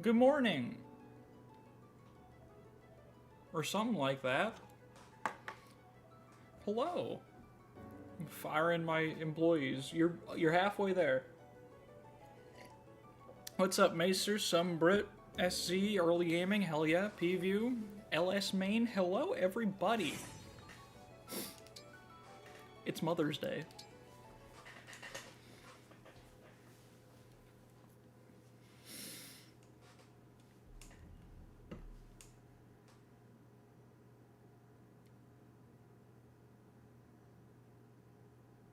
Good morning. Or something like that. Hello. I'm firing my employees. You're halfway there. What's up, Macer, some Brit, SZ, Early Gaming, hell yeah, P-View, LS Main, hello everybody. It's Mother's Day.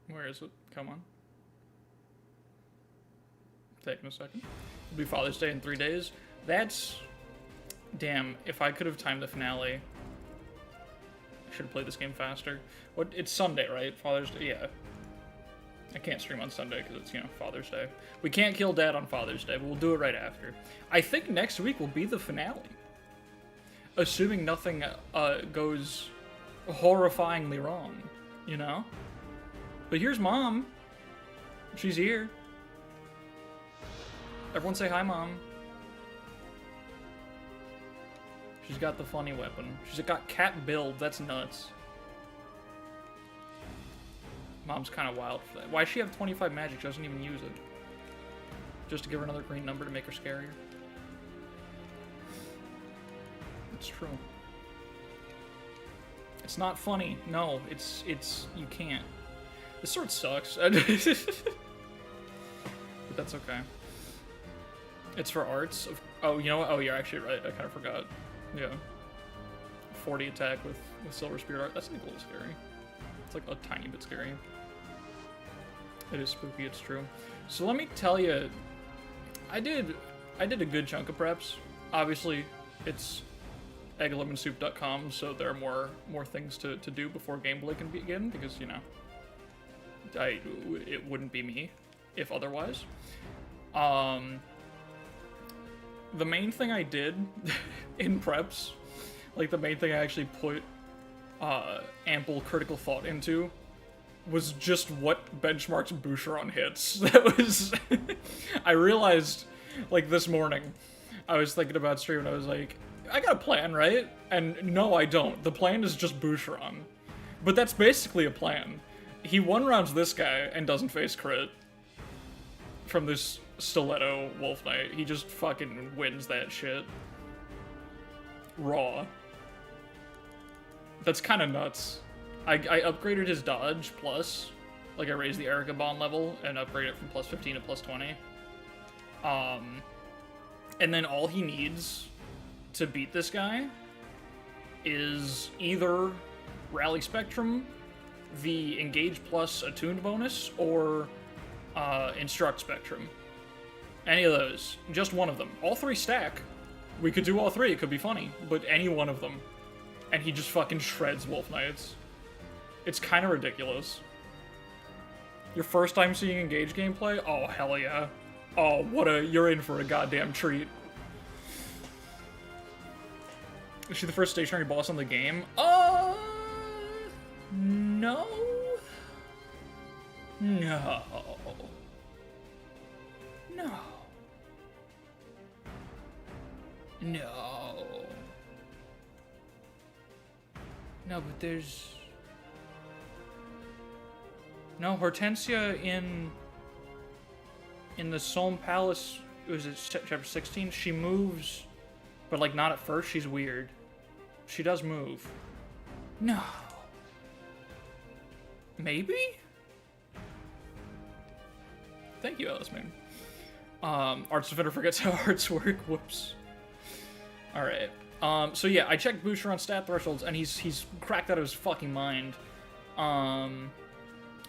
Where is it? Come on. Taking a second. It'll be Father's Day in 3 days. That's... Damn, if I could have timed the finale... I should have played this game faster. What? It's Sunday, right? Father's Day? Yeah. I can't stream on Sunday because it's, you know, Father's Day. We can't kill Dad on Father's Day, but we'll do it right after. I think next week will be the finale. Assuming nothing goes horrifyingly wrong, you know? But here's Mom. She's here. Everyone say hi, Mom. She's got the funny weapon. She's got cat build. That's nuts. Mom's kind of wild for that. Why does she have 25 magic? She doesn't even use it. Just to give her another green number to make her scarier. It's true. It's not funny. No, it's you can't. This sword sucks. But that's okay. It's for arts. Oh, you know what? Oh, you're actually right. I kind of forgot. Yeah. 40 attack with Silver Spirit art. That's like a little scary. It's like a tiny bit scary. It is spooky, it's true. So let me tell you, I did a good chunk of preps. Obviously, it's egglemonsoup.com, so there are more things to do before gameplay can begin, because, you know, it wouldn't be me if otherwise. The main thing I did in preps, like the main thing I actually put ample critical thought into, was just what benchmarks Boucheron hits. That was... I realized, like, this morning, I was thinking about stream and I was like, I got a plan, right? And no, I don't. The plan is just Boucheron. But that's basically a plan. He one-rounds this guy and doesn't face crit from this stiletto Wolf Knight. He just fucking wins that shit. Raw. That's kind of nuts. I upgraded his dodge plus. Like, I raised the Erica Bond level and upgraded it from plus 15 to plus 20. And then all he needs to beat this guy is either Rally Spectrum, the Engage plus Attuned bonus, or Instruct Spectrum. Any of those. Just one of them. All three stack. We could do all three, it could be funny, but any one of them. And he just fucking shreds Wolf Knights. It's kind of ridiculous. Your first time seeing Engage gameplay? Oh, hell yeah. Oh, you're in for a goddamn treat. Is she the first stationary boss in the game? No. No. No. No. No, but there's... No, Hortensia in the Soulm Palace, was it chapter 16? She moves, but like not at first, she's weird. She does move. No. Maybe? Thank you, Alice Moon. Arts Defender forgets how arts work. Whoops. Alright. So yeah, I checked Boucheron's stat thresholds, and he's cracked out of his fucking mind.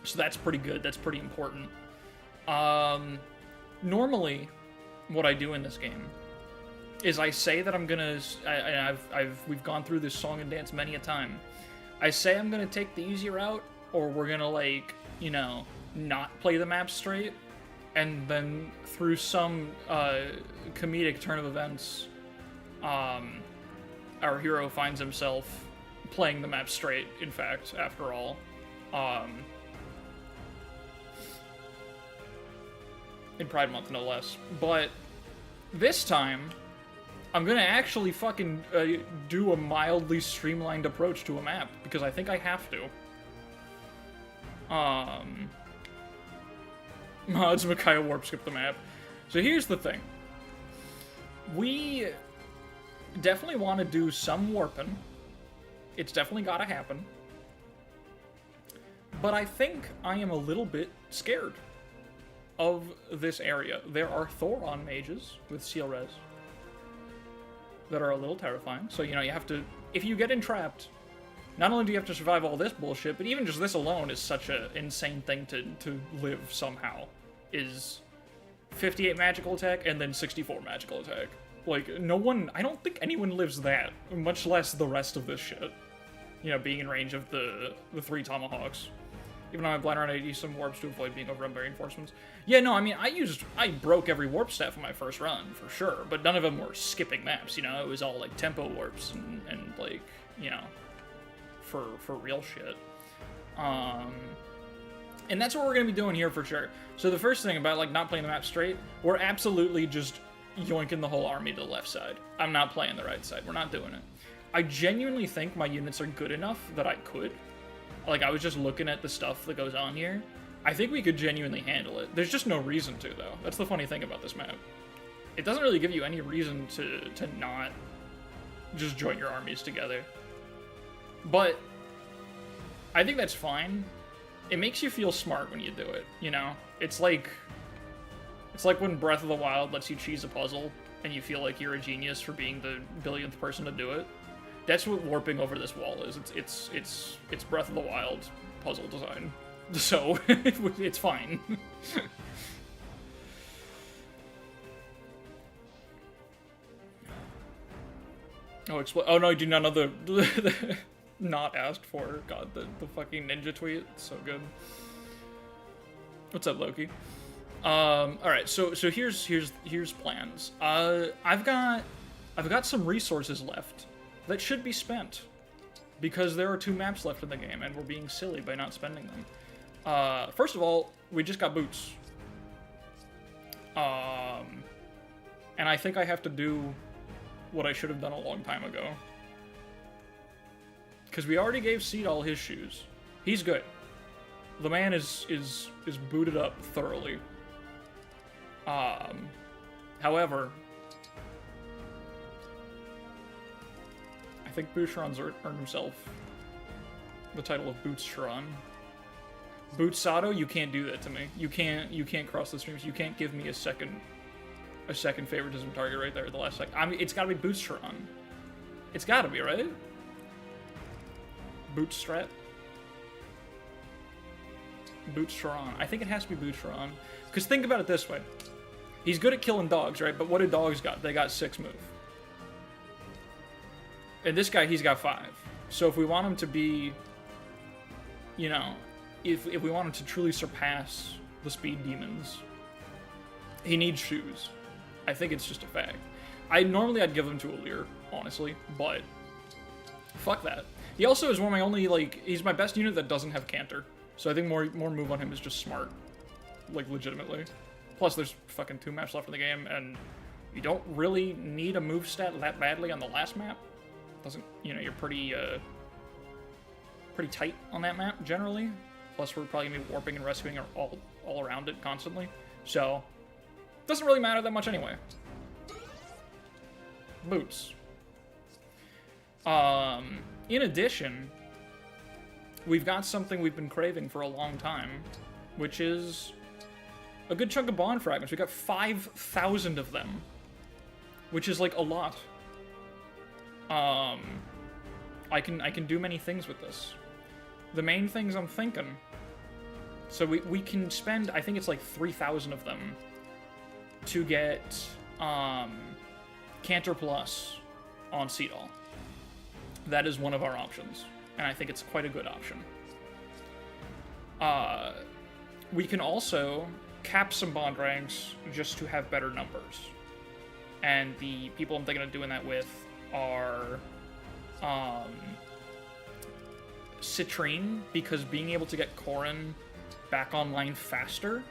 So that's pretty good. That's pretty important. Normally, what I do in this game is I say that I'm gonna... we've gone through this song and dance many a time. I say I'm gonna take the easy route, or we're gonna, like, you know, not play the map straight, and then through some comedic turn of events, our hero finds himself playing the map straight, in fact, after all. In Pride Month, no less. But this time, I'm gonna actually fucking do a mildly streamlined approach to a map, because I think I have to. Mods Micaiah warp skip the map. So here's the thing. We definitely want to do some warping. It's definitely gotta happen. But I think I am a little bit scared of this area. There are Thoron mages with seal res that are a little terrifying. So, you know, you have to... If you get entrapped, not only do you have to survive all this bullshit, but even just this alone is such an insane thing to live somehow. Is 58 magical attack and then 64 magical attack. Like, no one... I don't think anyone lives that, much less the rest of this shit. You know, being in range of the 3 tomahawks. Even though I'm blind around, I use some warps to avoid being overrun by reinforcements. Yeah, no, I mean, I broke every warp staff in my first run, for sure, but none of them were skipping maps, you know? It was all, like, tempo warps and like, you know, for real shit. And that's what we're gonna be doing here for sure. So the first thing about, like, not playing the map straight, we're absolutely just yoinking the whole army to the left side. I'm not playing the right side. We're not doing it. I genuinely think my units are good enough that I could. Like, I was just looking at the stuff that goes on here. I think we could genuinely handle it. There's just no reason to, though. That's the funny thing about this map. It doesn't really give you any reason to not just join your armies together. But I think that's fine. It makes you feel smart when you do it, you know? It's like when Breath of the Wild lets you cheese a puzzle, and you feel like you're a genius for being the billionth person to do it. That's what warping over this wall is. It's Breath of the Wild puzzle design. So, it's fine. Oh no, I do not know the not asked for. God, the fucking ninja tweet. So good. What's up, Loki? Alright, so here's plans. I've got some resources left that should be spent, because there are 2 maps left in the game, and we're being silly by not spending them. First of all, we just got boots. And I think I have to do what I should have done a long time ago. Because we already gave Seed all his shoes. He's good. The man is booted up thoroughly. However, I think Boucheron's earned himself the title of Boots Charon. Boots Sato, you can't do that to me. You can't cross the streams. You can't give me a second favoritism target right there at the last second. I mean, it's gotta be Boots Charon. It's gotta be, right? Boots Strat? Boots Charon. I think it has to be Boots Charon. Because think about it this way. He's good at killing dogs, right? But what do dogs got? They got 6 move. And this guy, he's got 5. So if we want him to be, you know, if we want him to truly surpass the speed demons, he needs shoes. I think it's just a fact. Normally I'd give him to Alir, honestly, but fuck that. He also is one of my only, like, he's my best unit that doesn't have Canter. So I think more move on him is just smart. Like, legitimately. Plus, there's fucking 2 maps left in the game, and you don't really need a move stat that badly on the last map. Doesn't, you know, you're pretty tight on that map, generally. Plus, we're probably gonna be warping and rescuing all around it constantly. So, doesn't really matter that much anyway. Boots. In addition, we've got something we've been craving for a long time, which is a good chunk of bond fragments. We got 5,000 of them, which is like a lot. I can do many things with this. The main things I'm thinking, so we can spend, I think it's like 3,000 of them to get Canter Plus on Seedall. That is one of our options, and I think it's quite a good option. We can also cap some bond ranks just to have better numbers. And the people I'm thinking of doing that with are Citrine, because being able to get Corrin back online faster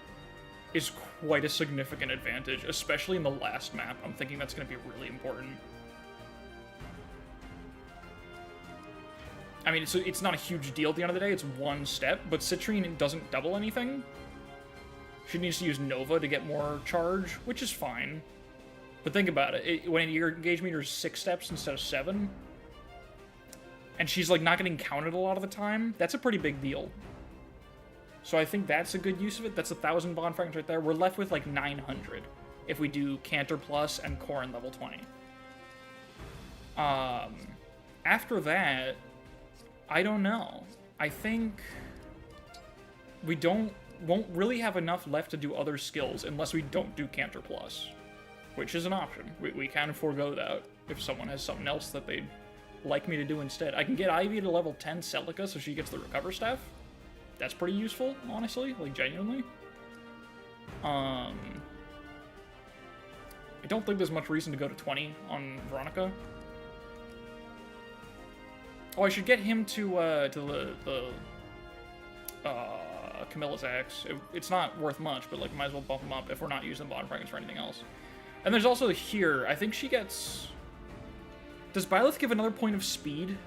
is quite a significant advantage, especially in the last map. I'm thinking that's going to be really important. I mean, it's not a huge deal at the end of the day. It's one step, but Citrine doesn't double anything. She needs to use Nova to get more charge, which is fine. But think about it. When your engage meter is 6 steps instead of 7, and she's like not getting counted a lot of the time, that's a pretty big deal. So I think that's a good use of it. That's 1,000 bond fragments right there. We're left with like 900 if we do Cantor Plus and Corrin level 20. After that, I don't know. I think we won't really have enough left to do other skills unless we don't do Cantor Plus, which is an option. We can forego that if someone has something else that they'd like me to do instead. I can get Ivy to level 10 Celica so she gets the Recover Staff. That's pretty useful, honestly, like genuinely. I don't think there's much reason to go to 20 on Veronica. Oh, I should get him to the Camilla's Axe. It's not worth much, but like might as well bump him up if we're not using bond fragments for anything else. And there's also here, I think she gets... Does Byleth give another point of speed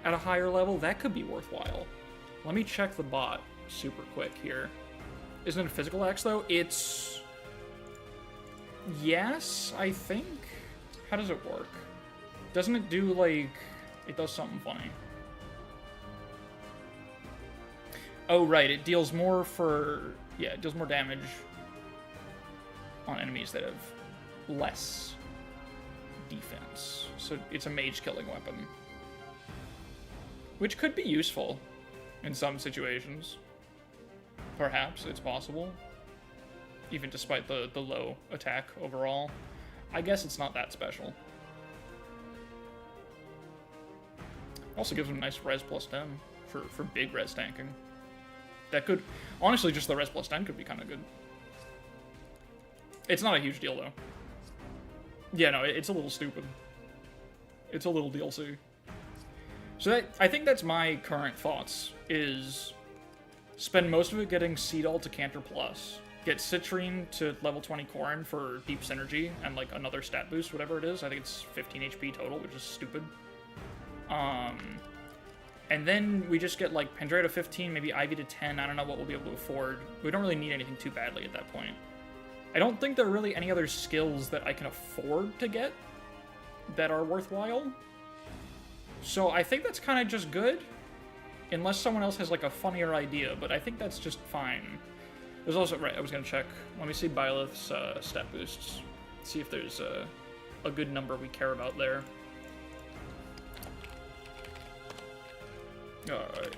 at a higher level? That could be worthwhile. Let me check the bot super quick here. Isn't it a physical axe, though? It's... Yes, I think? How does it work? Doesn't it do, like... It does something funny. Oh, right, it deals more for... Yeah, it deals more damage on enemies that have less defense. So it's a mage killing weapon. Which could be useful in some situations. Perhaps, it's possible. Even despite the low attack overall. I guess it's not that special. Also gives him a nice res plus 10 for big res tanking. That could... Honestly, just the res plus 10 could be kind of good. It's not a huge deal, though. Yeah, no, it's a little stupid. It's a little DLC. So I think that's my current thoughts, is spend most of it getting Seedall to Cantor Plus, get Citrine to level 20 Corrin for deep synergy, and like another stat boost, whatever it is. I think it's 15 HP total, which is stupid. And then we just get like Pandora to 15, maybe Ivy to 10, I don't know what we'll be able to afford. We don't really need anything too badly at that point. I don't think there are really any other skills that I can afford to get that are worthwhile. So I think that's kind of just good, unless someone else has like a funnier idea, but I think that's just fine. There's also, right, I was going to check. Let me see Byleth's stat boosts. See if there's a good number we care about there.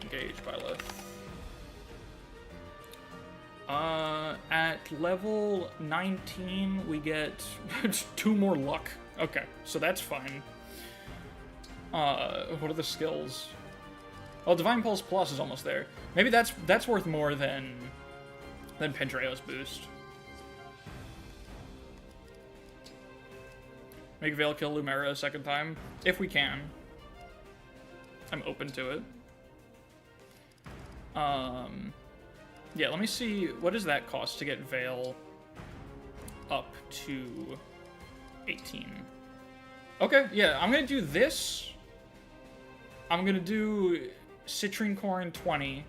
Engage Byleth. At level 19, we get 2 more luck. Okay, so that's fine. What are the skills? Oh, Divine Pulse Plus is almost there. Maybe that's worth more than Pendreo's boost. Make Veil kill Lumera a second time, if we can. I'm open to it. Yeah, let me see, what does that cost to get Veil up to 18? Okay, yeah, I'm gonna do this. I'm gonna do Citrine Corrin 20.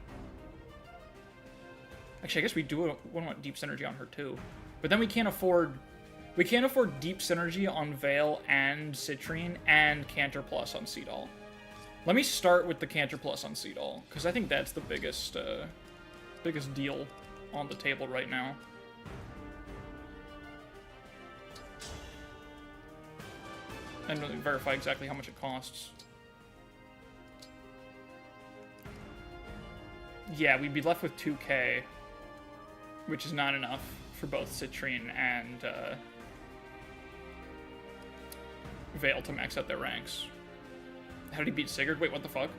Actually, I guess we want deep synergy on her too. But then we can't afford deep synergy on Veil and Citrine and Cantor Plus on Seedall. Let me start with the Cantor Plus on Seedall, because I think that's the biggest deal on the table right now. And verify exactly how much it costs. Yeah, we'd be left with 2k, which is not enough for both Citrine and Veil to max out their ranks. How did he beat Sigurd? Wait, what the fuck?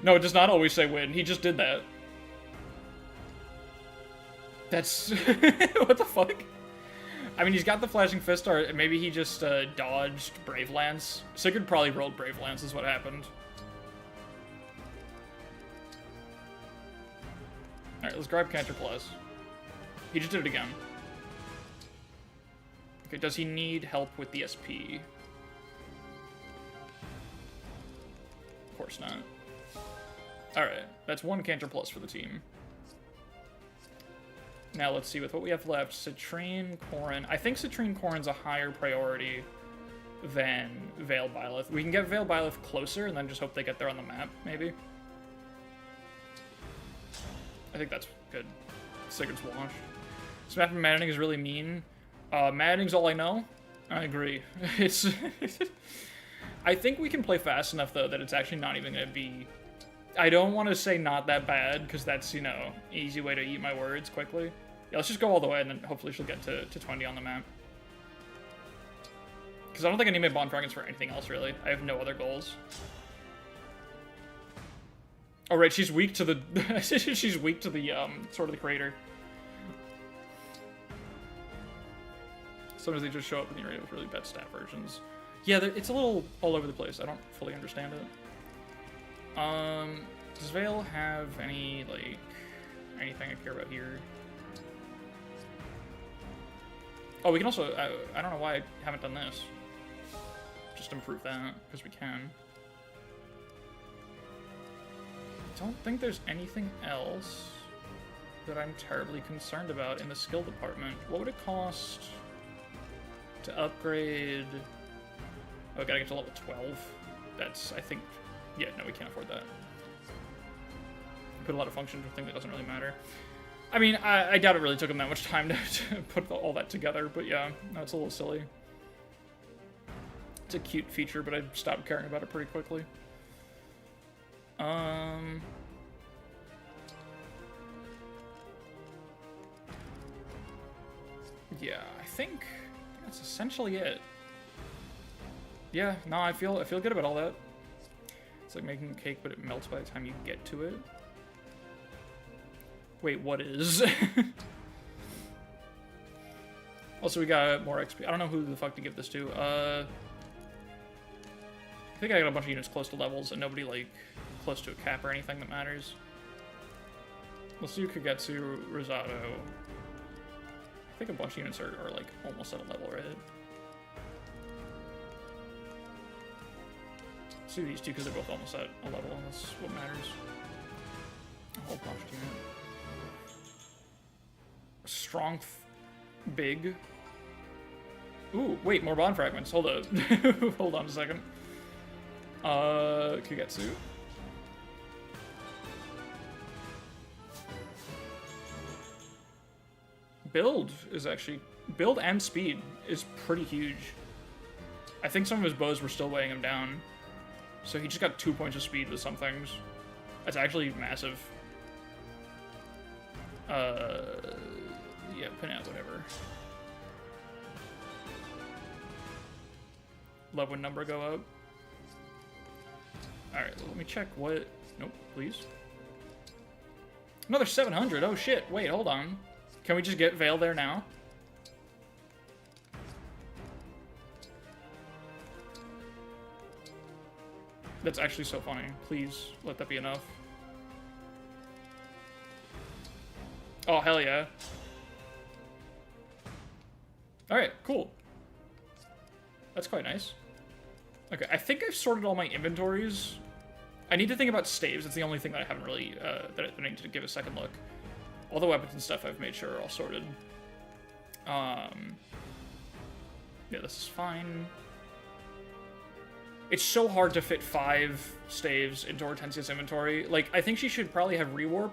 No, it does not always say win. He just did that. That's... what the fuck? I mean, he's got the Flashing Fist, or maybe he just dodged Brave Lance. Sigurd probably rolled Brave Lance is what happened. Alright, let's grab Cantor Plus. He just did it again. Okay, does he need help with the SP? course not. Alright, that's 1 canter plus for the team. Now let's see, with what we have left, Citrine, Corrin. I think Citrine Corrin's a higher priority than Veiled Byleth. We can get Veiled Byleth closer and then just hope they get there on the map, maybe. I think that's good. Sigurd's washed. Smapping Maddening is really mean. Maddening's all I know. I agree. It's... I think we can play fast enough, though, that it's actually not even going to be... I don't want to say not that bad, because that's, you know, easy way to eat my words quickly. Yeah, let's just go all the way, and then hopefully she'll get to 20 on the map. Because I don't think I need my Bond Dragons for anything else, really. I have no other goals. Oh, right, she's weak to the... she's weak to the, Sword of the Creator. Sometimes they just show up in the area with really bad stat versions. Yeah, it's a little all over the place. I don't fully understand it. Does Veil have any, like, anything I care about here? Oh, we can also... I don't know why I haven't done this. Just improve that, because we can. Don't think there's anything else that I'm terribly concerned about in the skill department. What would it cost to upgrade... Oh, gotta get to level 12. That's, I think... Yeah, no, we can't afford that. Put a lot of functions for a thing that doesn't really matter. I mean, I doubt it really took him that much time to put all that together, but yeah, no, it's a little silly. It's a cute feature, but I stopped caring about it pretty quickly. Yeah, I think that's essentially it. Yeah, no, I feel good about all that. It's like making a cake, but it melts by the time you get to it. Wait, what is? Also, we got more XP. I don't know who the fuck to give this to. I think I got a bunch of units close to levels and nobody, like, close to a cap or anything that matters. Let's do Kagetsu, Rosado. I think a bunch of units are like, almost at a level, right? Let's do these two because they're both almost at a level, and that's what matters. A whole bunch of units. Strong, big. Ooh, wait, more bond fragments. Hold up. Hold on a second. Kagetsu. Build is actually... Build and speed is pretty huge. I think some of his bows were still weighing him down. So he just got 2 points of speed with some things. That's actually massive. Yeah, put out whatever. Love when number go up. Alright, let me check what... Nope, please. Another 700, oh shit, wait, hold on. Can we just get Veil there now? That's actually so funny. Please, let that be enough. Oh, hell yeah. Alright, cool. That's quite nice. Okay, I think I've sorted all my inventories. I need to think about staves. It's the only thing that I haven't really, that I need to give a second look. All the weapons and stuff I've made sure are all sorted. Yeah, this is fine. It's so hard to fit 5 staves into Hortensia's inventory. Like, I think she should probably have rewarp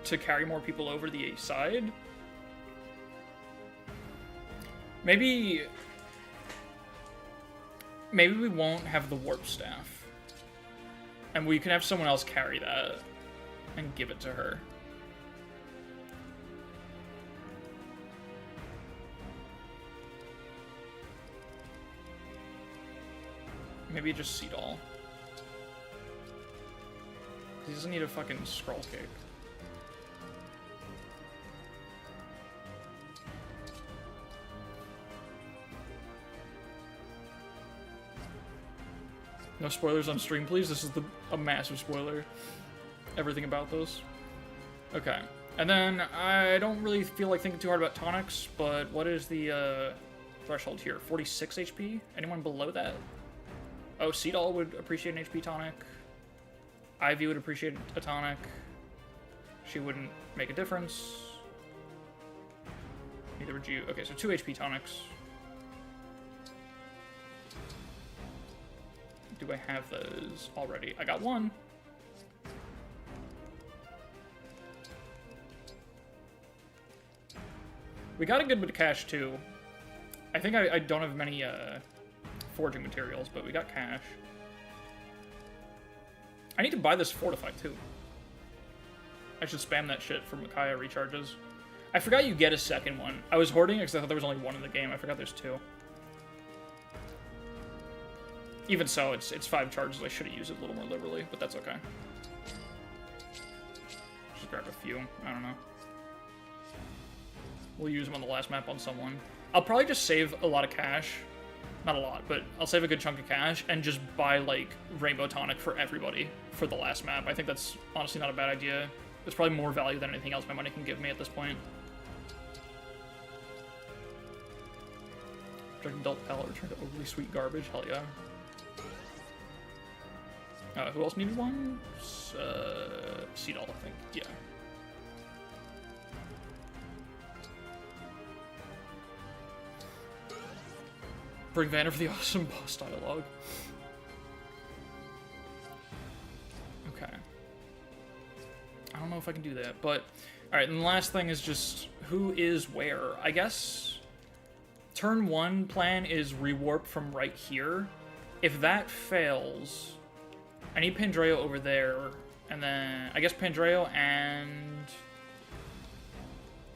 to carry more people over the side. Maybe we won't have the warp staff. And we can have someone else carry that and give it to her. Maybe just Seed All. He doesn't need a fucking scroll kick. No spoilers on stream, please. This is a massive spoiler. Everything about this. Okay. And then, I don't really feel like thinking too hard about tonics, but what is the threshold here? 46 HP? Anyone below that? Oh, Seedall would appreciate an HP tonic. Ivy would appreciate a tonic. She wouldn't make a difference. Neither would you. Okay, so 2 HP tonics. Do I have those already? I got 1. We got a good bit of cash, too. I think I don't have many forging materials, but we got cash. I need to buy this fortified, too. I should spam that shit for Micaiah recharges. I forgot you get a second one. I was hoarding it because I thought there was only 1 in the game. I forgot there's 2. Even so, it's 5 charges. I should have used it a little more liberally, but that's okay. Just grab a few. I don't know. We'll use them on the last map on someone. I'll probably just save a lot of cash. Not a lot, but I'll save a good chunk of cash and just buy, like, Rainbow Tonic for everybody for the last map. I think that's honestly not a bad idea. There's probably more value than anything else my money can give me at this point. Dragon Adult Palette returned to overly sweet garbage. Hell yeah. Who else needed one? Seedall, I think. Yeah. Bring Vanner for the awesome boss dialogue. Okay. I don't know if I can do that, but... Alright, and the last thing is just who is where. I guess turn 1 plan is rewarp from right here. If that fails, I need Pandreo over there, and then I guess Pandreo and...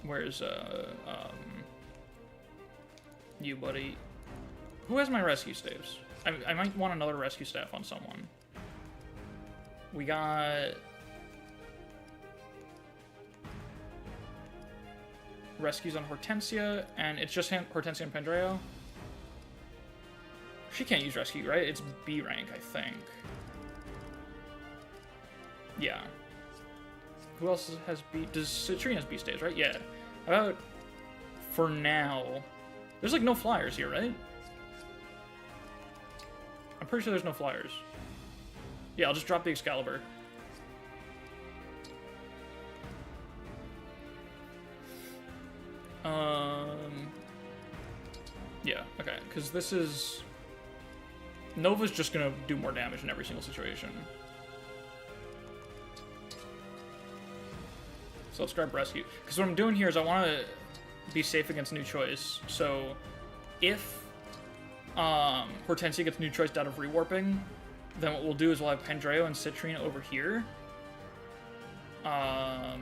Where's, you, buddy? Who has my rescue staves? I might want another rescue staff on someone. We got... rescues on Hortensia, and it's just Hortensia and Pandreo. She can't use rescue, right? It's B rank, I think. Yeah. Who else has B? Does Citrine has B staves, right? Yeah. How about for now? There's like no flyers here, right? I'm pretty sure there's no flyers. Yeah, I'll just drop the Excalibur. Yeah, okay, because this is... Nova's just gonna do more damage in every single situation. So let's grab Rescue. Because what I'm doing here is I want to be safe against New Choice. So if Hortensia gets New Choice out of rewarping, then what we'll do is we'll have Pandreo and Citrine over here. I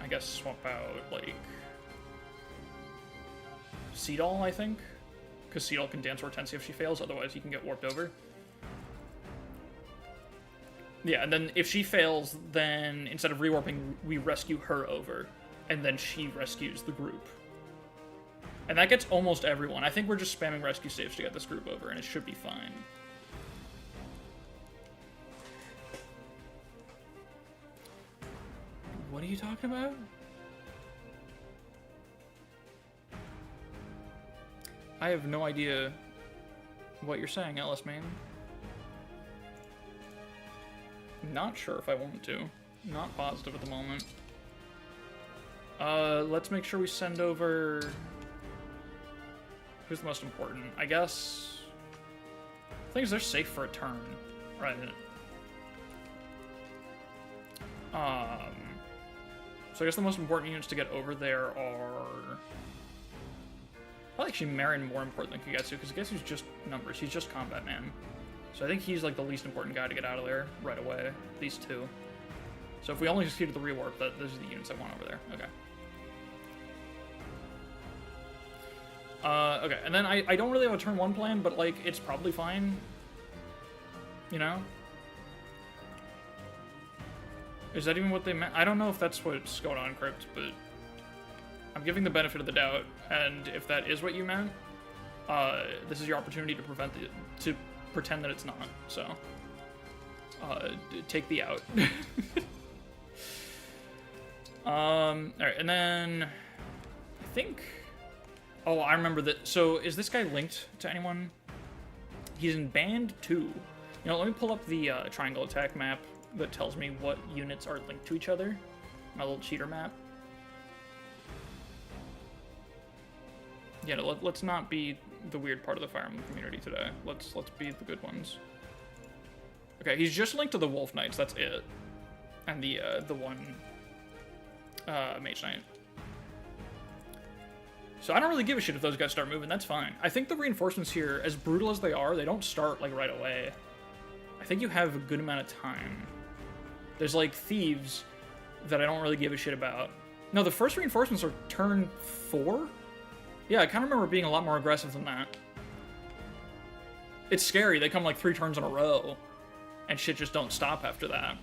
guess swap out, like... Seedall, I think. Because Seedall can dance Hortensia if she fails, otherwise he can get warped over. Yeah, and then if she fails, then instead of rewarping, we rescue her over. And then she rescues the group. And that gets almost everyone. I think we're just spamming rescue saves to get this group over, and it should be fine. What are you talking about? I have no idea what you're saying, Ellis, man. Not sure if I want to. Not positive at the moment. Let's make sure we send over... Who's the most important? I guess... The thing is, they're safe for a turn, right? So I guess the most important units to get over there are... Probably actually Marin more important than Kagetsu, because Kagetsu's just numbers. He's just Combat Man. So I think he's like the least important guy to get out of there right away. These two. So if we only succeeded the rewarp, those are the units I want over there. Okay. Okay, and then I don't really have a turn 1 plan, but like it's probably fine. You know? Is that even what they meant? I don't know if that's what's going on, Crypt, but I'm giving the benefit of the doubt, and if that is what you meant, this is your opportunity to pretend that it's not, so take the out. Alright, and then I think, oh, I remember that. So is this guy linked to anyone? He's in band 2. You know, let me pull up the triangle attack map that tells me what units are linked to each other. My little cheater map. Yeah, no, let's not be the weird part of the Fire Emblem community today. Let's be the good ones. Okay, he's just linked to the Wolf Knights, that's it. And the one Mage Knight. So I don't really give a shit if those guys start moving, that's fine. I think the reinforcements here, as brutal as they are, they don't start, like, right away. I think you have a good amount of time. There's, like, thieves that I don't really give a shit about. No, the first reinforcements are turn 4? Yeah, I kind of remember being a lot more aggressive than that. It's scary, they come, like, 3 turns in a row, and shit just don't stop after that.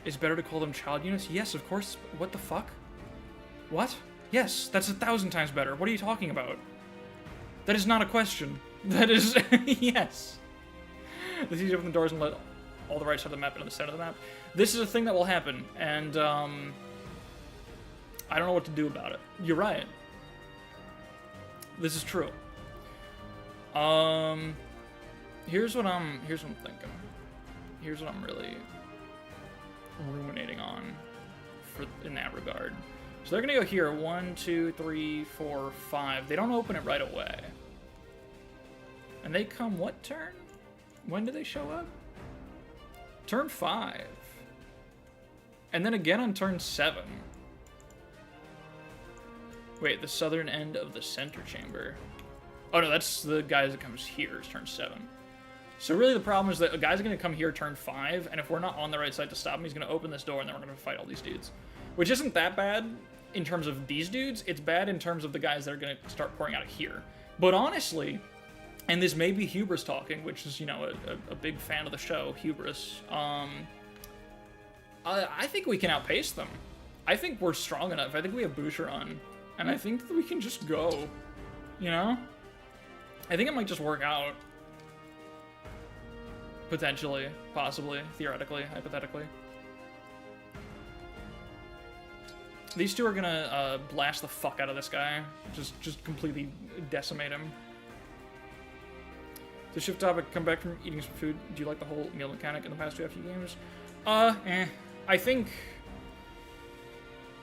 It's better to call them child units? Yes, of course. What the fuck? What? Yes, that's 1,000 times better. What are you talking about? That is not a question. That is... yes. Let's easy open the doors and let all the right side of the map into the center of the map. This is a thing that will happen, and I don't know what to do about it. You're right. This is true. Here's what I'm thinking. Here's what I'm really ruminating on in that regard. So they're gonna go here. 1, 2, 3, 4, 5. They don't open it right away. And they come what turn? When do they show up? Turn 5. And then again on turn 7. Wait, the southern end of the center chamber. Oh no, that's the guys that comes here is turn 7. So really the problem is that a guy's gonna come here turn 5, and if we're not on the right side to stop him, he's gonna open this door and then we're gonna fight all these dudes. Which isn't that bad in terms of these dudes, it's bad in terms of the guys that are gonna start pouring out of here. But honestly, and this may be Hubris talking, which is, you know, a big fan of the show, Hubris, I think we can outpace them. I think we're strong enough. I think we have Boucheron, and I think that we can just go, you know? I think it might just work out. Potentially, possibly, theoretically, hypothetically. These two are gonna blast the fuck out of this guy. Just completely decimate him. To shift topic, come back from eating some food. Do you like the whole meal mechanic in the past 2 FU games? I think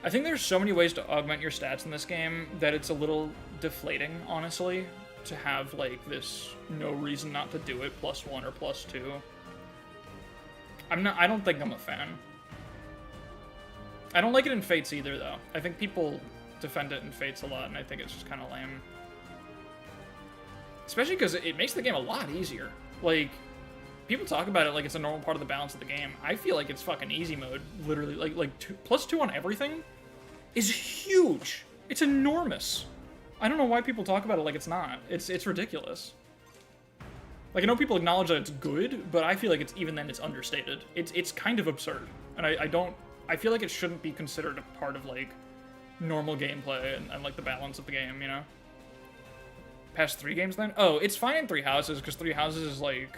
there's so many ways to augment your stats in this game that it's a little deflating, honestly, to have, like, this no reason not to do it +1 or +2. I don't think I'm a fan. I don't like it in Fates either, though. I think people defend it in Fates a lot, and I think it's just kind of lame. Especially because it makes the game a lot easier. Like, people talk about it like it's a normal part of the balance of the game. I feel like it's fucking easy mode, literally. Like +2 on everything is huge. It's enormous. I don't know why people talk about it like it's not. It's ridiculous. Like, I know people acknowledge that it's good, but I feel like even then it's understated. It's kind of absurd. And I feel like it shouldn't be considered a part of, like, normal gameplay and like, the balance of the game, you know? Past 3 games, then? Oh, it's fine in 3 Houses, because 3 Houses is, like,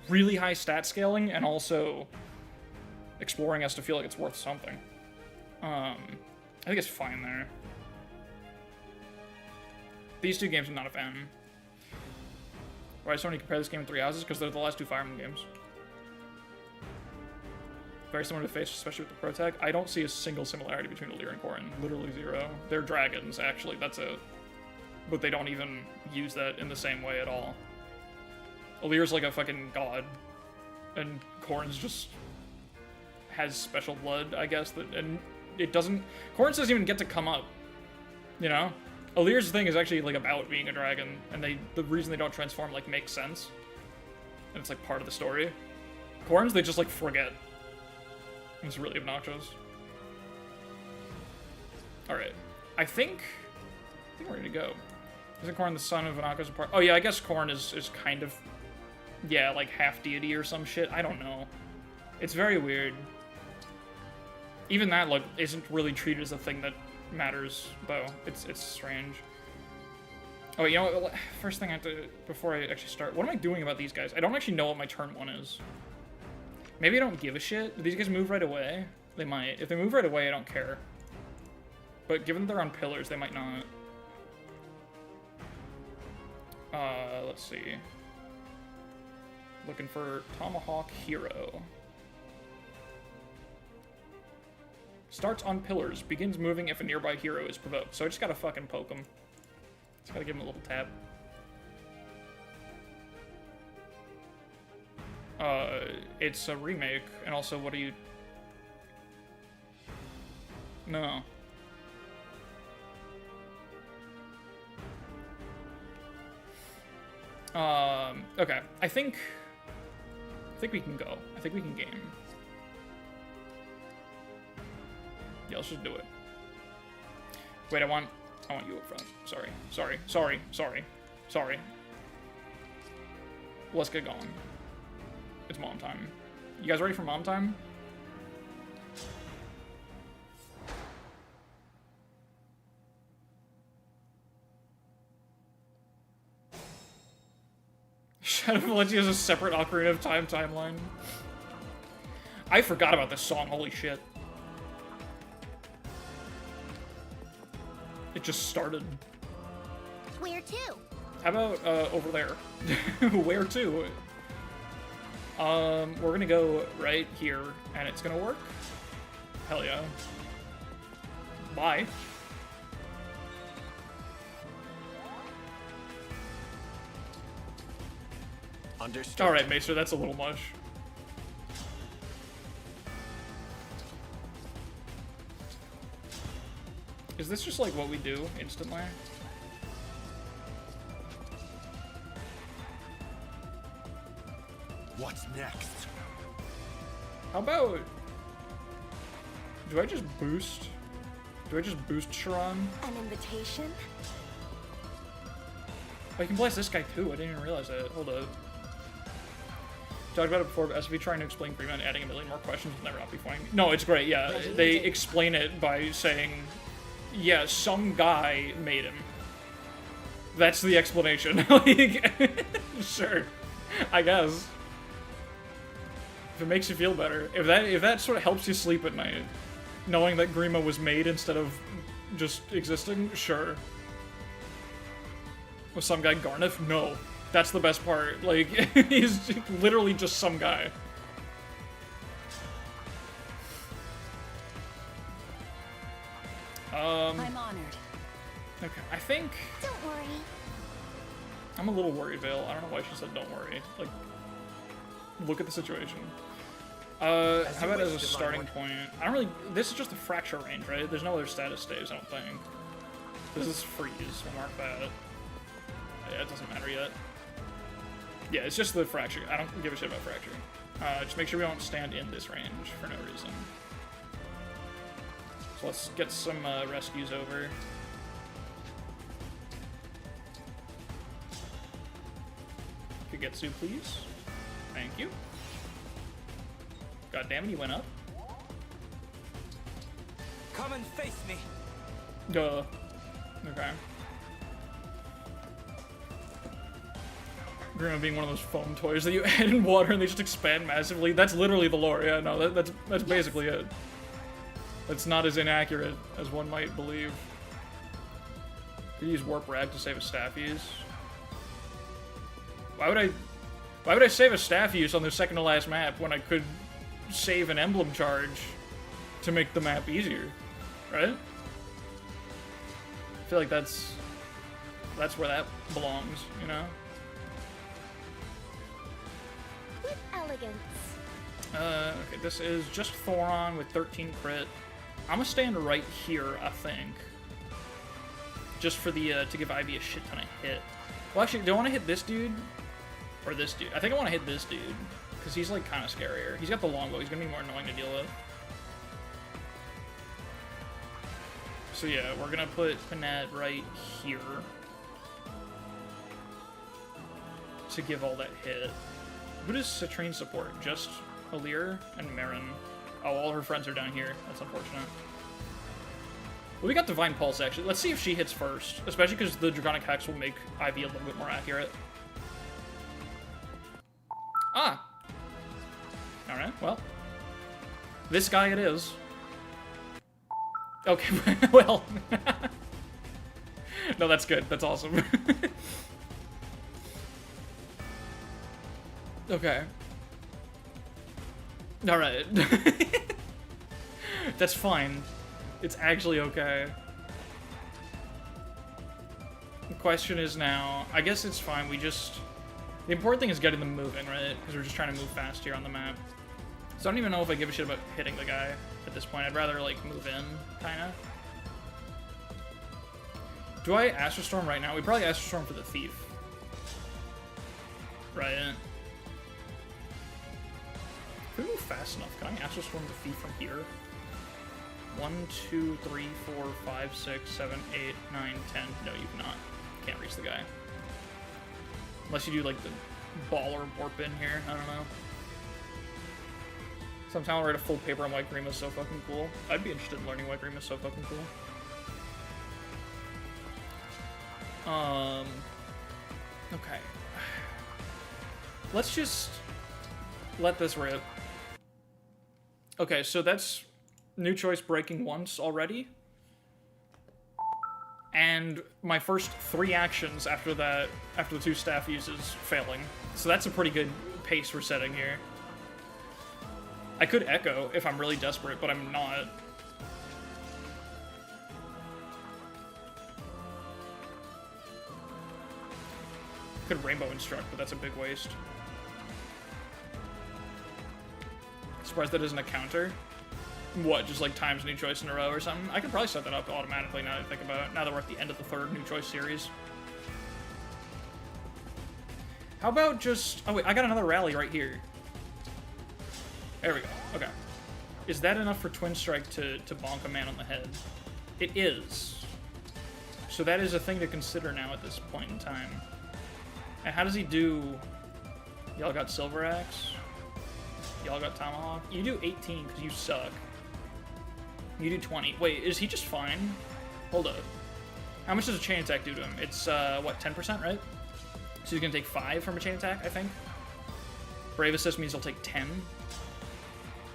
really high stat scaling, and also exploring has to feel like it's worth something. I think it's fine there. These 2 games I'm not a fan. Why so many compare this game in 3 Houses? Because they're the last 2 Fire Emblem games. Very similar to Fates, especially with the Pro Tag. I don't see a single similarity between Alear and Corrin. Literally 0. They're dragons, actually. That's it. But they don't even use that in the same way at all. Alear's like a fucking god. And Corrin's just has special blood, I guess. And it doesn't... Corrin doesn't even get to come up. You know? Alear's thing is actually, like, about being a dragon. And the reason they don't transform, like, makes sense. And it's, like, part of the story. Corrin's, they just, like, forget. It's really obnoxious. Alright. I think we're ready to go. Isn't Corrin the son of Anako's part? Oh yeah, I guess Corrin is kind of, yeah, like half deity or some shit. I don't know. It's very weird. Even that, like, isn't really treated as a thing that matters, though. It's strange. Oh, you know what? First thing I have to, before I actually start, what am I doing about these guys? I don't actually know what my turn 1 is. Maybe I don't give a shit. Do these guys move right away? They might. If they move right away, I don't care. But given that they're on pillars, they might not. Let's see. Looking for Tomahawk Hero. Starts on pillars, begins moving if a nearby hero is provoked. So I just gotta fucking poke him. Just gotta give him a little tap. It's a remake, and also what do you... No. Okay. I think we can go. I think we can game. Yeah, let's just do it. Wait, I want you up front. Sorry. Let's get going. It's mom time. You guys ready for mom time? Shadow of Valencia has a separate Ocarina of Time timeline. I forgot about this song, holy shit. It just started. Where to? How about, over there? Where to? We're gonna go right here, and it's gonna work? Hell yeah. Bye. Understood. Alright, Maester, that's a little much. Is this just like what we do instantly? What's next? How about... Do I just boost Sharon? An invitation? Oh, I can blast this guy too, I didn't even realize that. Hold up. Talked about it before, but as if you're trying to explain Greenman, adding a million more questions will never not be funny. No, it's great, yeah. They explain it by saying, yeah, some guy made him. That's the explanation. Like, sure. I guess. If it makes you feel better. If that sort of helps you sleep at night, knowing that Grima was made instead of just existing, sure. Was some guy Garneth? No. That's the best part. Like, he's literally just some guy. I'm honored. Okay, I think... Don't worry. I'm a little worried, Vale. I don't know why she said don't worry. Like, look at the situation. How about as a starting point? I don't really... This is just a fracture range, right? There's no other status staves, I don't think. This is freeze. We'll mark that. Yeah, it doesn't matter yet. Yeah, it's just the fracture. I don't give a shit about fracture. Just make sure we don't stand in this range for no reason. So let's get some rescues over. Kagetsu, please. Thank you. God damn it, he went up. Come and face me. Duh. Okay. Grima being one of those foam toys that you add in water and they just expand massively. That's literally the lore. Yeah, no, that's basically it. That's not as inaccurate as one might believe. Could use Warp Rag to save a staff use. Why would I save a staff use on the second to last map when I could save an emblem charge to make the map easier, right? I feel like that's where that belongs, you know? With elegance. Okay, this is just Thoron with 13 crit. I'm gonna stand right here, I think. Just for the, to give Ivy a shit ton of hit. Well, actually, do I want to hit this dude? Or this dude? I think I want to hit this dude. Because he's, like, kind of scarier. He's got the longbow. He's gonna be more annoying to deal with. So, yeah, we're gonna put Panette right here. To give all that hit. Who does Citrine support? Just Alir and Marin. Oh, all her friends are down here. That's unfortunate. Well, we got Divine Pulse, actually. Let's see if she hits first. Especially because the Draconic Hex will make Ivy a little bit more accurate. Ah! Alright, well. This guy it is. Okay, well. No, that's good. That's awesome. Okay. Alright. That's fine. It's actually okay. The question is now, I guess it's fine, we just... The important thing is getting them moving, right? Because we're just trying to move fast here on the map. So I don't even know if I give a shit about hitting the guy at this point. I'd rather, like, move in, kinda. Do I Astral Storm right now? We probably Astral Storm for the Thief. Right. If we move fast enough, can I Astral Storm the Thief from here? 1, 2, 3, 4, 5, 6, 7, 8, 9, 10. No, you cannot. Can't reach the guy. Unless you do, like, the baller warp in here. I don't know. Sometime I'll write a full paper on White Green is so fucking cool. I'd be interested in learning White Green is so fucking cool. Okay. Let's just let this rip. Okay, so that's new choice breaking once already. And my first 3 actions after that, after the 2 staff uses, failing. So that's a pretty good pace we're setting here. I could echo if I'm really desperate, but I'm not. Could rainbow instruct, but that's a big waste. Surprised that isn't a counter. What, just like times new choice in a row or something? I could probably set that up automatically now that I think about it, now that we're at the end of the 3rd new choice series. How about just... Oh wait, I got another rally right here. There we go, okay. Is that enough for Twin Strike to bonk a man on the head? It is. So that is a thing to consider now at this point in time. And how does he do... Y'all got Silver Axe? Y'all got Tomahawk? You do 18 because you suck. You do 20. Wait, is he just fine? Hold up. How much does a chain attack do to him? It's, what, 10%, right? So he's gonna take 5 from a chain attack, I think? Brave Assist means he'll take 10.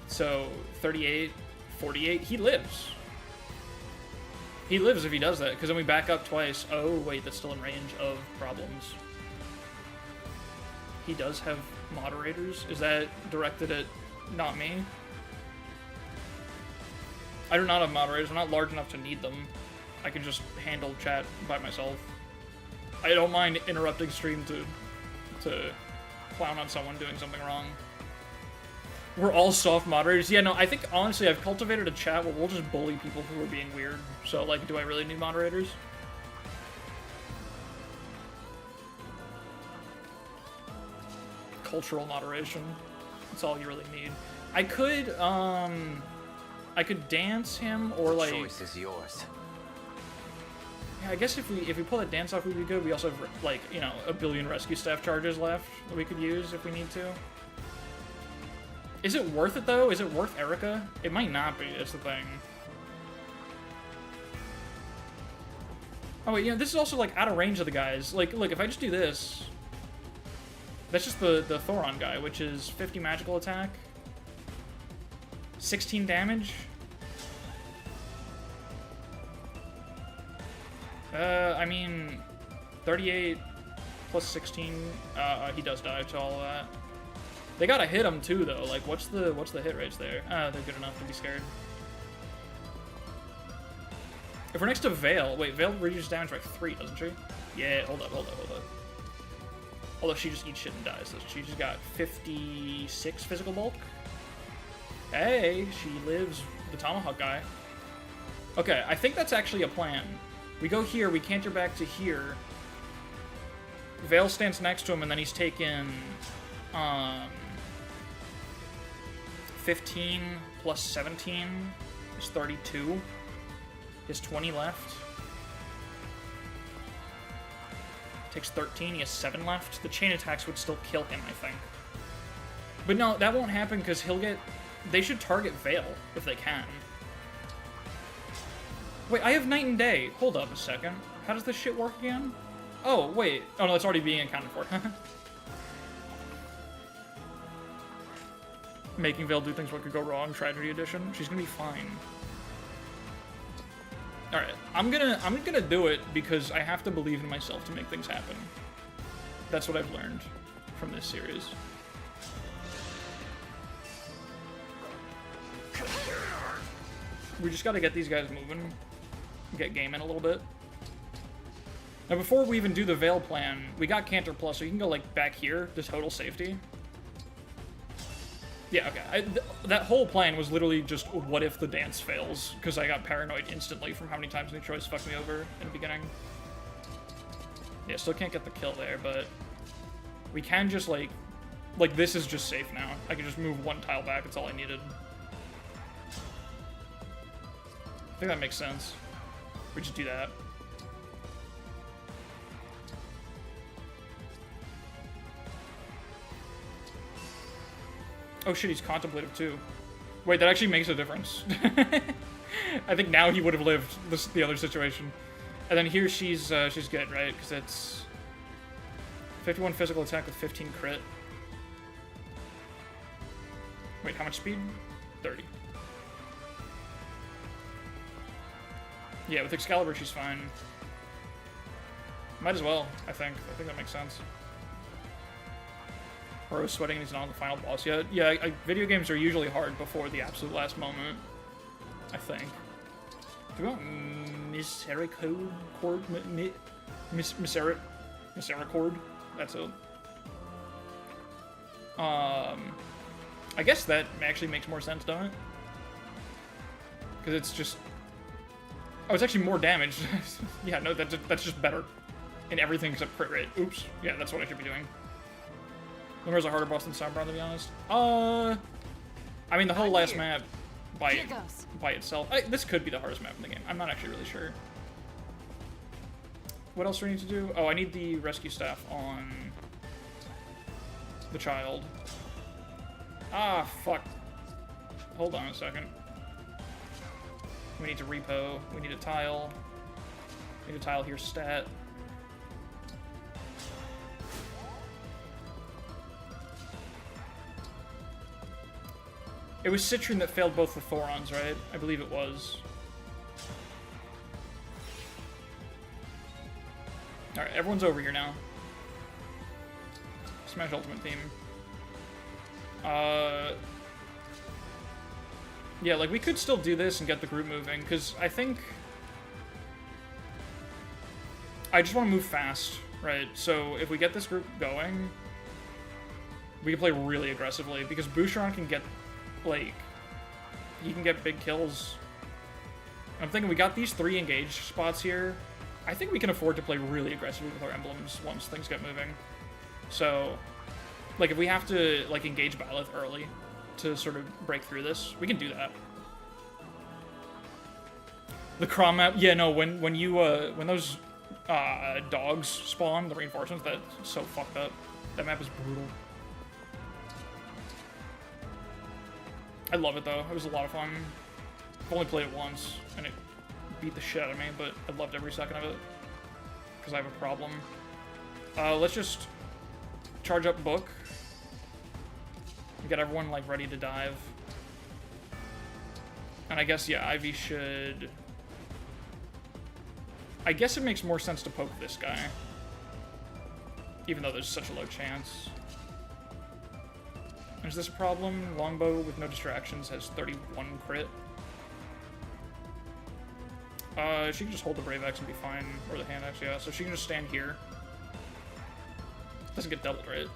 So, 38, 48. He lives. He lives if he does that, because then we back up twice. Oh, wait, that's still in range of problems. He does have moderators. Is that directed at not me? I do not have moderators. I'm not large enough to need them. I can just handle chat by myself. I don't mind interrupting stream to clown on someone doing something wrong. We're all soft moderators. Yeah, no, I think, honestly, I've cultivated a chat where we'll just bully people who are being weird. So, like, do I really need moderators? Cultural moderation. That's all you really need. I could dance him, or, like... Choice is yours. Yeah, I guess if we pull that dance off, we'd be good. We also have, like, you know, a billion rescue staff charges left that we could use if we need to. Is it worth it, though? Is it worth Erica? It might not be, that's the thing. Oh, wait, you know, this is also, like, out of range of the guys. Like, look, if I just do this... That's just the Thoron guy, which is 50 magical attack. 16 damage. I mean, 38 plus 16. He does die to all of that. They gotta hit him too, though. Like, what's the hit rates there? They're good enough to be scared. If we're next to Vale, wait, Vale reduces damage by 3, doesn't she? Yeah, hold up. Although she just eats shit and dies. So she just got 56 physical bulk. Hey, she lives the Tomahawk guy. Okay, I think that's actually a plan. We go here, we canter back to here. Vale stands next to him, and then he's taken 15 plus 17 is 32. He has 20 left. Takes 13, he has 7 left. The chain attacks would still kill him, I think. But no, that won't happen because he'll get... They should target Vale if they can. Wait, I have Night and Day. Hold up a second. How does this shit work again? Oh, wait. Oh, no, it's already being accounted for. Making Vale do things what could go wrong, Tragedy Edition. She's gonna be fine. Alright, I'm gonna do it because I have to believe in myself to make things happen. That's what I've learned from this series. We just gotta get these guys moving. Get game in a little bit. Now, before we even do the Veil plan, we got Canter Plus, so you can go, like, back here to total safety. Yeah, okay. That whole plan was literally just, what if the dance fails? Because I got paranoid instantly from how many times New Choice fucked me over in the beginning. Yeah, still can't get the kill there, but we can just, like, this is just safe now. I can just move one tile back, that's all I needed. I think that makes sense. We just do that. Oh shit, he's contemplative too. Wait, that actually makes a difference. I think now he would have lived the other situation. And then here she's good, right? Because it's 51 physical attack with 15 crit. Wait, how much speed? 30. Yeah, with Excalibur she's fine. Might as well, I think. I think that makes sense. Rose sweating and he's not on the final boss yet. Yeah, video games are usually hard before the absolute last moment, I think. Do we want Misericord? Misericord? That's it. I guess that actually makes more sense, don't it? Because it's just... Oh, it's actually more damage. Yeah, no, that's just better. In everything except crit rate. Oops. Yeah, that's what I should be doing. Limmer's a harder boss than Sombron, to be honest. I mean, the whole last map by itself. This could be the hardest map in the game. I'm not actually really sure. What else do I need to do? Oh, I need the rescue staff on the child. Ah, fuck. Hold on a second. We need to repo. We need a tile. We need a tile here, stat. It was Citron that failed both the Thorons, right? I believe it was. Alright, everyone's over here now. Smash Ultimate theme. Yeah, like, we could still do this and get the group moving, because I think... I just want to move fast, right? So, if we get this group going, we can play really aggressively, because Boucheron can get, like... He can get big kills. And I'm thinking we got these 3 engaged spots here. I think we can afford to play really aggressively with our emblems once things get moving. So, like, if we have to, like, engage Byleth early to sort of break through this, we can do that. The Crom map, yeah, no, when those dogs spawn, the reinforcements, that's so fucked up. That map is brutal. I love it though, it was a lot of fun. I've only played it once, and it beat the shit out of me, but I loved every second of it. Because I have a problem. Let's just charge up Book. Get everyone, like, ready to dive. And I guess, yeah, Ivy should... I guess it makes more sense to poke this guy. Even though there's such a low chance. Is this a problem? Longbow with no distractions has 31 crit. She can just hold the Brave Axe and be fine. Or the Hand Axe, yeah. So she can just stand here. Doesn't get doubled, right?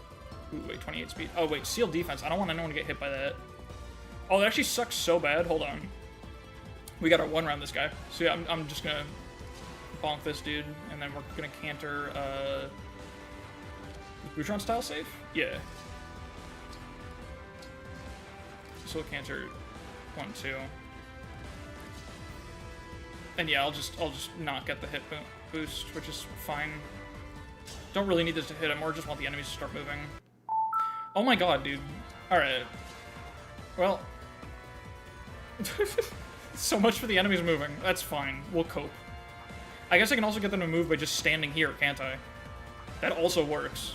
Ooh, wait, 28 speed. Oh, wait, sealed defense. I don't want anyone to get hit by that. Oh, that actually sucks so bad. Hold on. We gotta one-round this guy. So yeah, I'm just gonna bonk this dude, and then we're gonna canter, Boucheron style safe? Yeah. So we'll canter 1, 2. And yeah, I'll just not get the hit boost, which is fine. Don't really need this to hit him, or just want the enemies to start moving. Oh my god, dude. Alright. Well. So much for the enemies moving. That's fine. We'll cope. I guess I can also get them to move by just standing here, can't I? That also works.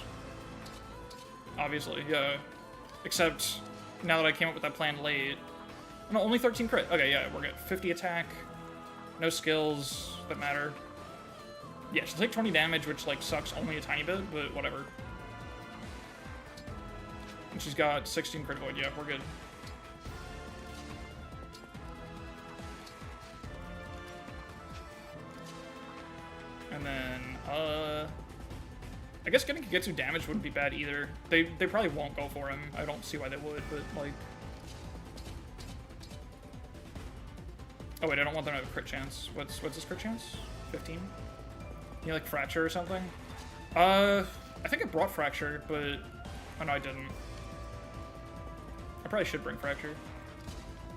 Obviously, yeah. Except, now that I came up with that plan late... No, only 13 crit. Okay, yeah, we're good. 50 attack. No skills that matter. Yeah, she'll take 20 damage, which, like, sucks only a tiny bit, but whatever. And she's got 16 crit void. Yeah, we're good. And then, I guess getting Kagetsu damage wouldn't be bad either. They probably won't go for him. I don't see why they would, but, like... Oh, wait, I don't want them to have a crit chance. What's his crit chance? 15? You like Fracture or something? I think I brought Fracture, but... Oh, no, I didn't. I probably should bring Fracture.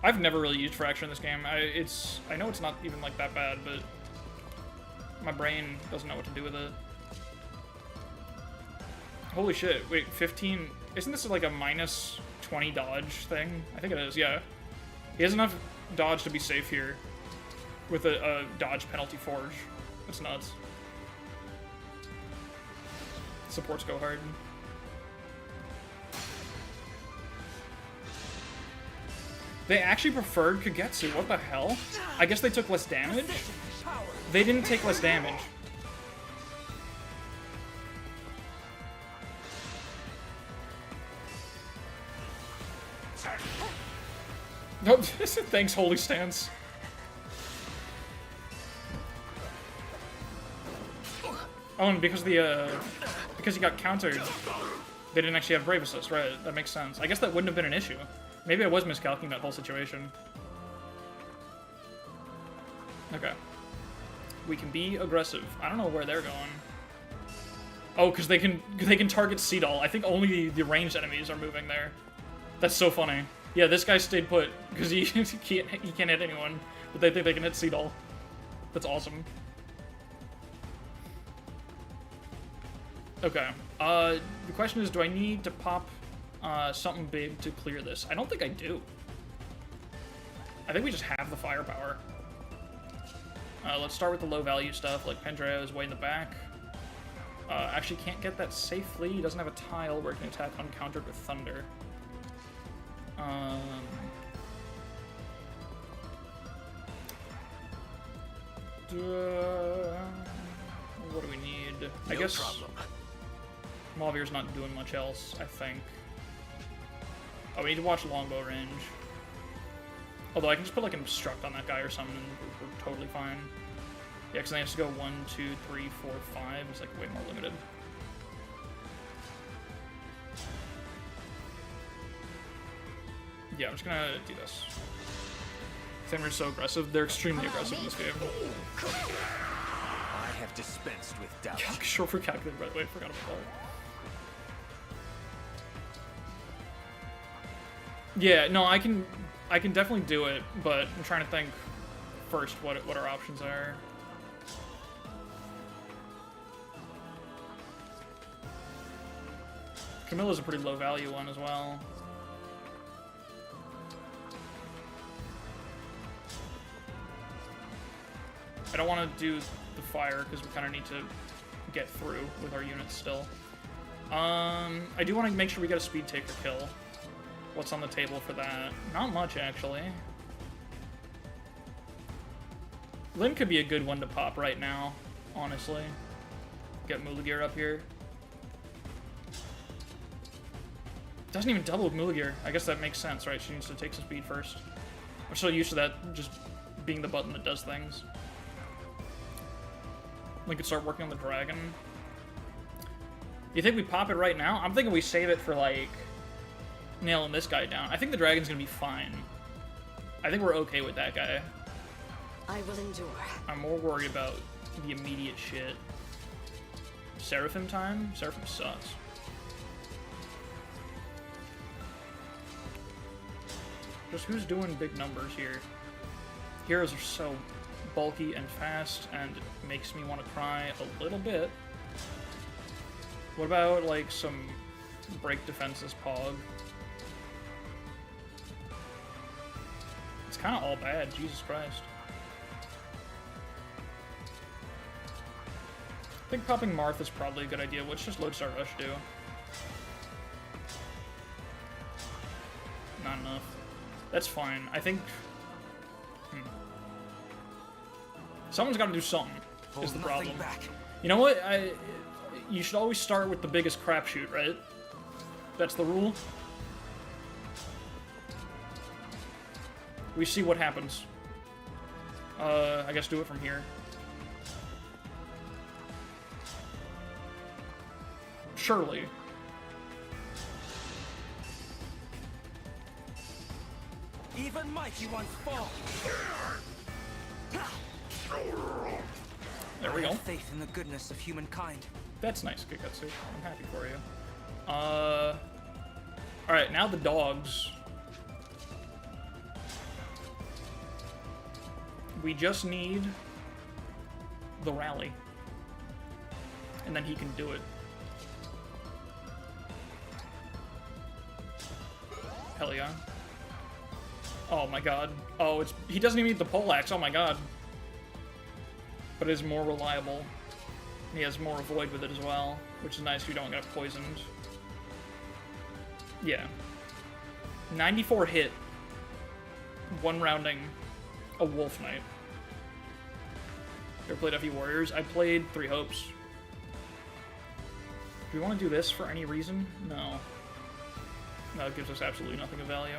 I've never really used Fracture in this game. I know it's not even, like, that bad, but... My brain doesn't know what to do with it. Holy shit, wait, 15... Isn't this, like, a minus 20 dodge thing? I think it is, yeah. He has enough dodge to be safe here. With a dodge penalty forge. That's nuts. Supports go hard. They actually preferred Kagetsu, what the hell? I guess they took less damage? They didn't take less damage. Nope, thanks, Holy Stance. Oh, and because he got countered, they didn't actually have Brave Assist, right? That makes sense. I guess that wouldn't have been an issue. Maybe I was miscalculating that whole situation. Okay. We can be aggressive. I don't know where they're going. Oh, because they can target Seedall. I think only the ranged enemies are moving there. That's so funny. Yeah, this guy stayed put because he can't hit anyone, but they think they can hit Seedall. That's awesome. Okay. The question is, do I need to pop something big to clear this? I don't think I do. I think we just have the firepower. Let's start with the low value stuff, like Pendreo is way in the back. Actually can't get that safely. He doesn't have a tile where he can attack uncountered with Thunder. What do we need? I guess Mauvir's not doing much else, I think. Oh, we need to watch longbow range. Although I can just put like an obstruct on that guy or something and we're totally fine. Yeah, because then he has to go 1, 2, 3, 4, 5. It's like way more limited. Yeah, I'm just gonna do this. Fenrir's so aggressive. They're extremely aggressive in this game. I have dispensed with doubt. Yeah, short for calculator, by the way. I forgot about that. Yeah, no, I can definitely do it, but I'm trying to think first what our options are. Camilla's a pretty low value one as well. I don't want to do the fire because we kind of need to get through with our units still. I do want to make sure we get a speed taker kill. What's on the table for that? Not much, actually. Lin could be a good one to pop right now, honestly. Get Muligir up here. Doesn't even double with Muligir. I guess that makes sense, right? She needs to take some speed first. I'm so used to that just being the button that does things. We could start working on the dragon. You think we pop it right now? I'm thinking we save it for, like, nailing this guy down. I think the dragon's gonna be fine. I think we're okay with that guy. I will endure. I'm more worried about the immediate shit. Seraphim time? Seraphim sucks. Just who's doing big numbers here? Heroes are so bulky and fast, and it makes me want to cry a little bit. What about, like, some break defenses pog? It's kind of all bad, Jesus Christ. I think popping Marth is probably a good idea. What's just Lodestar Rush do? Not enough. That's fine. I think... Someone's got to do something, is the problem. You know what? You should always start with the biggest crapshoot, right? That's the rule. We see what happens. I guess do it from here. Surely. Even mighty ones fall. There we I go. have faith in the goodness of humankind. That's nice, Kiketsu. I'm happy for you. Alright, now the dogs. We just need the rally. And then he can do it. Hell yeah. Oh my god. Oh, he doesn't even need the poleaxe. Oh my god. But it is more reliable. He has more avoid with it as well, which is nice if you don't get poisoned. Yeah. 94 hit. One rounding a Wolf Knight. You ever played FE Warriors? I played 3 Hopes. Do we want to do this for any reason? No. No, it gives us absolutely nothing of value.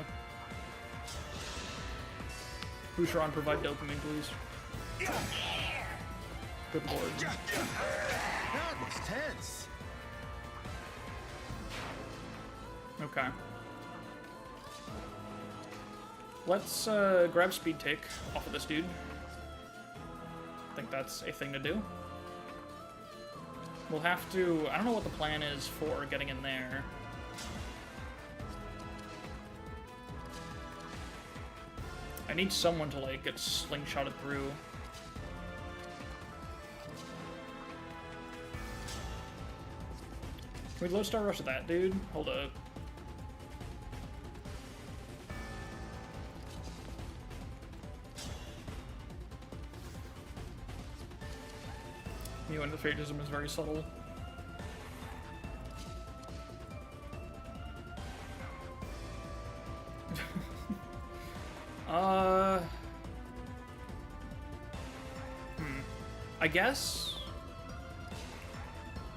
Boucheron, provide dopamine, please. Good lord. That was tense. Okay. Let's grab speed take off of this dude. I think that's a thing to do. We'll have to... I don't know what the plan is for getting in there. I need someone to, like, get slingshotted through. Can we lodestar rush that dude? Hold up. You and the phagism is very subtle.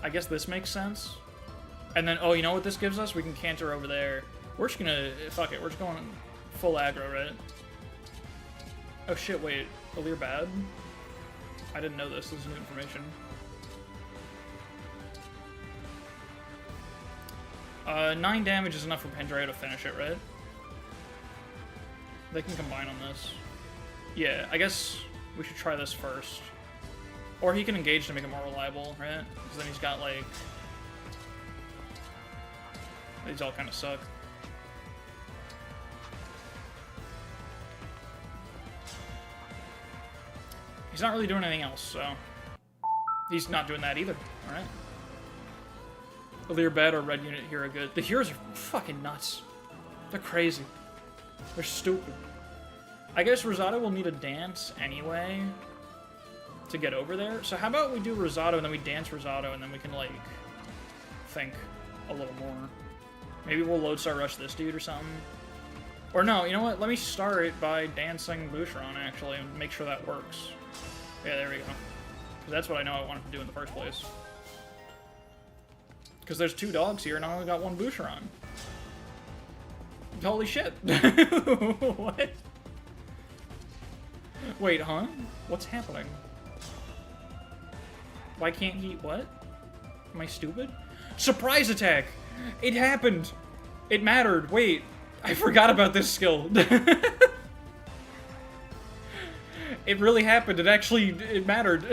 I guess this makes sense. And then, oh, you know what this gives us? We can canter over there. We're just gonna, fuck it, we're just going full aggro, right? Oh shit, wait, Alir bad? I didn't know this is new information. 9 damage is enough for Pandraeo to finish it, right? They can combine on this. Yeah, I guess we should try this first. Or he can engage to make it more reliable, right? Because then he's got, like... These all kind of suck. He's not really doing anything else, so... He's not doing that either, alright? Alir bad or red unit hero good. The heroes are fucking nuts. They're crazy. They're stupid. I guess Rosado will need a dance anyway to get over there. So how about we do Rosado and then we dance Rosado and then we can, like, think a little more. Maybe we'll lodestar rush this dude or something. Or no, you know what? Let me start it by dancing Boucheron, actually, and make sure that works. Yeah, there we go. Because that's what I know I wanted to do in the first place. Because there's 2 dogs here, and I only got 1 Boucheron. Holy shit. What? Wait, huh? What's happening? Why can't he... What? Am I stupid? Surprise attack! It happened! It mattered. Wait. I forgot about this skill. It really happened. It mattered.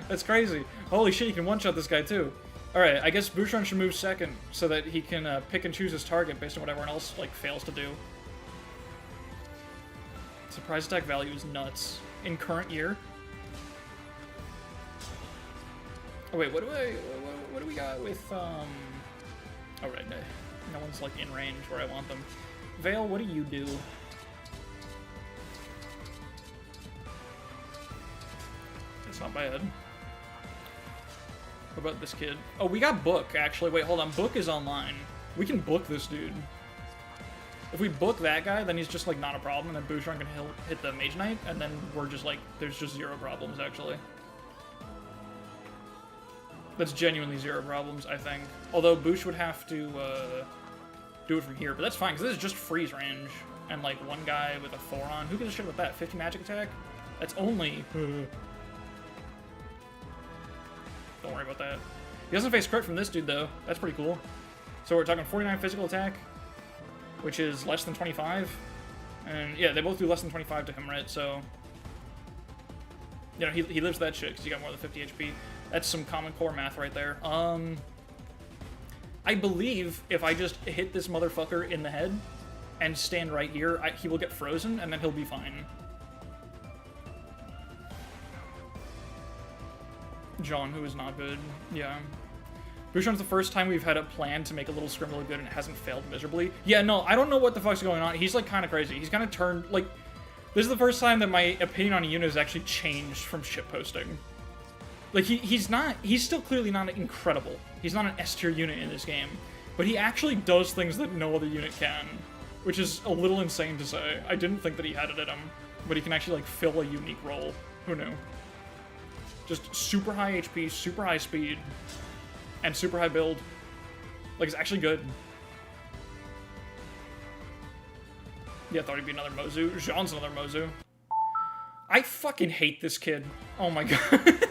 That's crazy. Holy shit, you can one-shot this guy too. Alright, I guess Boucheron should move second so that he can pick and choose his target based on what everyone else like fails to do. Surprise attack value is nuts. In current year. Oh wait, what do we got with oh right, no one's like in range where I want them. Vale, what do you do? It's not bad. What about this kid? Oh, we got Book, actually. Wait, hold on. Book is online. We can book this dude. If we book that guy, then he's just, like, not a problem, and then Boucheron can hit the Mage Knight, and then we're just, like, there's just 0 problems, actually. That's genuinely 0 problems, I think. Although Bouche would have to, do it from here, but that's fine, because this is just freeze range. And, like, one guy with a 4 on. Who gives a shit about that? 50 magic attack? That's only... Don't worry about that. He doesn't face crit from this dude, though. That's pretty cool. So we're talking 49 physical attack, which is less than 25. And yeah, they both do less than 25 to him, right? So, you know, he lives that shit because he got more than 50 HP. That's some Common Core math right there. I believe if I just hit this motherfucker in the head and stand right here, he will get frozen, and then he'll be fine. John, who is not good. Yeah. Bouchon's the first time we've had a plan to make a little scrim really good and it hasn't failed miserably. Yeah, no, I don't know what the fuck's going on. He's, like, kind of crazy. He's kind of turned, like... This is the first time that my opinion on a unit has actually changed from shitposting. Like, he's still clearly not incredible. He's not an S-tier unit in this game. But he actually does things that no other unit can. Which is a little insane to say. I didn't think that he had it in him. But he can actually, like, fill a unique role. Who knew? Just super high HP, super high speed, and super high build. Like, it's actually good. Yeah, I thought he'd be another Mozu. Jean's another Mozu. I fucking hate this kid. Oh my god.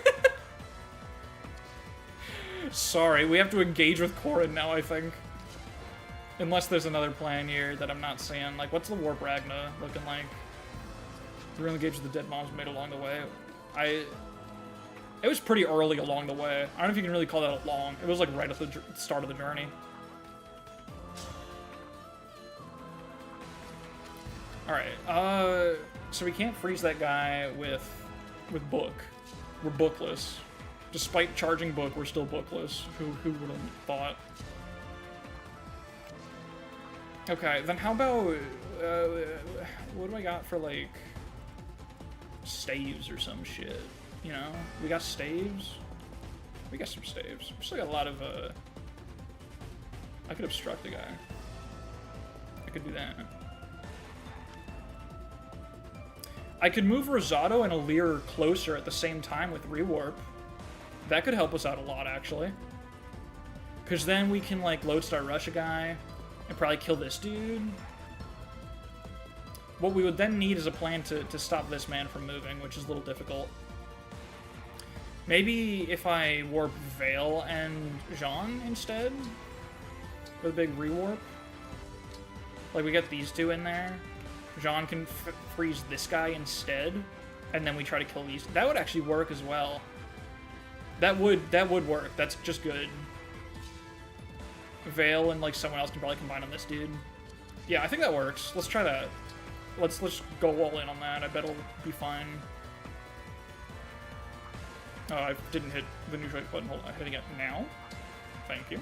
Sorry, we have to engage with Corrin now, I think. Unless there's another plan here that I'm not seeing. Like, what's the Warp Ragna looking like? We're gonna engage with the dead moms made along the way. It was pretty early along the way. I don't know if you can really call that a long. It was like right at the start of the journey. Alright, so we can't freeze that guy with book. We're bookless. Despite charging book, we're still bookless. Who would have thought? Okay, then how about, what do I got for, like, staves or some shit? You know, we got staves. We got some staves. We still got a lot of, I could obstruct the guy. I could do that. I could move Rosado and Alir closer at the same time with Rewarp. That could help us out a lot, actually. Because then we can, like, Lodestar Rush a guy and probably kill this dude. What we would then need is a plan to stop this man from moving, which is a little difficult. Maybe if I warp Vale and Jean instead? With a big rewarp? Like, we get these two in there. Jean can freeze this guy instead, and then we try to kill these. That would actually work as well. That would work. That's just good. Vale and, like, someone else can probably combine on this dude. Yeah, I think that works. Let's try that. Let's go all in on that. I bet it'll be fine. Oh, I didn't hit the neutral button. Hold on, I'm hitting it now. Thank you.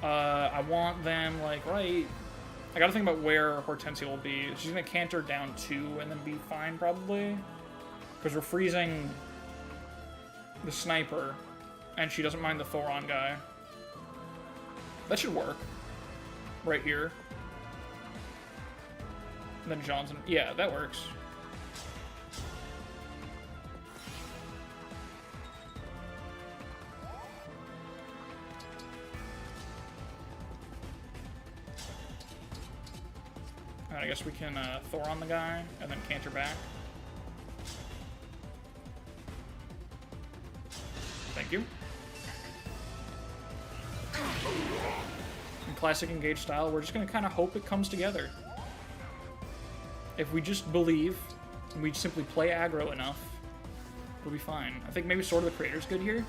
I want them, like, right... I gotta think about where Hortensia will be. She's gonna canter down 2 and then be fine, probably. Because we're freezing the sniper, and she doesn't mind the Thoron guy. That should work. Right here. And then Johnson. Yeah, that works. Alright, I guess we can Thoron the guy, and then canter back. Thank you. In classic engage style, we're just gonna kind of hope it comes together. If we just believe, and we simply play aggro enough, we'll be fine. I think maybe Sword of the Creator's good here.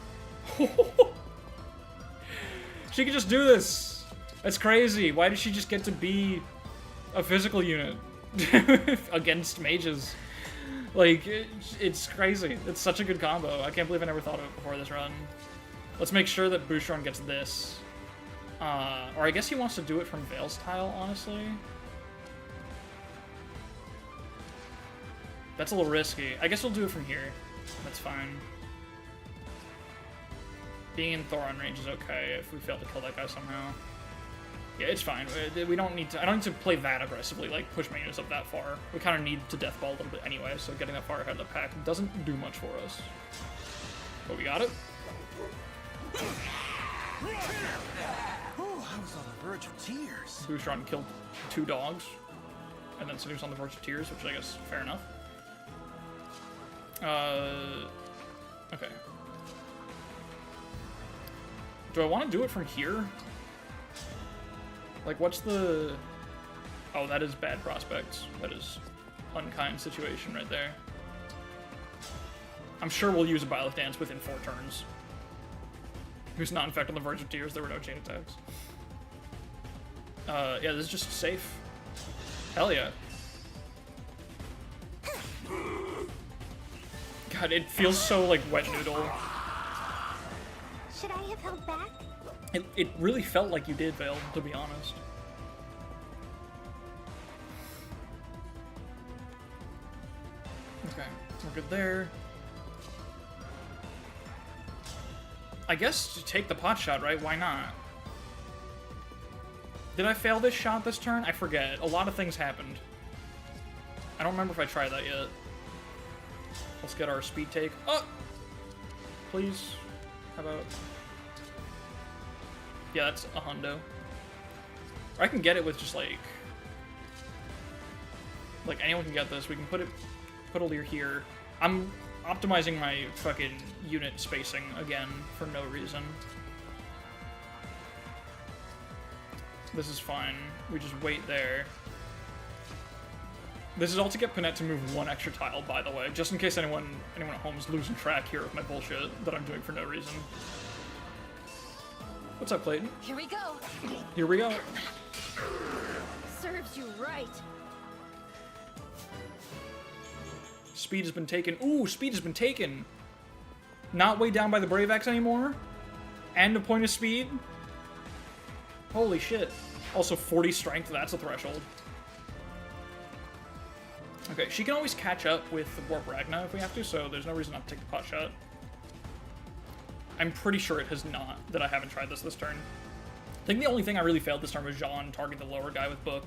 She could just do this! That's crazy! Why did she just get to be a physical unit against mages? Like, it's crazy. It's such a good combo. I can't believe I never thought of it before this run. Let's make sure that Bouchon gets this. Or I guess he wants to do it from Vale's tile, honestly. That's a little risky. I guess we'll do it from here. That's fine. Being in Thoron range is okay if we fail to kill that guy somehow. Yeah, it's fine. We don't need to. I don't need to play that aggressively, like push my units up that far. We kind of need to deathball a little bit anyway, so getting that far ahead of the pack doesn't do much for us. But we got it. Oh, I was on the verge of tears. Bouchon killed 2 dogs, and then Seduce on the verge of tears, which I guess fair enough. Okay. Do I want to do it from here? Like, what's the... Oh, that is bad prospects. That is unkind situation right there. I'm sure we'll use a Byleth Dance within 4 turns. Who's not infected on the Verge of Tears? There were no chain attacks. Yeah, this is just safe. Hell yeah. God, it feels so, like, wet noodle. Should I have held back? It really felt like you did, Vale, to be honest. Okay, we're good there. I guess to take the pot shot, right? Why not? Did I fail this shot this turn? I forget. A lot of things happened. I don't remember if I tried that yet. Let's get our speed take. Oh! Please. How about... Yeah, that's a hundo. Or I can get it with just like anyone can get this. We can put a leer here. I'm optimizing my fucking unit spacing again for no reason. This is fine. We just wait there. This is all to get Panette to move 1 extra tile, by the way, just in case anyone at home is losing track here of my bullshit that I'm doing for no reason. What's up, Clayton? Here we go. Here we go. Serves you right. Speed has been taken. Ooh, speed has been taken. Not weighed down by the Brave Axe anymore. And a point of speed. Holy shit. Also 40 strength, that's a threshold. Okay, she can always catch up with Warp Ragna if we have to, so there's no reason not to take the pot shot. I'm pretty sure it has not, that I haven't tried this turn. I think the only thing I really failed this turn was Jean target the lower guy with Book.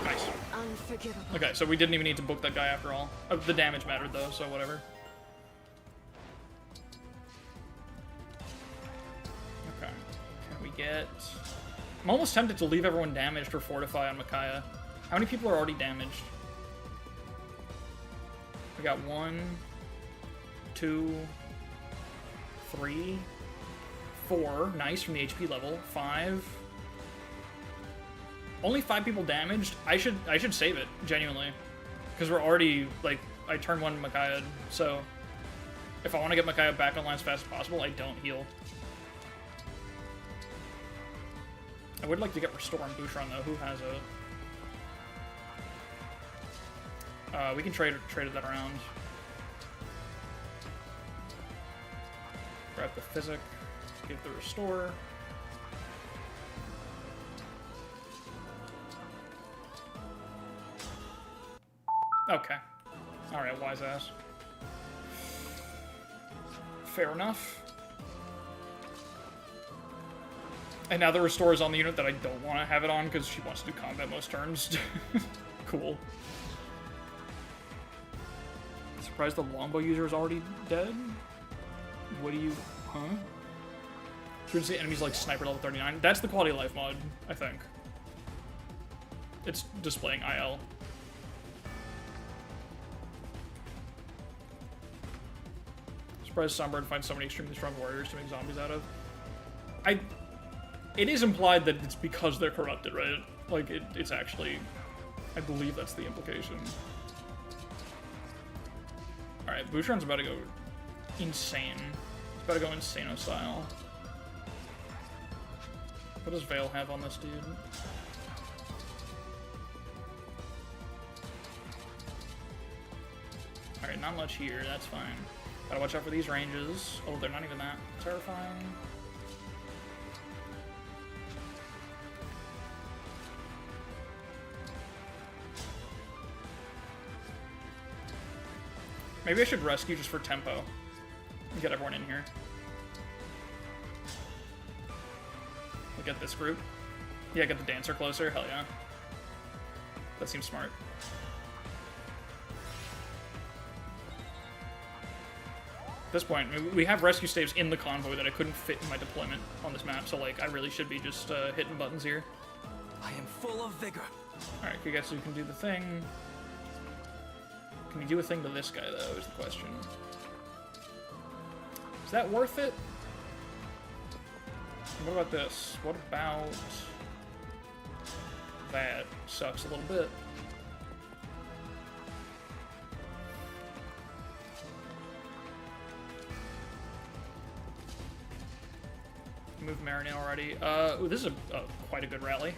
Nice. Unforgivable. Okay, so we didn't even need to book that guy after all. The damage mattered though, so whatever. Okay, can we get... I'm almost tempted to leave everyone damaged or fortify on Micaiah. How many people are already damaged? We got 1, 2, 3, 4. Nice from the HP level. 5. Only 5 people damaged. I should save it, genuinely. Because we're already, like, I turn 1 Micaiah, so if I want to get Micaiah back online as fast as possible, I don't heal. I would like to get Restore and Boucheron, though. Who has it? We can trade that around. Grab the Physic, give the Restore. Okay. Alright, wise ass. Fair enough. And now the Restore is on the unit that I don't want to have it on because she wants to do combat most turns. Cool. Surprised the longbow user is already dead? What do you... Huh? Shouldn't say enemies like Sniper level 39. That's the quality of life mod, I think. It's displaying IL. Surprised Sunbird finds so many extremely strong warriors to make zombies out of. It is implied that it's because they're corrupted, right? Like, it's actually... I believe that's the implication. Alright, Boucheron's about to go insane. He's about to go Insano style. What does Vale have on this dude? Alright, not much here, that's fine. Gotta watch out for these ranges. Oh, they're not even that terrifying. Maybe I should rescue just for tempo. Get everyone in here. We'll get this group. Yeah, get the dancer closer. Hell yeah. That seems smart. At this point, we have rescue staves in the convoy that I couldn't fit in my deployment on this map, so like I really should be just hitting buttons here. I am full of vigor. Alright, Kigetsu can do the thing. Can you do a thing to this guy, though, is the question. Is that worth it? What about this? What about... that? Sucks a little bit. Move Marinade already. Ooh, this is quite a good rally.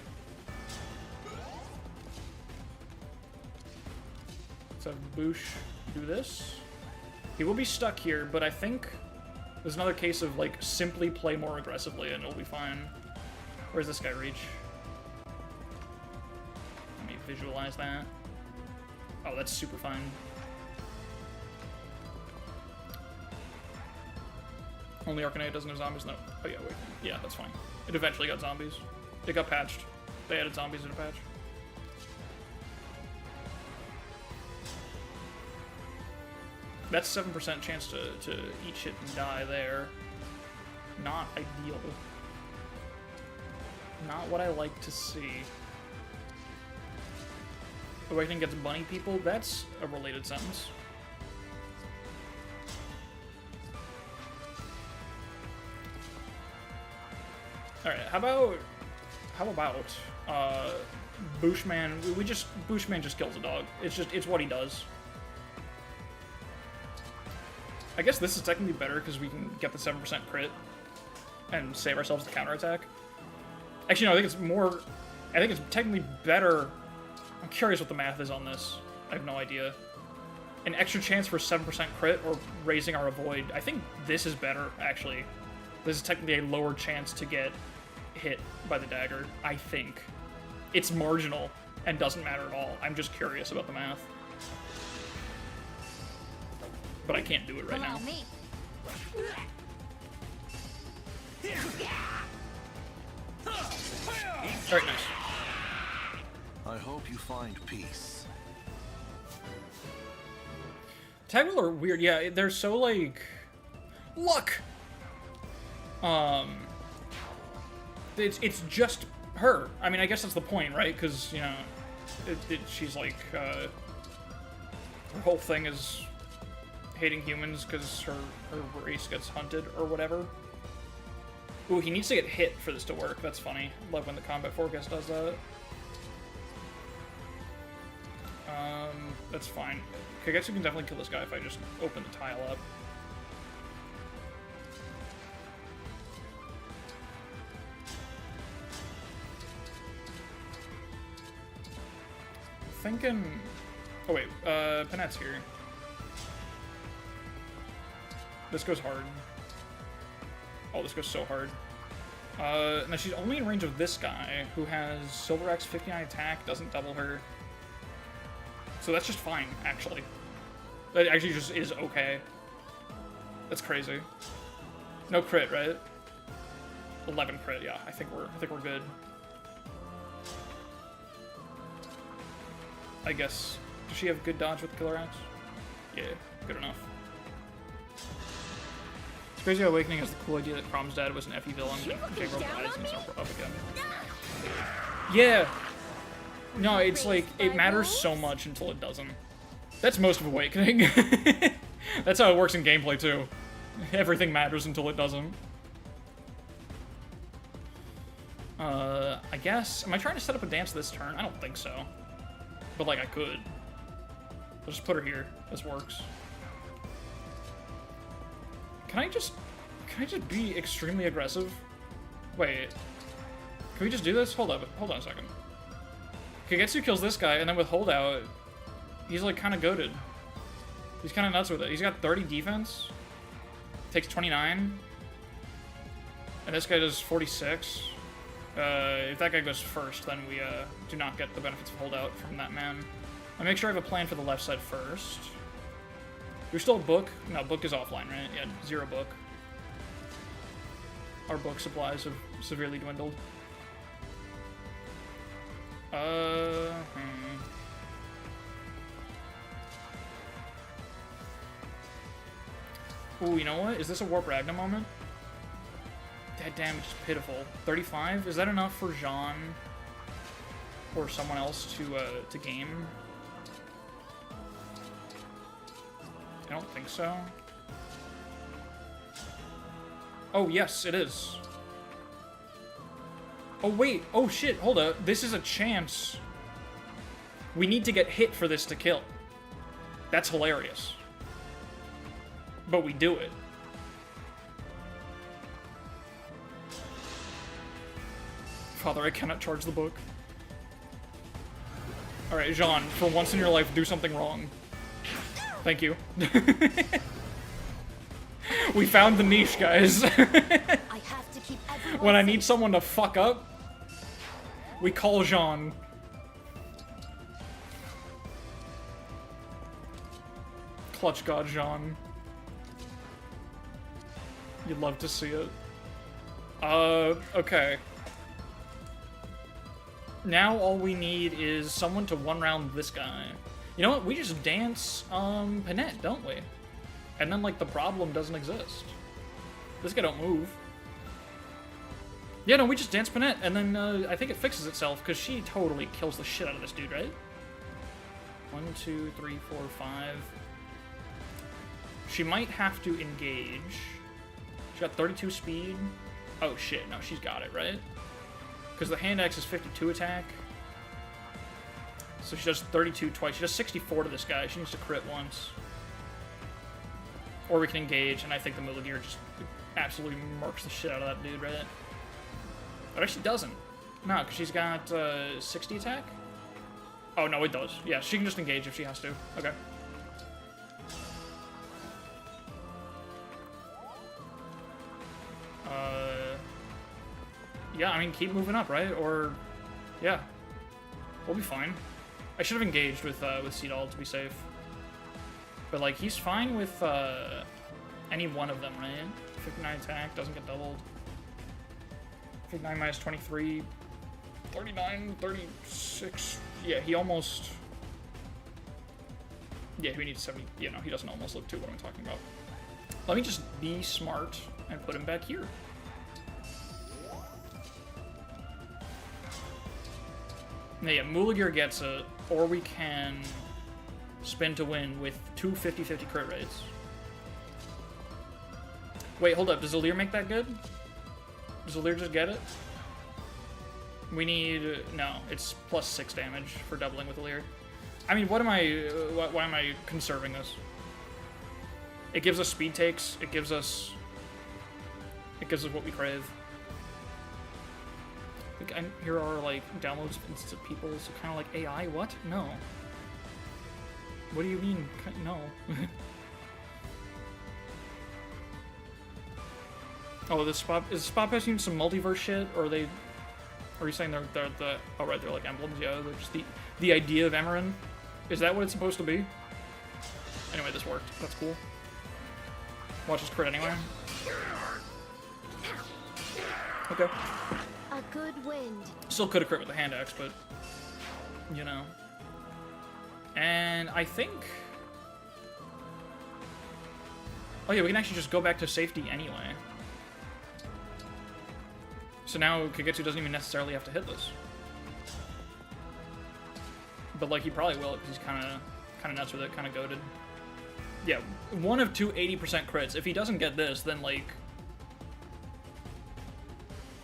So Boosh do this. He will be stuck here, but I think there's another case of, like, simply play more aggressively and it'll be fine. Where's this guy reach? Let me visualize that. Oh, that's super fine. Only Arcanite doesn't have zombies? No. Oh yeah, wait. Yeah, that's fine. It eventually got zombies. It got patched. They added zombies in a patch. That's 7% chance to eat shit and die there. Not ideal. Not what I like to see. Awakening gets bunny people? That's a related sentence. Alright, how about Bushman, Bushman just kills a dog. It's what he does. I guess this is technically better because we can get the 7% crit and save ourselves the counterattack. Actually, no, I think it's technically better. I'm curious what the math is on this. I have no idea. An extra chance for 7% crit or raising our avoid. I think this is better, actually. This is technically a lower chance to get hit by the dagger, I think. It's marginal and doesn't matter at all. I'm just curious about the math. But I can't do it right now. Alright, nice. I hope you find peace. Tagwell are weird, yeah, they're so, like... Luck! It's just her. I mean, I guess that's the point, right? Because, you know, she's like, her whole thing is hating humans because her race gets hunted or whatever. Ooh, he needs to get hit for this to work. That's funny. Love when the combat forecast does that. That's fine. Okay, I guess we can definitely kill this guy if I just open the tile up. Thinking... Oh wait, Panette's here. This goes hard. Oh, this goes so hard. Now she's only in range of this guy, who has Silver Axe 59 attack, doesn't double her. So that's just fine, actually. That actually just is okay. That's crazy. No crit, right? 11 crit, yeah. I think we're good. I guess. Does she have good dodge with the Killer Axe? Yeah, good enough. It's crazy how Awakening has the cool idea that Crom's dad was an FE villain and J-Roll dies and so up again. Yeah! No, it's like, it matters so much until it doesn't. That's most of Awakening. That's how it works in gameplay, too. Everything matters until it doesn't. I guess... Am I trying to set up a dance this turn? I don't think so. But, like, I could. I'll just put her here. This works. Can I just be extremely aggressive? Wait. Can we just do this? Hold on a second. Kagetsu kills this guy, and then with holdout, he's, like, kind of goated. He's kind of nuts with it. He's got 30 defense. Takes 29. And this guy does 46. If that guy goes first, then we do not get the benefits of holdout from that man. I'll make sure I have a plan for the left side first. You're still book? No, book is offline, right? Yeah, 0 book. Our book supplies have severely dwindled. Ooh, you know what? Is this a Warp Ragna moment? That damage is pitiful. 35? Is that enough for Jean or someone else to game? don't think so. Oh, yes, it is. Oh, wait. Oh, shit. Hold up. This is a chance. We need to get hit for this to kill. That's hilarious. But we do it. Father, I cannot charge the book. Alright, Jean, for once in your life, do something wrong. Thank you. We found the niche, guys. I have to keep everyone When I safe. need someone to fuck up, we call Jean. Clutch God Jean. You'd love to see it. Okay. Now all we need is someone to one-round this guy. You know what? We just dance, Panette, don't we? And then, like, the problem doesn't exist. This guy don't move. Yeah, no, we just dance Panette, and then, I think it fixes itself, because she totally kills the shit out of this dude, right? 1, 2, 3, 4, 5. She might have to engage. She's got 32 speed. Oh, shit, no, she's got it, right? Because the hand axe is 52 attack. So she does 32 twice. She does 64 to this guy. She needs to crit once. Or we can engage, and I think the Muligear just absolutely murks the shit out of that dude, right? But actually doesn't. No, because she's got 60 attack? Oh, no, it does. Yeah, she can just engage if she has to. Okay. Yeah, I mean, keep moving up, right? Or, yeah. We'll be fine. I should have engaged with Seedall to be safe. But, like, he's fine with, any one of them, right? 59 attack, doesn't get doubled. 59 minus 23. 39, 36. Yeah, he almost... Yeah, we need 70. Yeah, no, he doesn't almost live too. What am I talking about? Let me just be smart and put him back here. Yeah, Muligear gets it, or we can spin to win with two 50-50 crit rates. Wait, hold up. Does Alir make that good? Does Alir just get it? We need... No, it's plus 6 damage for doubling with Alir. I mean, what am I... why am I conserving this? It gives us speed takes. It gives us what we crave. Like, here are, like, downloads of instances of people, so kind of like AI, what? No. What do you mean? No. Oh, is Spot passing some multiverse shit, or are they... Are you saying they're the... Oh, right, they're like emblems, yeah, they're just the idea of Emerin? Is that what it's supposed to be? Anyway, this worked. That's cool. Watch us crit anyway. Okay. A good wind. Still could have crit with the hand axe, but... You know. And I think... Oh yeah, we can actually just go back to safety anyway. So now Kagetsu doesn't even necessarily have to hit this. But like he probably will, because he's kind of nuts with it, kind of goated. Yeah, one of two 80% crits. If he doesn't get this, then like,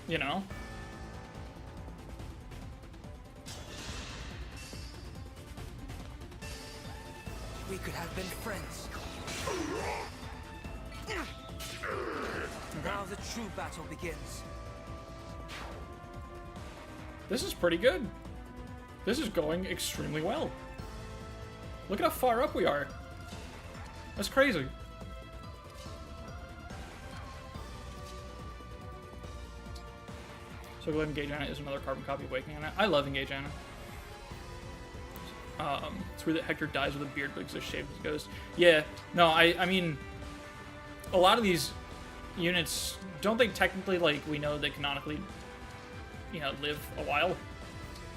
you know. We could have been friends. Now the true battle begins. This is pretty good. This is going extremely well. Look at how far up we are. That's crazy. So go ahead and Engage Anna is another carbon copy of Waking Anna. I love Engage Anna. It's weird that Hector dies with a beard but exists shaved as a ghost. Yeah, no, I mean, a lot of these units, don't they technically, like, we know they canonically, you know, live a while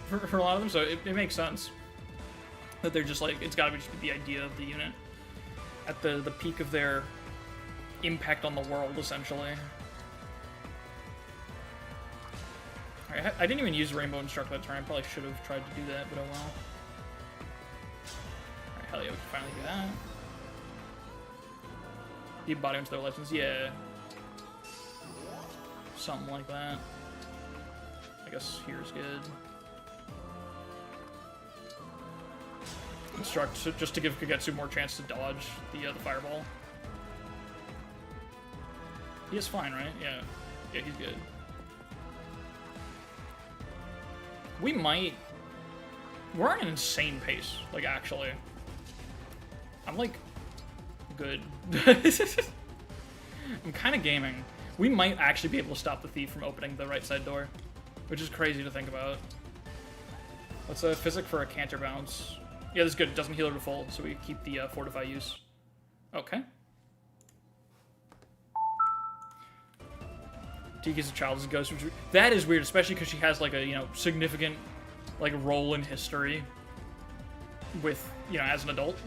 for a lot of them, so it makes sense that they're just like, it's gotta be just the idea of the unit at the peak of their impact on the world, essentially. Alright, I didn't even use Rainbow Instruct that turn. I probably should have tried to do that, but oh well. Alright, hell yeah, we can finally do that. Deep body into their license, yeah. Something like that. I guess here's good. Instruct just to give Kagetsu more chance to dodge the fireball. He is fine, right? Yeah. Yeah, he's good. We might... We're on an insane pace, like, actually. I'm, like, good. I'm kind of gaming. We might actually be able to stop the thief from opening the right side door, which is crazy to think about. Let's physic for a canter bounce. Yeah, this is good. It doesn't heal her to full, so we keep the fortify use. Okay. Tiki's a child as a ghost. That is weird, especially because she has like a, you know, significant like role in history with, you know, as an adult.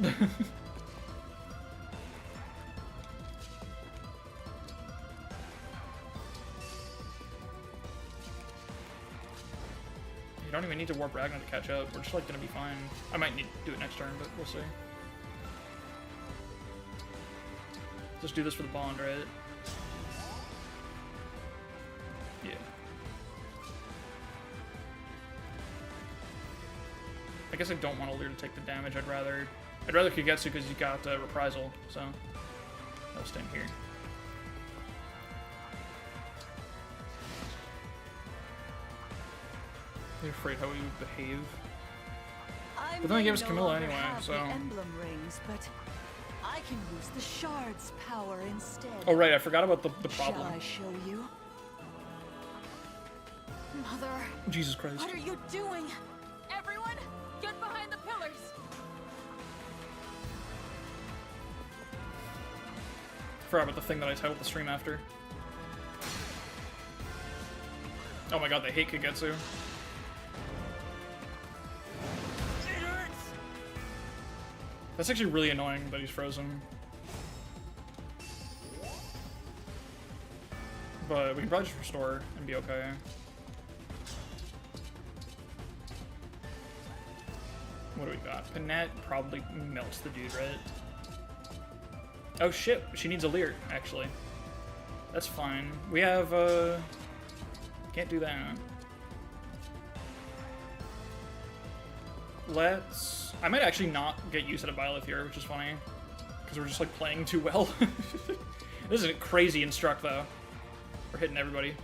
You don't even need to warp Ragnar to catch up. We're just like gonna be fine. I might need to do it next turn, but we'll see. Just do this for the bond, right? Yeah. I guess I don't want Lear to take the damage. I'd rather Kagetsu because he's got reprisal, so I'll stay here. I'm afraid how we would behave. But then he gave us Camilla anyway, so. The emblem rings, but I can use the shard's power instead. Oh right, I forgot about the problem. Shall I show you? Mother, Jesus Christ. What are you doing? Everyone, get behind the pillars. Forgot about the thing that I titled the stream after. Oh my god, they hate Kagetsu. That's actually really annoying that he's frozen. But we can probably just restore and be okay. What do we got? Panette probably melts the dude, right? Oh shit, she needs a Lear, actually. That's fine. We have, can't do that. Let's... I might actually not get used at a Byleth here, which is funny. Because we're just, like, playing too well. This is a crazy instruct, though. We're hitting everybody.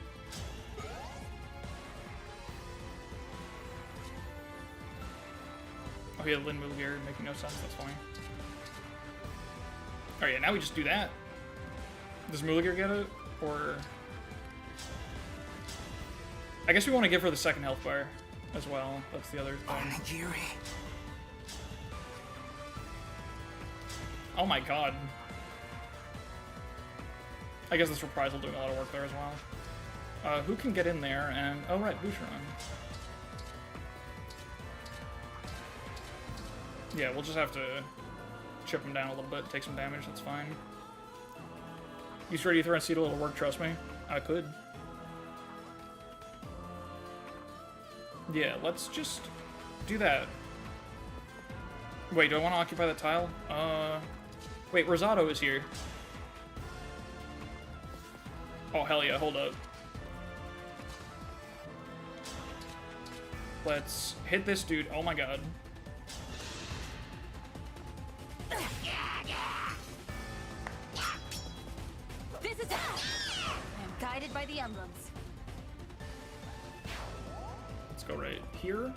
Oh yeah, Lin Mulgir making no sense, that's funny. Oh yeah, now we just do that. Does Mulgir get it? Or... I guess we want to give her the second health bar as well. That's the other thing. Oh my god. I guess this reprisal doing a lot of work there as well. Who can get in there and... Oh right, Boucheron. Yeah, we'll just have to chip him down a little bit, take some damage, that's fine. Use Ready Ether and see a little work, trust me. I could. Yeah, let's just do that. Wait, do I want to occupy that tile? Wait, Rosado is here. Oh, hell yeah, hold up. Let's hit this dude. Oh my god. this is it. I am guided by the emblems. Let's go right here.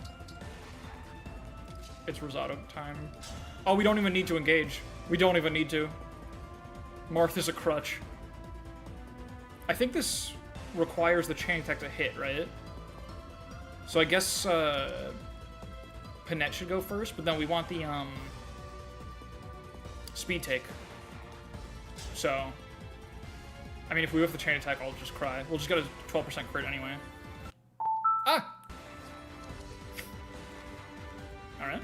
It's Rosado time. Oh, we don't even need to engage. We don't even need to. Marth is a crutch. I think this requires the chain attack to hit, right? So I guess Panette should go first, but then we want the speed take. So, I mean, if we whiff the chain attack, I'll just cry. We'll just get a 12% crit anyway. Ah! Alright.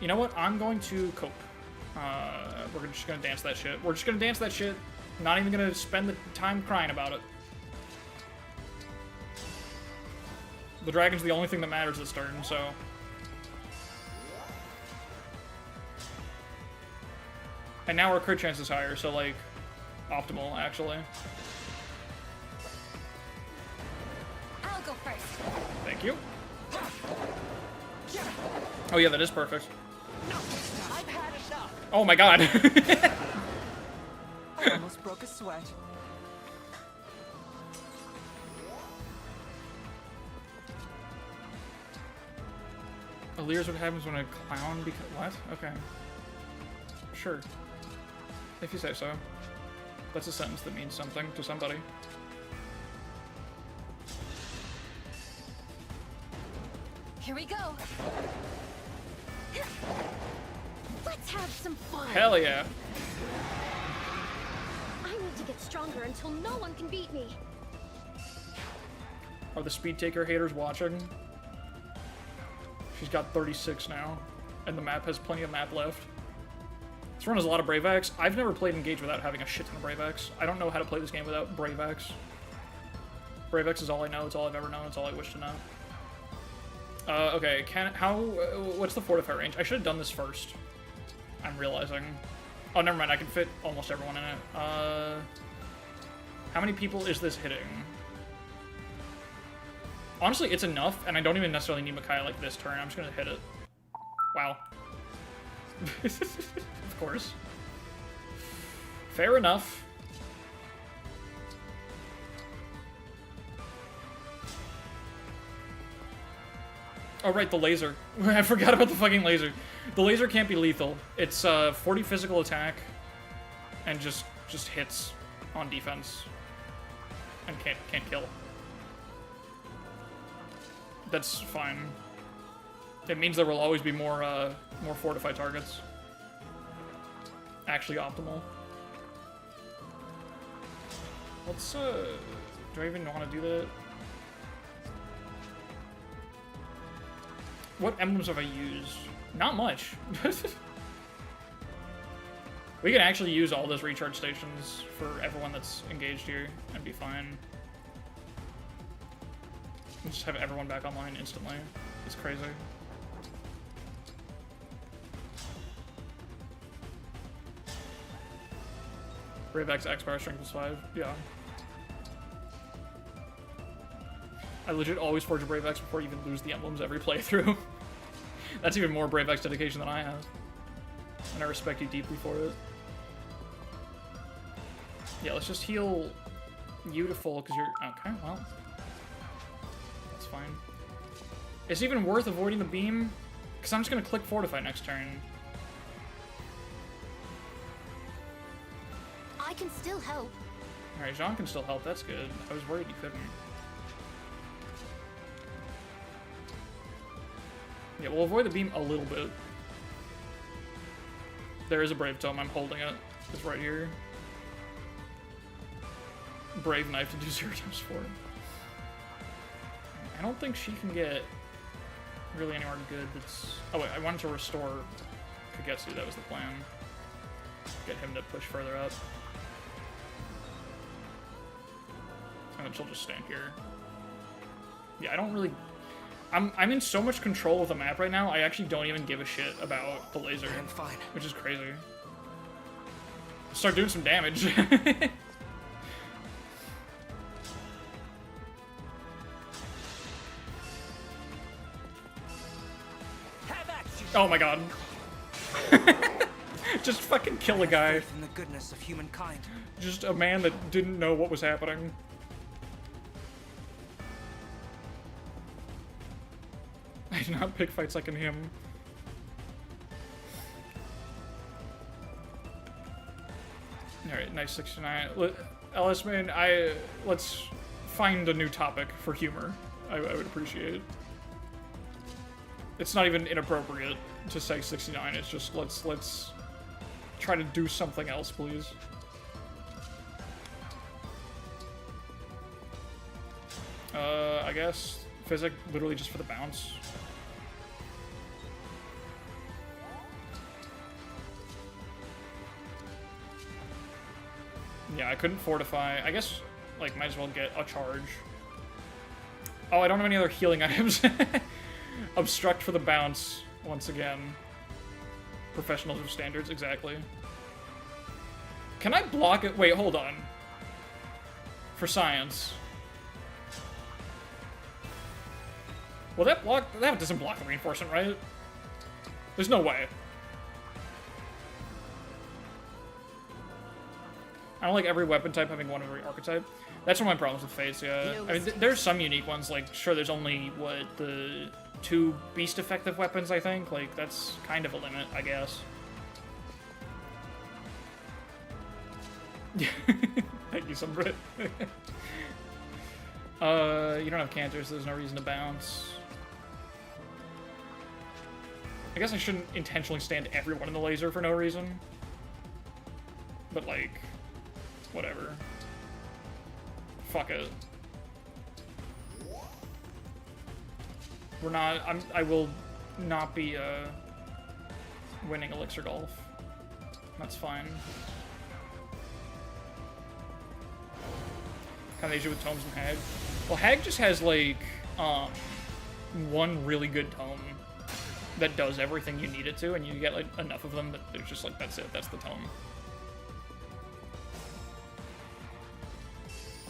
You know what? I'm going to cope. We're just gonna dance that shit. We're just gonna dance that shit. Not even gonna spend the time crying about it. The dragon's the only thing that matters this turn, so... And now our crit chance is higher, so, like, optimal, actually. I'll go first. Thank you. Oh yeah, that is perfect. I've had enough. Oh my god. I almost broke a sweat. Allures what happens when a clown becomes... What? Okay. Sure. If you say so. That's a sentence that means something to somebody. Here we go. Let's have some fun. Hell yeah. I need to get stronger until no one can beat me. Are the Speed Taker haters watching? She's got 36 now, and the map has plenty of map left. This run has a lot of Brave Axe. I've never played Engage without having a shit ton of Brave Axe. I don't know how to play this game without Brave Axe. Brave Axe is all I know. It's all I've ever known. It's all I wish to know. Okay. What's the Fortify range? I should have done this first. I'm realizing. Oh, never mind. I can fit almost everyone in it. How many people is this hitting? Honestly, it's enough, and I don't even necessarily need Micaiah like this turn. I'm just gonna hit it. Wow. Of course. Fair enough. Oh, right, the laser. I forgot about the fucking laser. The laser can't be lethal. It's 40 physical attack and just hits on defense and can't kill. That's fine. It means there will always be more fortified targets. Actually optimal. Let's do I even want to do that? What emblems have I used? Not much. We can actually use all those recharge stations for everyone that's engaged here and be fine. Just have everyone back online instantly. It's crazy. Brave X Power Strength is 5. Yeah. I legit always forge a Brave X before you even lose the emblems every playthrough. That's even more Brave X dedication than I have. And I respect you deeply for it. Yeah, let's just heal you to full, because you're... Okay, well. That's fine. Is it even worth avoiding the beam? Because I'm just going to click Fortify next turn. I can still help. Alright, Jean can still help. That's good. I was worried you couldn't. Yeah, we'll avoid the beam a little bit. There is a Brave Tome. I'm holding it. It's right here. Brave Knife to do 0 times 4. I don't think she can get really anywhere good that's... Oh wait, I wanted to restore Kagetsu. That was the plan. Get him to push further up. And then she'll just stand here. Yeah, I don't really... I'm in so much control of the map right now, I actually don't even give a shit about the laser. I'm fine. Which is crazy. Start doing some damage. Oh my god. Just fucking kill a guy. Faith in the goodness of humankind. Just a man that didn't know what was happening. I do not pick fights like in him. Alright, nice 69. Ellis, man, let's find a new topic for humor. I would appreciate it. It's not even inappropriate to say 69, it's just let's try to do something else, please. I guess Physic literally just for the bounce. Yeah, I couldn't fortify. I guess, like, might as well get a charge. Oh, I don't have any other healing items. Obstruct for the bounce, once again. Professionals of standards, exactly. Can I block it? Wait, hold on. For science. Well, that doesn't block the reinforcement, right? There's no way. I don't like every weapon type having one of every archetype. That's one of my problems with Fates, yeah. I mean, there's some unique ones, like, sure, there's only, what, the 2 beast effective weapons, I think? Like, that's kind of a limit, I guess. Thank you, Sunbrit. You don't have canters, so there's no reason to bounce. I guess I shouldn't intentionally stand everyone in the laser for no reason. But, like, whatever. Fuck it. We're not, I will not be, winning Elixir Golf. That's fine. Combination with Tomes and Hag. Well, Hag just has, like, one really good tome that does everything you need it to, and you get, like, enough of them that there's just, like, that's it, that's the tome.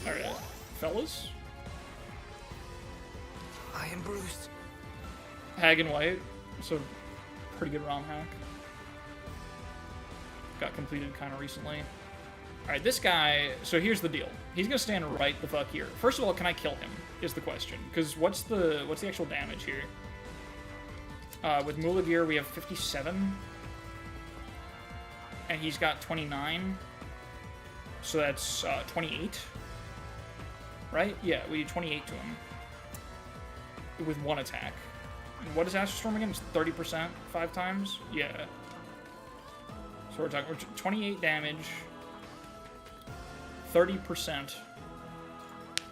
Alright, fellas? I am bruised. Hag and White, so pretty good ROM hack. Got completed kind of recently. Alright, this guy, so here's the deal. He's gonna stand right the fuck here. First of all, can I kill him, is the question. Because what's the actual damage here? With Mula Gear, we have 57. And he's got 29. So that's 28. Right? Yeah, we do 28 to him. With 1 attack. And what is Astral Storm again? It's 30% 5 times? Yeah. So we're talking 28 damage. 30%.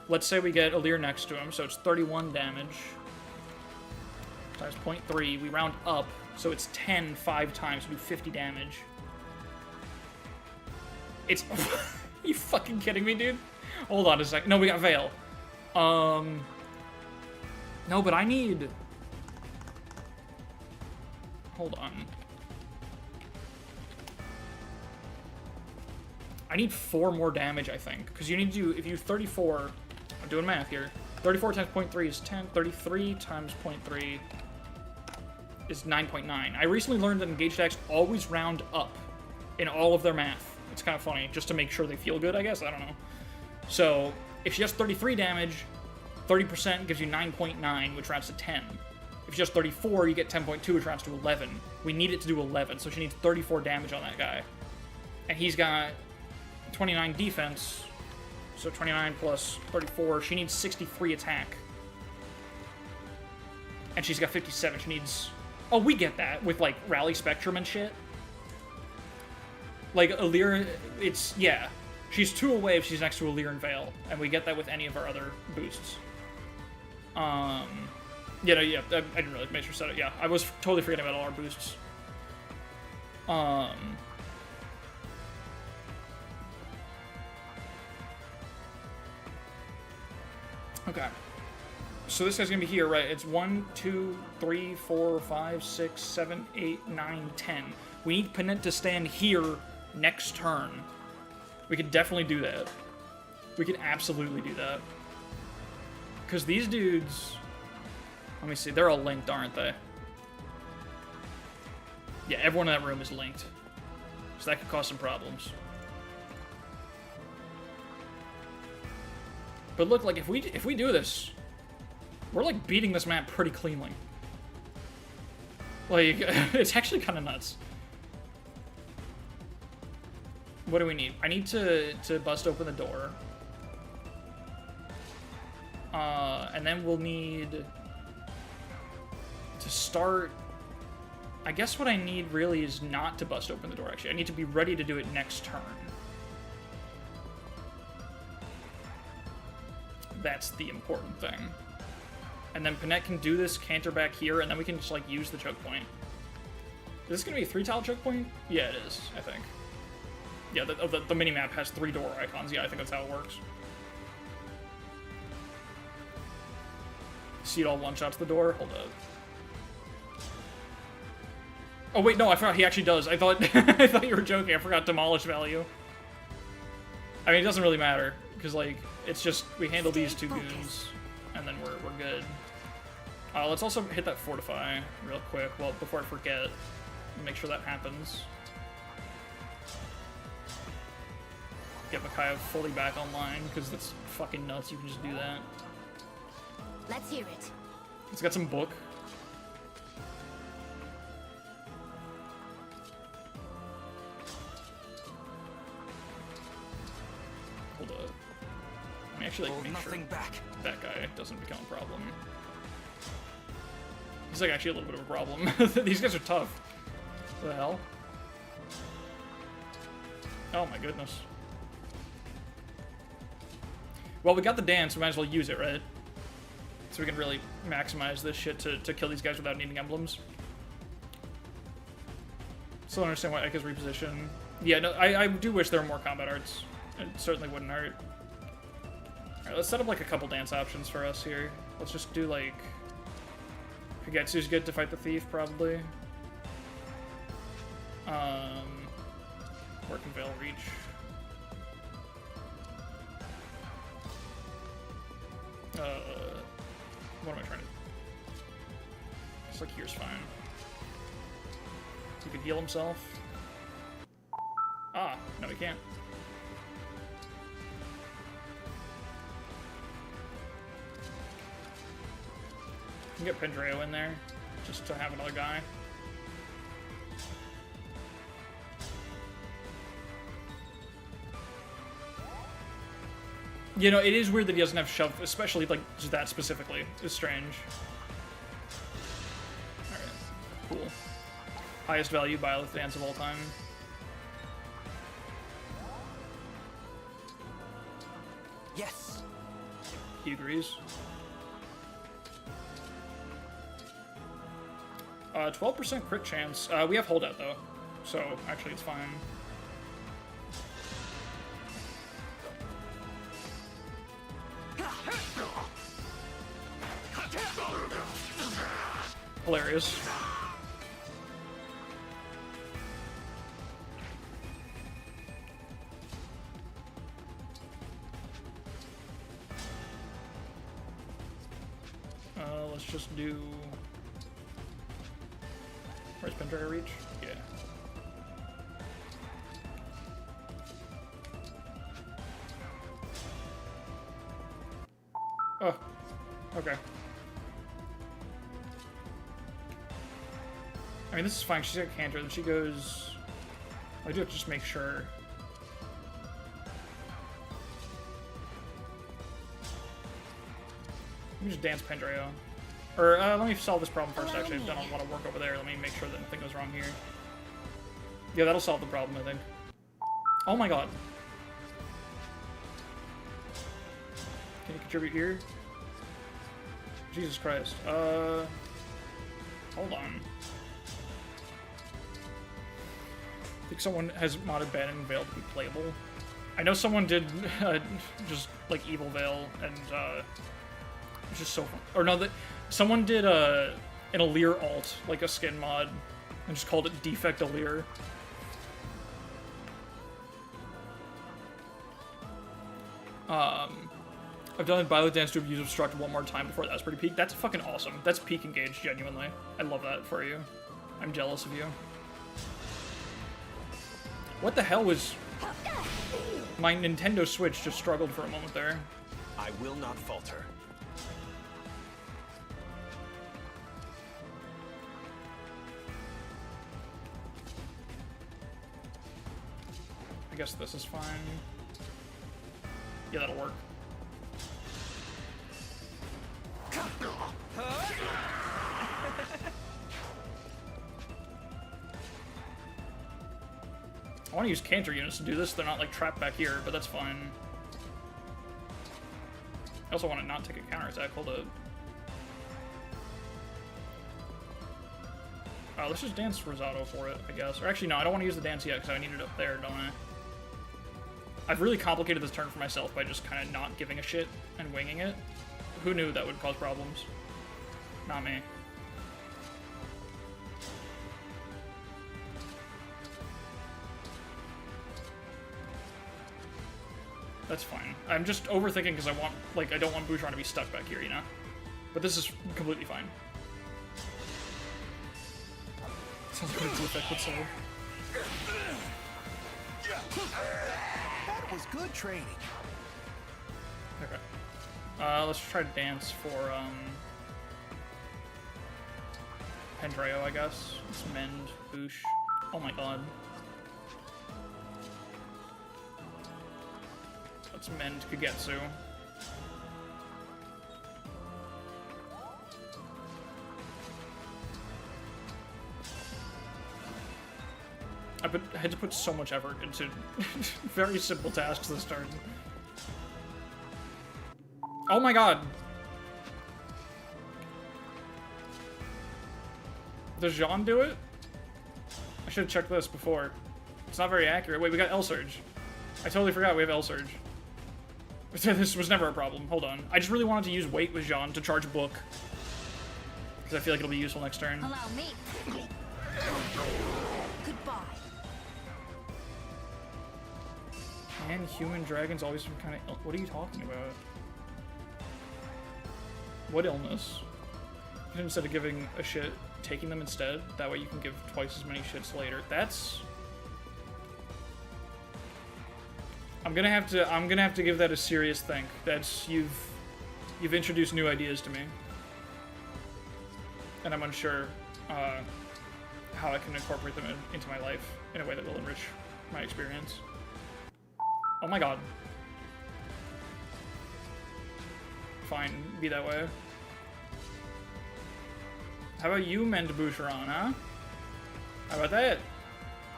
Let's say we get Alir next to him, so it's 31 damage. Times 0.3. We round up, so it's 10 5 times. We do 50 damage. It's... Are you fucking kidding me, dude? Hold on a sec. No, we got Veil. No, but I need... Hold on. I need 4 more damage, I think. Because you need to do... If you 34... I'm doing math here. 34 times 0.3 is 10. 33 times 0.3 is 9.9. I recently learned that engaged decks always round up in all of their math. It's kind of funny, just to make sure they feel good, I guess. I don't know. So, if she has 33 damage, 30% gives you 9.9, which rounds to 10. If she has 34, you get 10.2, which rounds to 11. We need it to do 11, so she needs 34 damage on that guy. And he's got 29 defense, so 29 plus 34. She needs 63 attack. And she's got 57. She needs... Oh, we get that with, like, Rally Spectrum and shit. Like, Alir, it's... Yeah. She's 2 away if she's next to Alir and Veil, and we get that with any of our other boosts. Yeah, no, yeah, I didn't really make sure set it. Yeah, I was totally forgetting about all our boosts. Okay. So this guy's gonna be here, right? It's 1, 2, 3, 4, 5, 6, 7, 8, 9, 10. We need Panette to stand here next turn. We could definitely do that. We could absolutely do that. Because these dudes... Let me see, they're all linked, aren't they? Yeah, everyone in that room is linked. So that could cause some problems. But look, like, if we do this, we're, like, beating this map pretty cleanly. Like, it's actually kind of nuts. What do we need? I need to bust open the door. And then we'll need to start... I guess what I need really is not to bust open the door, actually. I need to be ready to do it next turn. That's the important thing. And then Panette can do this, canter back here, and then we can just, like, use the choke point. Is this going to be a 3-tile choke point? Yeah, it is, I think. Yeah, the mini-map has 3 door icons. Yeah, I think that's how it works. See it all one-shots the door? Hold up. Oh, wait, no, I forgot he actually does. I thought I thought you were joking. I forgot demolish value. I mean, it doesn't really matter, because, like, it's just, we handle these two goons, and then we're good. Let's also hit that fortify real quick, well, before I forget. Make sure that happens. Get Micaiah fully back online, because that's fucking nuts, you can just do that. Let's hear it. It's got some book. Hold up. Let me actually, like, make sure that guy doesn't become a problem. He's, like, actually a little bit of a problem. These guys are tough. What the hell? Oh my goodness. Well, we got the dance, we might as well use it, right? So we can really maximize this shit to kill these guys without needing emblems. Still don't understand why Eka's reposition. Yeah, no, I do wish there were more combat arts. It certainly wouldn't hurt. Alright, let's set up like a couple dance options for us here. Let's just do like... Kagetsu's good to fight the thief, probably. Where can Veil reach? What am I trying to... Just like here's fine. He could heal himself. Ah, no he can't. You can get Pendreo in there, just to have another guy. You know, it is weird that he doesn't have shove, especially, like, just that specifically. It's strange. Alright, cool. Highest value Byleth dance of all time. Yes. He agrees. 12% crit chance. We have holdout, though. So, actually, it's fine. Hilarious. Let's just do... Where's Pendreo reach? Yeah. Oh, okay. I mean, this is fine. She's got Cantor, then she goes... I do have to just make sure. Let me just dance Pendreo. Or, let me solve this problem first, actually. I don't want to work over there. Let me make sure that nothing goes wrong here. Yeah, that'll solve the problem, I think. Oh my god. Can you contribute here? Jesus Christ. Hold on. I think someone has modded Ben and Veil to be playable. I know someone did just like Evil Veil and it's just so fun. Or no, that someone did an Allure alt, like a skin mod, and just called it Defect Allure. I've done Byleth dance to abuse obstruct one more time before that was pretty peak. That's fucking awesome. That's peak engaged, genuinely. I love that for you. I'm jealous of you. What the hell was... My Nintendo Switch just struggled for a moment there. I will not falter. I guess this is fine. Yeah, that'll work. I want to use Cantor units to do this. They're not like trapped back here, but that's fine. I also want to not take a counterattack. Hold up. Let's just dance Rosado for it, I guess. Or actually, no, I don't want to use the dance yet because I need it up there, don't I? I've really complicated this turn for myself by just kind of not giving a shit and winging it. Who knew that would cause problems? Not me. That's fine. I'm just overthinking because I want, like, I don't want Boucheron to be stuck back here, you know? But this is completely fine. Sounds like a defect would say. That was good training. Okay. Let's try to dance for, Pendreo, I guess. Let's mend, Bouche. Oh my god. Let's mend Kagetsu. I had to put so much effort into very simple tasks this turn. Oh my god! Does Jean do it? I should have checked this before. It's not very accurate. Wait, we got L-Surge. I totally forgot we have L-Surge. This was never a problem. Hold on. I just really wanted to use Weight with Jean to charge Book. Because I feel like it'll be useful next turn. Allow me. Goodbye. And human dragons always some kind of... What are you talking about? What illness? Instead of giving a shit, taking them instead. That way you can give twice as many shits later. That's... I'm gonna have to give that a serious think. That's... You've introduced new ideas to me. And I'm unsure how I can incorporate them into my life in a way that will enrich my experience. Oh my god. Fine, be that way. How about you mend Boucheron, huh? How about that?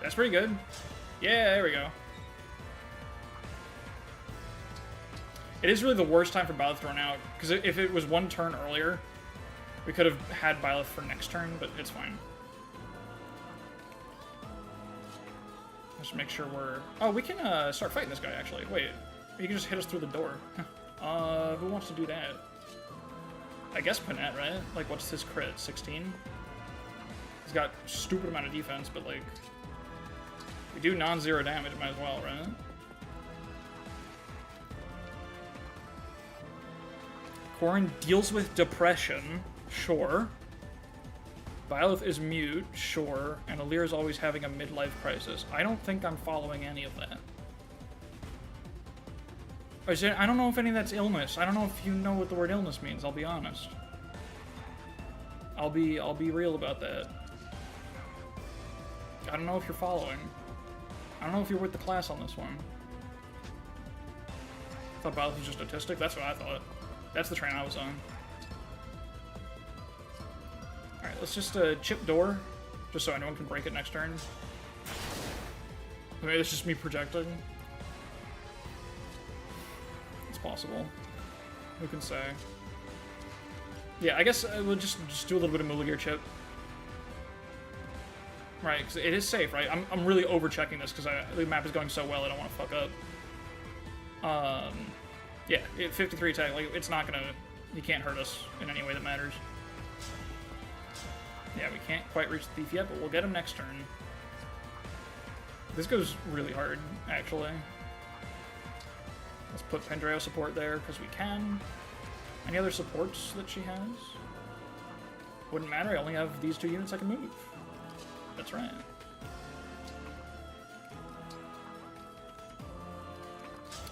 That's pretty good. Yeah, there we go. It is really the worst time for Byleth thrown out, because if it was one turn earlier, we could have had Byleth for next turn, but it's fine. Just make sure we're... Oh, we can start fighting this guy, actually. Wait, he can just hit us through the door. Who wants to do that? I guess Panette, right? Like, what's his crit? 16? He's got a stupid amount of defense, but, like... We do non-zero damage, might as well, right? Corin deals with depression. Sure. Byleth is mute, sure, and Alir is always having a midlife crisis. I don't think I'm following any of that. I don't know if any of that's illness. I don't know if you know what the word illness means, I'll be honest. I'll be real about that. I don't know if you're following. I don't know if you're with the class on this one. I thought Byleth was just autistic? That's what I thought. That's the train I was on. Alright, let's just chip door, just so anyone can break it next turn. Maybe it's just me projecting. It's possible. Who can say? Yeah, I guess we'll just do a little bit of Muligir chip. Right, because it is safe, right? I'm really over-checking this because the map is going so well I don't want to fuck up. Yeah, 53 attack, like, it's not gonna... He can't hurt us in any way that matters. Yeah, we can't quite reach the thief yet, but we'll get him next turn. This goes really hard, actually. Let's put Pendreo support there, because we can. Any other supports that she has? Wouldn't matter, I only have these 2 units I can move. That's right.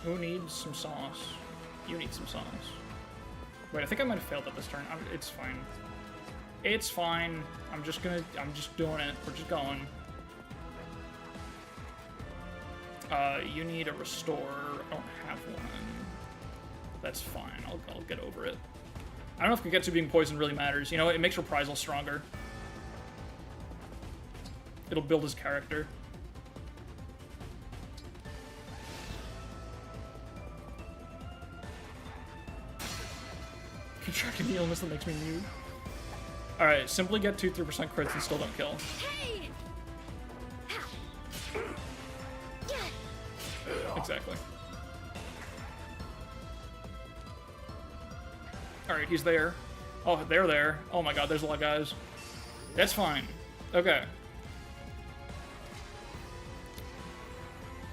Who needs some sauce? You need some sauce. Wait, I think I might have failed at this turn. It's fine. It's fine. I'm just doing it. We're just going. You need a restore. I don't have one. That's fine. I'll get over it. I don't know if Kagetsu being poisoned really matters. You know, it makes Reprisal stronger. It'll build his character. Contracting the illness that makes me mute. Alright, simply get 2-3% crits and still don't kill. Exactly. Alright, he's there. Oh, they're there. Oh my god, there's a lot of guys. That's fine. Okay.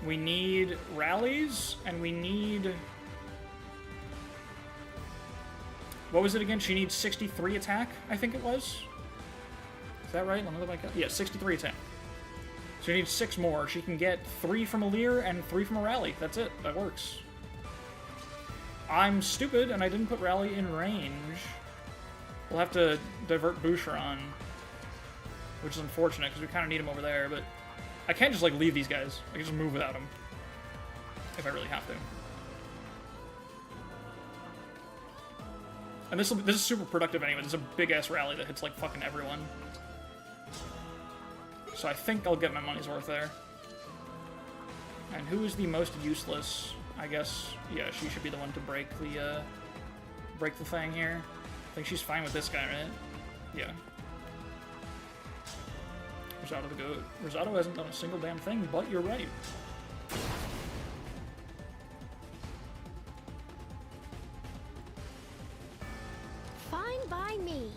We need rallies, and we need... What was it again? She needs 63 attack, I think it was. Is that right? Let me look back up. Yeah, 63 attack. So she needs 6 more. She can get 3 from a Leer and 3 from a rally. That's it. That works. I'm stupid, and I didn't put rally in range. We'll have to divert Boucheron, which is unfortunate, because we kind of need him over there, but I can't just, like, leave these guys. I can just move without him, if I really have to. And this is super productive anyway. This is a big-ass rally that hits, like, fucking everyone. So I think I'll get my money's worth there. And who is the most useless? I guess, yeah, she should be the one to break the thing here. I think she's fine with this guy, right? Yeah. Rosado the goat. Rosado hasn't done a single damn thing, but you're right. Fine by me.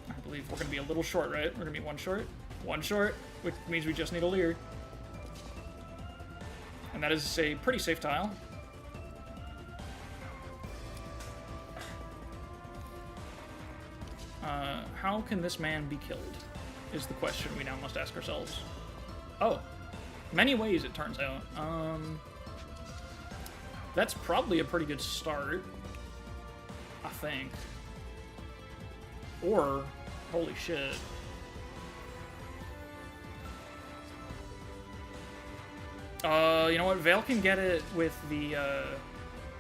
I believe we're gonna be a little short, right? We're gonna be 1 short. 1 short, which means we just need a Leer. And that is a pretty safe tile. How can this man be killed? Is the question we now must ask ourselves. Oh, many ways it turns out. That's probably a pretty good start, I think. Or, holy shit. You know what? Vale can get it with the,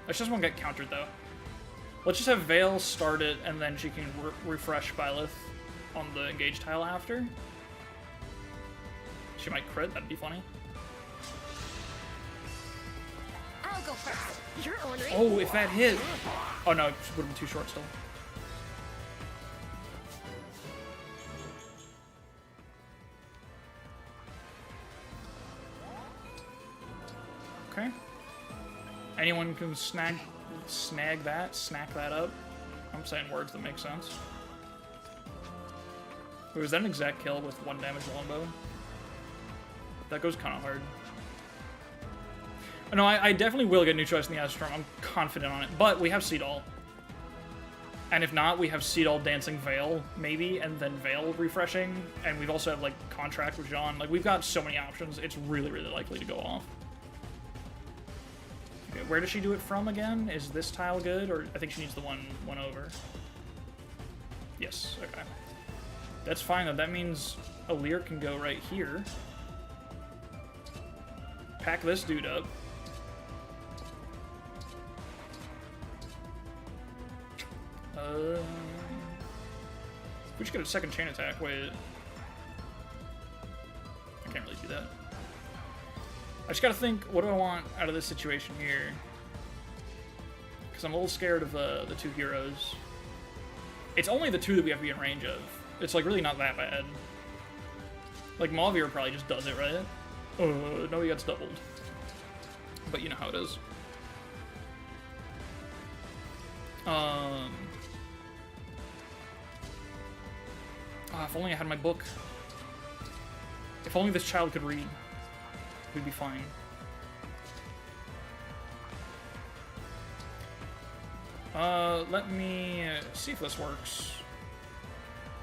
Let's just won't get countered, though. Let's just have Vale start it, and then she can refresh Byleth on the engage tile after. She might crit, that'd be funny. I'll go first. You're ornery. Oh, if that hit! Oh no, it would have been too short still. Okay. Anyone can snack that up. I'm saying words that make sense. Wait, was that an exact kill with 1 damage longbow? That goes kind of hard. No, I definitely will get New Choice in the Astrum. I'm confident on it. But we have Seedall. And if not, we have Seedall dancing Vale, maybe, and then Vale refreshing. And we've also had, like, Contract with Jean. Like, we've got so many options. It's really, really likely to go off. Okay, where does she do it from again? Is this tile good? Or I think she needs the one over. Yes, okay. That's fine, though. That means a Leer can go right here. Pack this dude up. We should get a second chain attack. Wait. I can't really do that. I just gotta think, what do I want out of this situation here? Because I'm a little scared of the 2 heroes. It's only the 2 that we have to be in range of. It's, like, really not that bad. Like, Mauvir probably just does it, right? No, he gets doubled. But you know how it is. If only I had my book. If only this child could read, we'd be fine. Let me see if this works.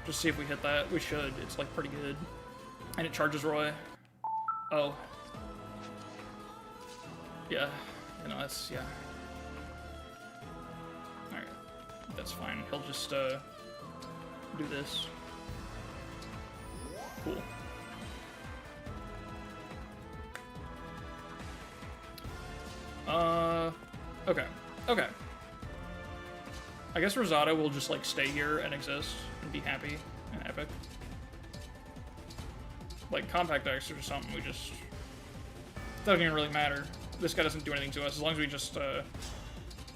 Just see if we hit that. We should. It's, like, pretty good. And it charges Roy. Oh. Yeah. You know, that's, yeah. Alright. That's fine. He'll just, do this. Cool. Okay. Okay. I guess Rosado will just, like, stay here and exist and be happy and epic. Like, Compact X or something, we just... Doesn't even really matter. This guy doesn't do anything to us, as long as we just,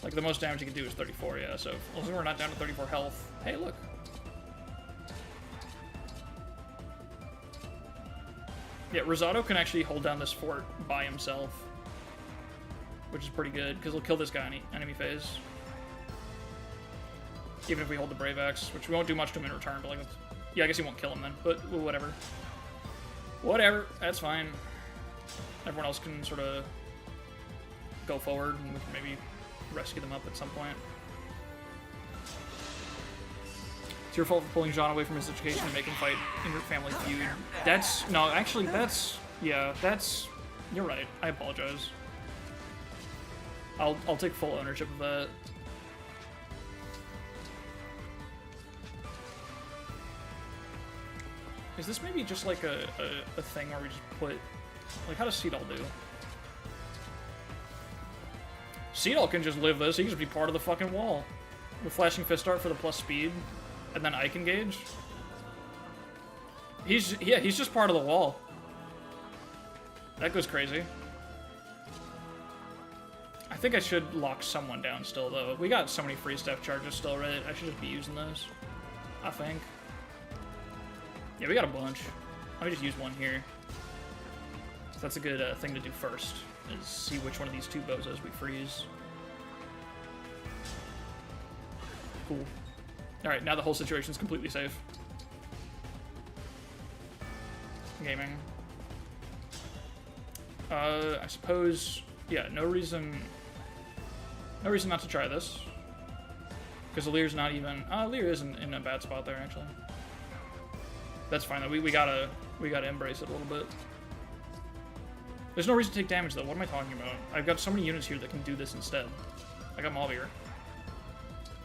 like, the most damage he can do is 34, yeah, so as long as we're not down to 34 health... Hey, look! Yeah, Rosado can actually hold down this fort by himself. Which is pretty good, because he'll kill this guy in enemy phase. Even if we hold the Brave Axe, which we won't do much to him in return, but, like, yeah, I guess he won't kill him then, but whatever. Whatever, that's fine. Everyone else can sort of go forward, and we can maybe rescue them up at some point. It's your fault for pulling Jean away from his education and making fight in your family feud. That's... No, actually, that's... Yeah, that's... You're right. I apologize. I'll take full ownership of that. Is this maybe just like a thing where we just put... Like, how does Seedall do? Seedall can just live this. He can just be part of the fucking wall. With Flashing Fist Art for the plus speed. And then Ike Engage. He's just part of the wall. That goes crazy. I think I should lock someone down still, though. We got so many free step charges still, right? I should just be using those. I think. Yeah, we got a bunch. Let me just use one here. So that's a good thing to do first, is see which one of these two bozos we freeze. Cool. Alright, now the whole situation's completely safe. Gaming. I suppose... Yeah, no reason not to try this. Because Alir's not even... Alir isn't in a bad spot there, actually. That's fine, though. We gotta embrace it a little bit. There's no reason to take damage, though. What am I talking about? I've got so many units here that can do this instead. I got Mauvir,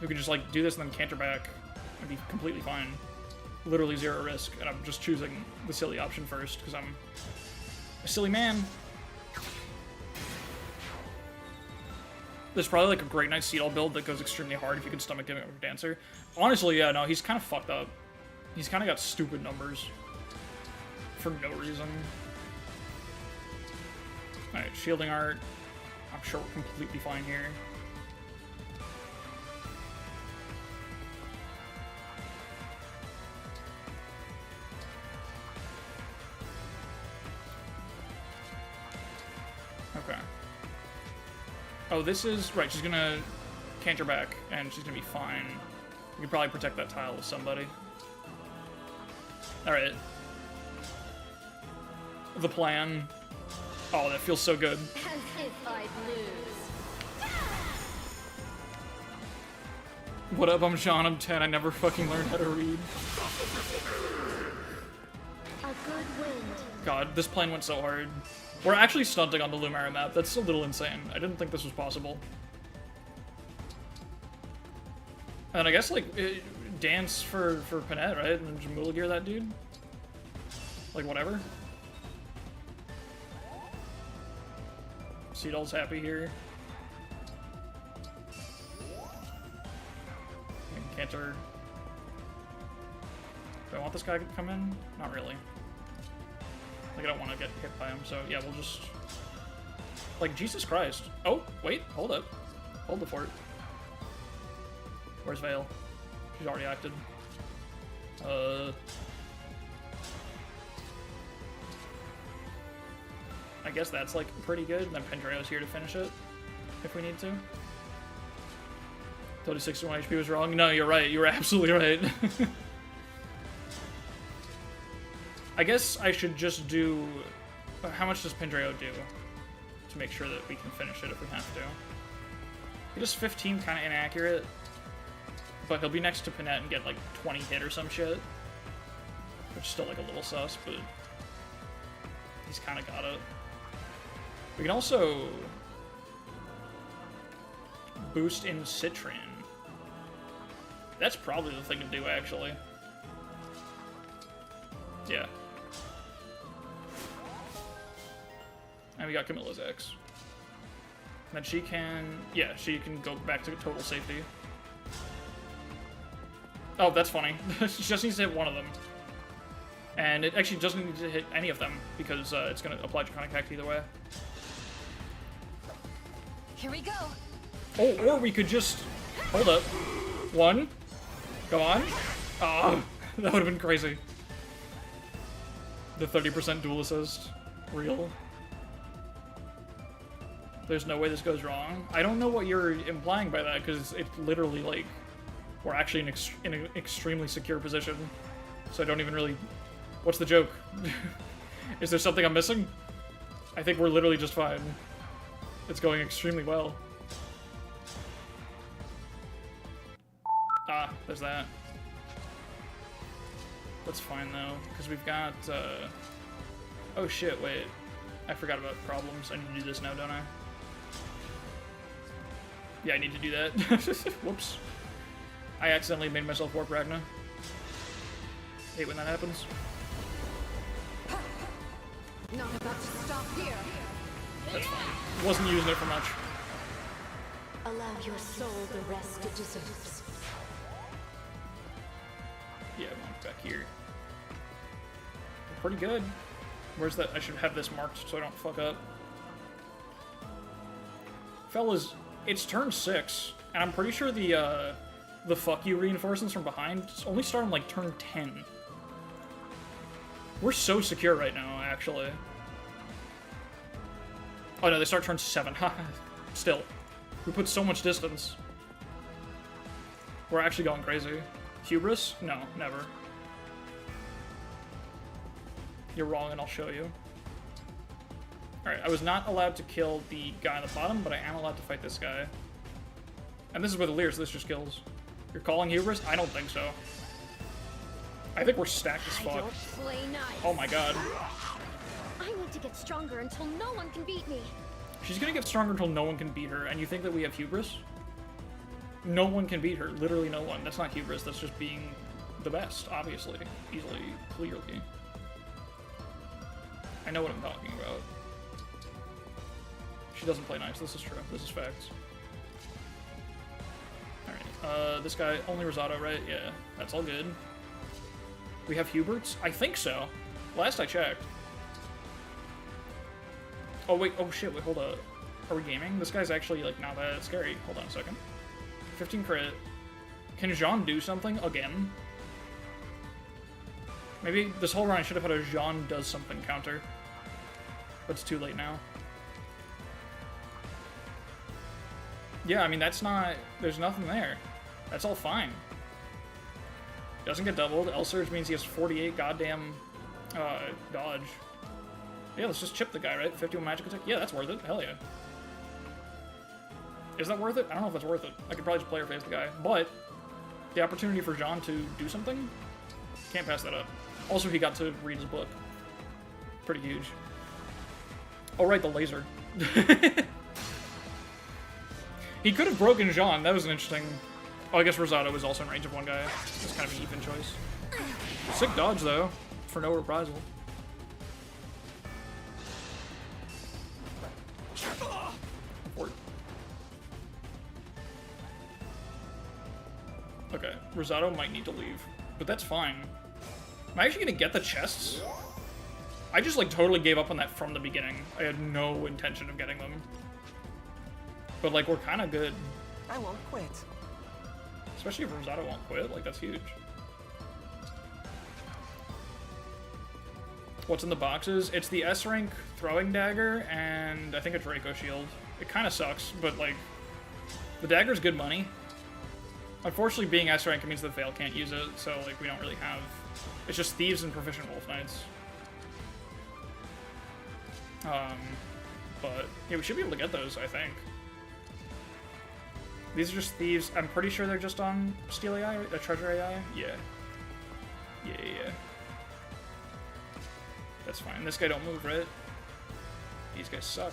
who can just, like, do this and then canter back and be completely fine. Literally zero risk, and I'm just choosing the silly option first, because I'm a silly man. There's probably, like, a Great Knight Seedall build that goes extremely hard if you can stomach giving up your Dancer. Honestly, yeah, no, he's kind of fucked up. He's kind of got stupid numbers. For no reason. Alright, Shielding Art. I'm sure we're completely fine here. Okay. Oh, this is... Right, she's gonna canter back, and she's gonna be fine. We can probably protect that tile with somebody. Alright. The plan. Oh, that feels so good. As if I'd lose. What up, I'm Sean, I'm 10, I never fucking learned how to read. A good wind. God, this plan went so hard. We're actually stunting on the Lumara map. That's a little insane. I didn't think this was possible. And I guess, like, dance for Panette, right? And just Mula Gear that dude? Like, whatever. Seedall's happy here. Canter. Do I want this guy to come in? Not really. Like, I don't want to get hit by him, so yeah, we'll just... Like, Jesus Christ. Oh, wait, hold up. Hold the fort. Where's Vale? She's already acted. I guess that's, like, pretty good. And then Pendreo's here to finish it, if we need to. Told you 61 HP was wrong. No, you're right. You were absolutely right. I guess I should just do... How much does Pendreo do to make sure that we can finish it if we have to? He does 15, kind of inaccurate. But he'll be next to Panette and get, like, 20 hit or some shit. Which is still, like, a little sus, but... He's kind of got it. We can also... boost in Citrine. That's probably the thing to do, actually. Yeah. And we got Camilla's X. Then she can... Yeah, she can go back to total safety. Oh, that's funny. She just needs to hit one of them. And it actually doesn't need to hit any of them, because it's going to apply Draconic Act either way. Here we go. Oh, or we could just... Hold up. One. Come on. Oh, that would have been crazy. The 30% dual assist. Real. There's no way this goes wrong. I don't know what you're implying by that, because it's literally, like... We're actually in an extremely secure position. So I don't even really... What's the joke? Is there something I'm missing? I think we're literally just fine. It's going extremely well. Ah, there's that. That's fine though, because we've got, oh shit, wait. I forgot about problems. I need to do this now, don't I? Yeah, I need to do that. Whoops. I accidentally made myself warp Ragna. Hate when that happens. Not about to stop here. That's fine. Wasn't using it for much. Allow your soul the rest it deserves. Yeah, I'm back here. Pretty good. Where's that? I should have this marked so I don't fuck up. Fellas, it's turn 6, and I'm pretty sure the fuck you reinforcements from behind only start on like turn 10. We're so secure right now, actually. Oh no, they start turn 7. Still. We put so much distance. We're actually going crazy. Hubris? No, never. You're wrong, and I'll show you. Alright, I was not allowed to kill the guy on the bottom, but I am allowed to fight this guy. And this is with Lear, so this just kills. You're calling Hubris? I don't think so. I think we're stacked as fuck. Oh my god. I need to get stronger until no one can beat me. She's gonna get stronger until no one can beat her, and you think that we have Hubris? No one can beat her. Literally no one. That's not Hubris, that's just being the best, obviously. Easily, clearly. I know what I'm talking about. She doesn't play nice, this is true. This is facts. Alright, this guy, only Rosado, right? Yeah, that's all good. We have Huberts? I think so. Last I checked. Oh wait, oh shit, wait, hold up. Are we gaming? This guy's actually, like, not that scary. Hold on a second. 15 crit. Can Jean do something again? Maybe this whole run I should have had a Jean does something counter. But it's too late now. Yeah, I mean, that's not... There's nothing there. That's all fine. Doesn't get doubled. L-Surge means he has 48 goddamn dodge. Yeah, let's just chip the guy, right? 51 magic attack? Yeah, that's worth it. Hell yeah. Is that worth it? I don't know if that's worth it. I could probably just player phase the guy. But the opportunity for Jean to do something? Can't pass that up. Also, he got to read his book. Pretty huge. Oh, right, the laser. He could have broken Jean. That was an interesting... Oh, I guess Rosado was also in range of one guy. It's kind of an even choice. Sick dodge, though, for no reprisal. Okay, Rosado might need to leave, but that's fine. Am I actually gonna get the chests? I just, like, totally gave up on that from the beginning. I had no intention of getting them. But, like, we're kind of good. I won't quit. Especially if Rosado won't quit, like, that's huge. What's in the boxes? It's the S-rank throwing dagger, and I think a Draco shield. It kind of sucks, but, like, the dagger's good money. Unfortunately, being S-rank means that Vale can't use it, so, like, we don't really have... It's just Thieves and Proficient Wolf Knights. But, yeah, we should be able to get those, I think. These are just Thieves. I'm pretty sure they're just on Steel AI, right? Treasure AI? Yeah. Yeah. That's fine. This guy don't move, right? These guys suck.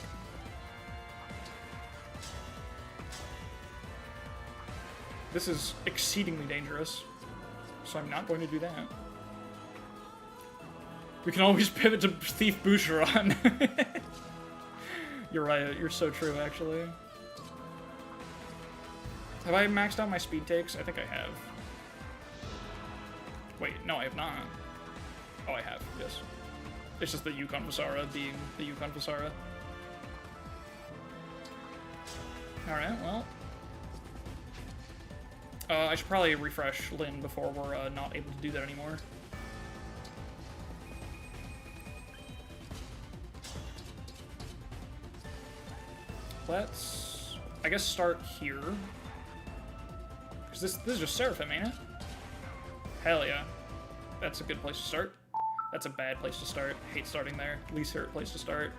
This is exceedingly dangerous, so I'm not going to do that. We can always pivot to Thief Boucheron. You're right, you're so true, actually. Have I maxed out my speed takes? I think I have. Wait, no, I have not. Oh, I have, yes. It's just the Yukon Visara being the Yukon Visara. Alright, well. I should probably refresh Lynn before we're not able to do that anymore. Let's, I guess, start here. Because this is just Seraphim, ain't it? Hell yeah. That's a good place to start. That's a bad place to start. Hate starting there. Least favorite place to start.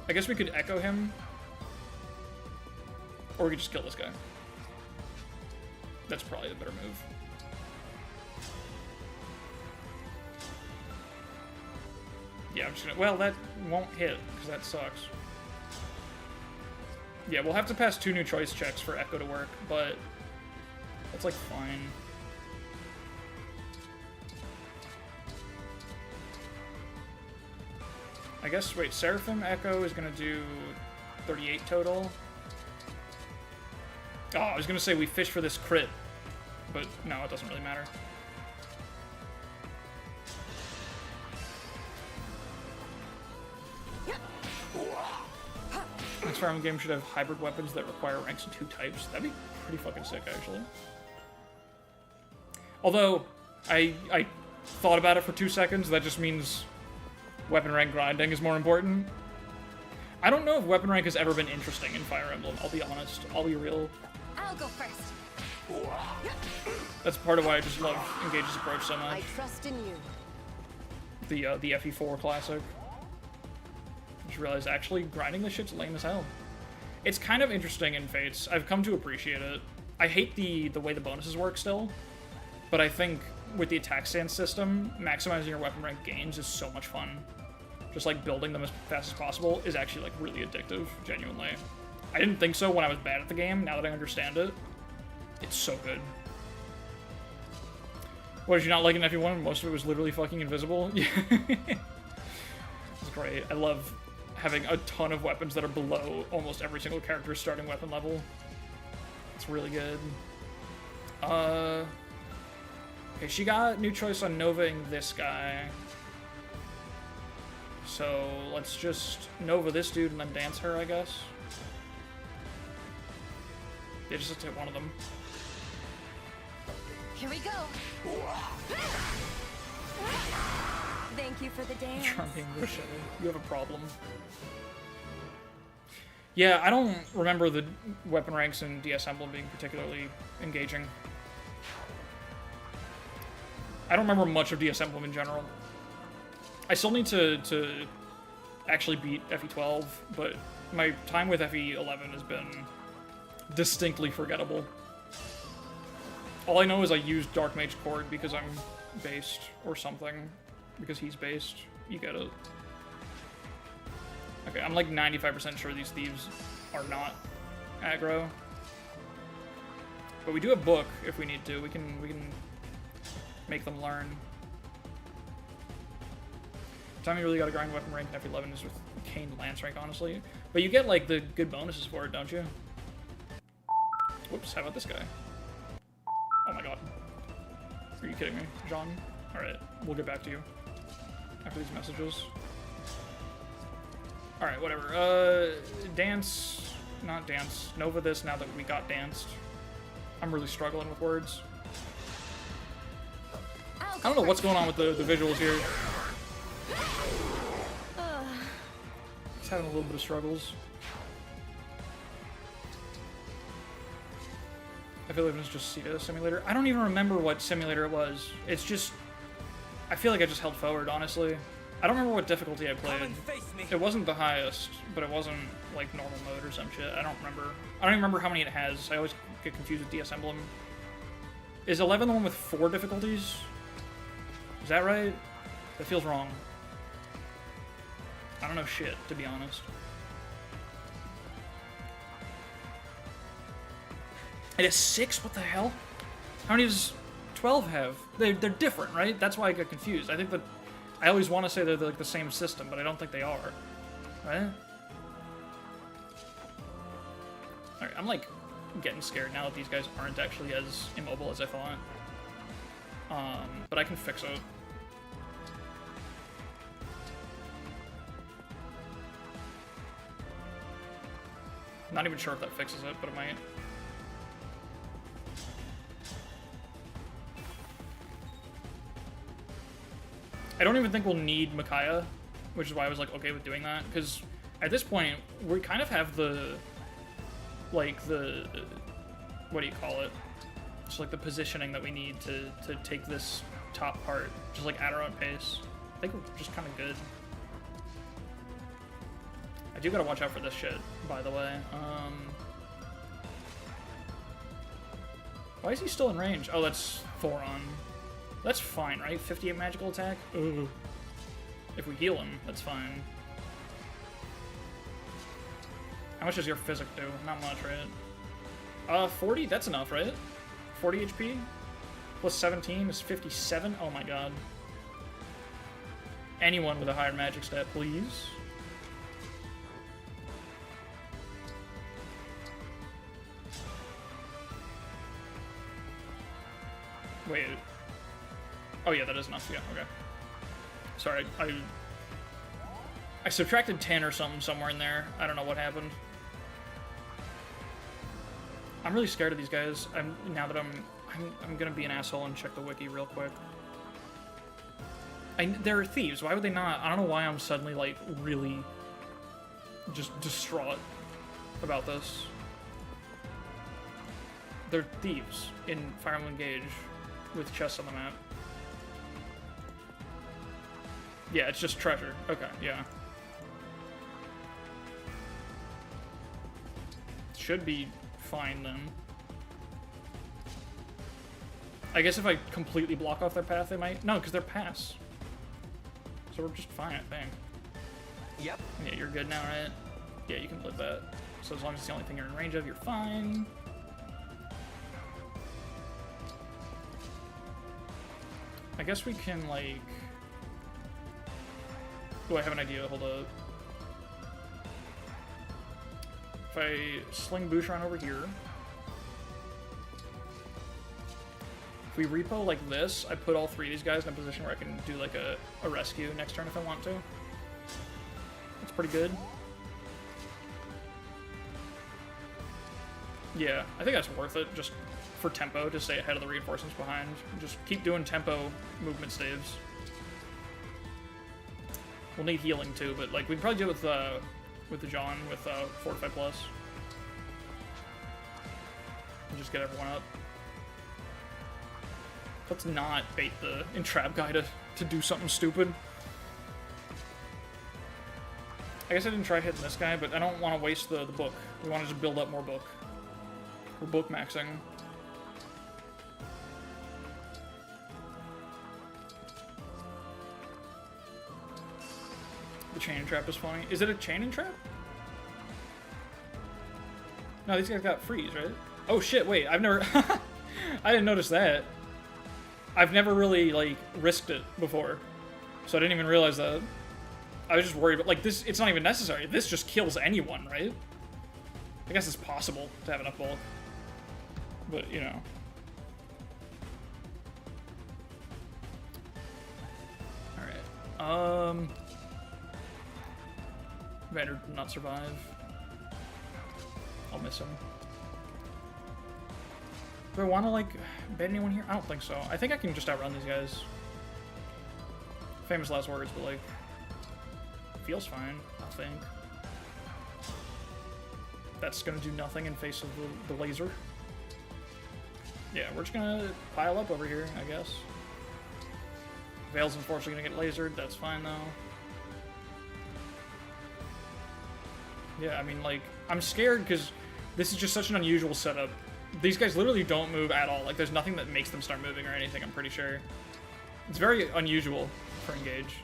I guess we could echo him. Or we could just kill this guy. That's probably the better move. Yeah, I'm just gonna... Well, that won't hit, because that sucks. Yeah, we'll have to pass 2 new choice checks for Echo to work, but... That's, like, fine. I guess, wait, Seraphim Echo is gonna do 38 total. Oh, I was gonna say we fish for this crit, but no, it doesn't really matter. Next Fire Emblem game should have hybrid weapons that require ranks in 2 types. That'd be pretty fucking sick, actually. Although, I thought about it for 2 seconds, that just means weapon rank grinding is more important. I don't know if weapon rank has ever been interesting in Fire Emblem, I'll be honest. I'll be real. I'll go first. That's part of why I just love Engage's approach so much. I trust in you. The FE4 classic. Just realized actually grinding this shit's lame as hell. It's kind of interesting in Fates. I've come to appreciate it. I hate the way the bonuses work still, but I think with the attack stance system, maximizing your weapon rank gains is so much fun. Just like building them as fast as possible is actually like really addictive, genuinely. I didn't think so when I was bad at the game. Now that I understand it, it's so good. What, did you not like in FE1? Most of it was literally fucking invisible? Yeah. It's great. I love having a ton of weapons that are below almost every single character's starting weapon level. It's really good. Okay, she got new choice on Novaing this guy. So let's just Nova this dude and then dance her, I guess. Yeah, just hit one of them. Here we go. Thank you for the dance. Charming Rochelle, you have a problem. Yeah, I don't remember the weapon ranks in DS Emblem being particularly engaging. I don't remember much of DS Emblem in general. I still need to actually beat FE12, but my time with FE11 has been distinctly forgettable. All I know is I used Dark Mage Cord because I'm based, or something. Because he's based. You get it. Okay, I'm like 95% sure these thieves are not aggro. But we do have book if we need to. We can make them learn. The time you really gotta grind weapon rank in FE11 is with Cane Lance rank, honestly. But you get like the good bonuses for it, don't you? Whoops, how about this guy? Oh my god. Are you kidding me, John? Alright, we'll get back to you after these messages. Alright, whatever. Dance. Not dance. Nova this now that we got danced. I'm really struggling with words. I don't know what's going on with the visuals here. Just having a little bit of struggles. I feel like it was just Sita Simulator. I don't even remember what simulator it was. It's just... I feel like I just held forward, honestly. I don't remember what difficulty I played. It wasn't the highest, but it wasn't, like, normal mode or some shit. I don't remember. I don't even remember how many it has. I always get confused with DS Emblem. Is 11 the one with 4 difficulties? Is that right? That feels wrong. I don't know shit, to be honest. It has 6? What the hell? How many does 12 have? They're different, right? That's why I get confused. I think that... I always want to say they're like the same system, but I don't think they are. Right? Alright, I'm like getting scared now that these guys aren't actually as immobile as I thought. But I can fix it. Not even sure if that fixes it, but it might. I don't even think we'll need Micaiah, which is why I was like okay with doing that, because at this point we kind of have the, like the, what do you call it? Just like the positioning that we need to take this top part, just like at our own pace. I think we're just kind of good. do gotta watch out for this shit, by the way. Why is he still in range? Oh, that's Thoron. That's fine, right? 58 magical attack? Ooh. If we heal him, that's fine. How much does your physic do? Not much, right? 40? That's enough, right? 40 HP? Plus 17 is 57? Oh my god. Anyone with a higher magic stat, please. Wait. Oh yeah, that is enough. Yeah, okay. Sorry, I subtracted 10 or something somewhere in there. I don't know what happened. I'm really scared of these guys. Now that I'm gonna be an asshole and check the wiki real quick. They're thieves. Why would they not? I don't know why I'm suddenly like really just distraught about this. They're thieves in Fire Emblem Engage with chests on the map. Yeah, it's just treasure. Okay, yeah. Should be fine then. I guess if I completely block off their path, they might. No, because they're pass. So we're just fine, I think. Yep. Yeah, you're good now, right? Yeah, you can live that. So as long as it's the only thing you're in range of, you're fine. I guess we can, like... Oh, I have an idea. Hold up. If I sling Boucheron over here... If we repo like this, I put all three of these guys in a position where I can do, like, a rescue next turn if I want to. That's pretty good. Yeah, I think that's worth it, just for tempo, to stay ahead of the reinforcements behind. Just keep doing tempo movement staves. We'll need healing too, but like we can probably do it with the John with Fortify Plus. And just get everyone up. Let's not bait the entrap guy to do something stupid. I guess I didn't try hitting this guy, but I don't want to waste the book. We want to just build up more book. We're book maxing. The chain and trap is funny. Is it a chain and trap? No, these guys got freeze, right? Oh shit, wait, I've never... I didn't notice that. I've never really, like, risked it before. So I didn't even realize that. I was just worried about, like, this, it's not even necessary. This just kills anyone, right? I guess it's possible to have enough bulk. But, you know. Alright. Vander did not survive. I'll miss him. Do I want to, like, bait anyone here? I don't think so. I think I can just outrun these guys. Famous last words, but, like, feels fine, I think. That's gonna do nothing in face of the laser. Yeah, we're just gonna pile up over here, I guess. Veil's unfortunately gonna get lasered, that's fine though. Yeah, I mean, like, I'm scared because this is just such an unusual setup. These guys literally don't move at all. Like, there's nothing that makes them start moving or anything, I'm pretty sure. It's very unusual for Engage.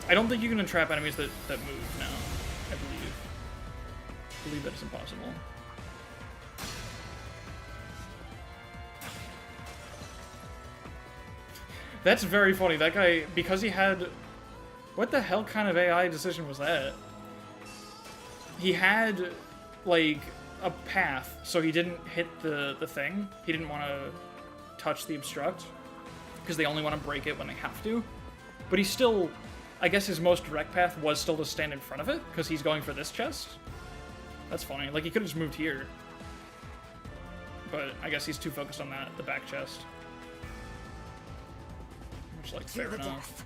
I don't think you can entrap enemies that move now, I believe. I believe that it's impossible. That's very funny. That guy, because he had... What the hell kind of AI decision was that? He had, like, a path, so he didn't hit the thing. He didn't want to touch the obstruct, because they only want to break it when they have to. But he still... I guess his most direct path was still to stand in front of it, because he's going for this chest. That's funny. Like, he could have just moved here. But I guess he's too focused on the back chest. Which, like, fair enough.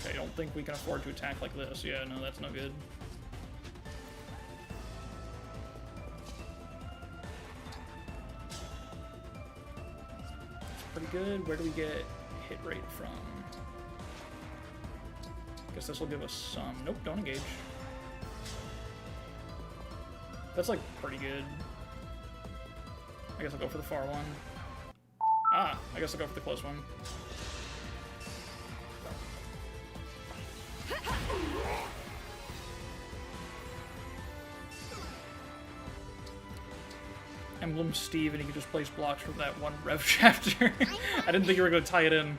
Okay, I don't think we can afford to attack like this. Yeah, no, that's no good. Pretty good. Where do we get hit rate from? Guess this will give us some. Nope, don't engage. That's like pretty good. I guess I'll go for the far one. Ah, I guess I'll go for the close one. Emblem Steve, and he can just place blocks from that one rev chapter. I didn't think you were going to tie it in.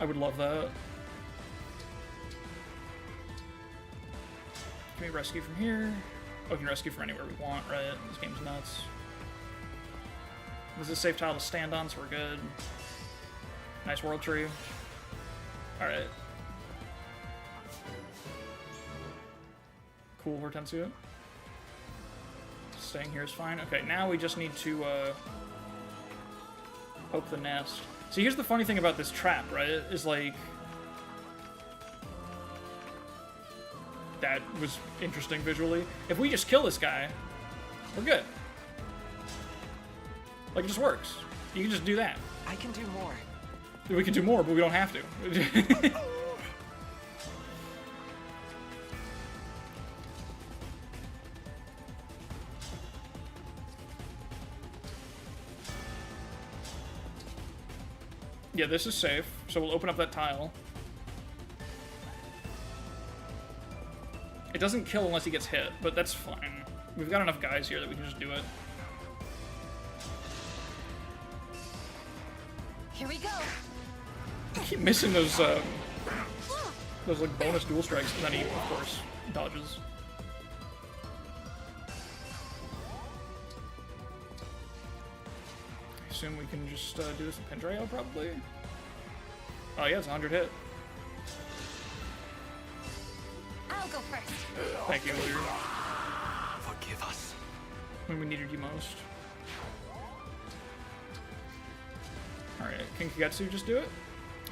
I would love that. Can we rescue from here? Oh, we can rescue from anywhere we want, right? This game's nuts. This is a safe tile to stand on, so we're good. Nice world tree. Alright. Cool, Hortensio. Staying here is fine. Okay, now we just need to poke the nest. So here's the funny thing about this trap, right? Is like that was interesting visually. If we just kill this guy, we're good. Like it just works. You can just do that. I can do more. We can do more, but we don't have to. Yeah, this is safe, so we'll open up that tile. It doesn't kill unless he gets hit, but that's fine. We've got enough guys here that we can just do it. Here we go. I keep missing those like bonus dual strikes, and then he, of course, dodges. I assume we can just do this with Pendrail, probably? Oh yeah, it's 100 hit. I'll go first. Thank you, Leader. Forgive us. When we needed you most. Alright, can Kagetsu just do it?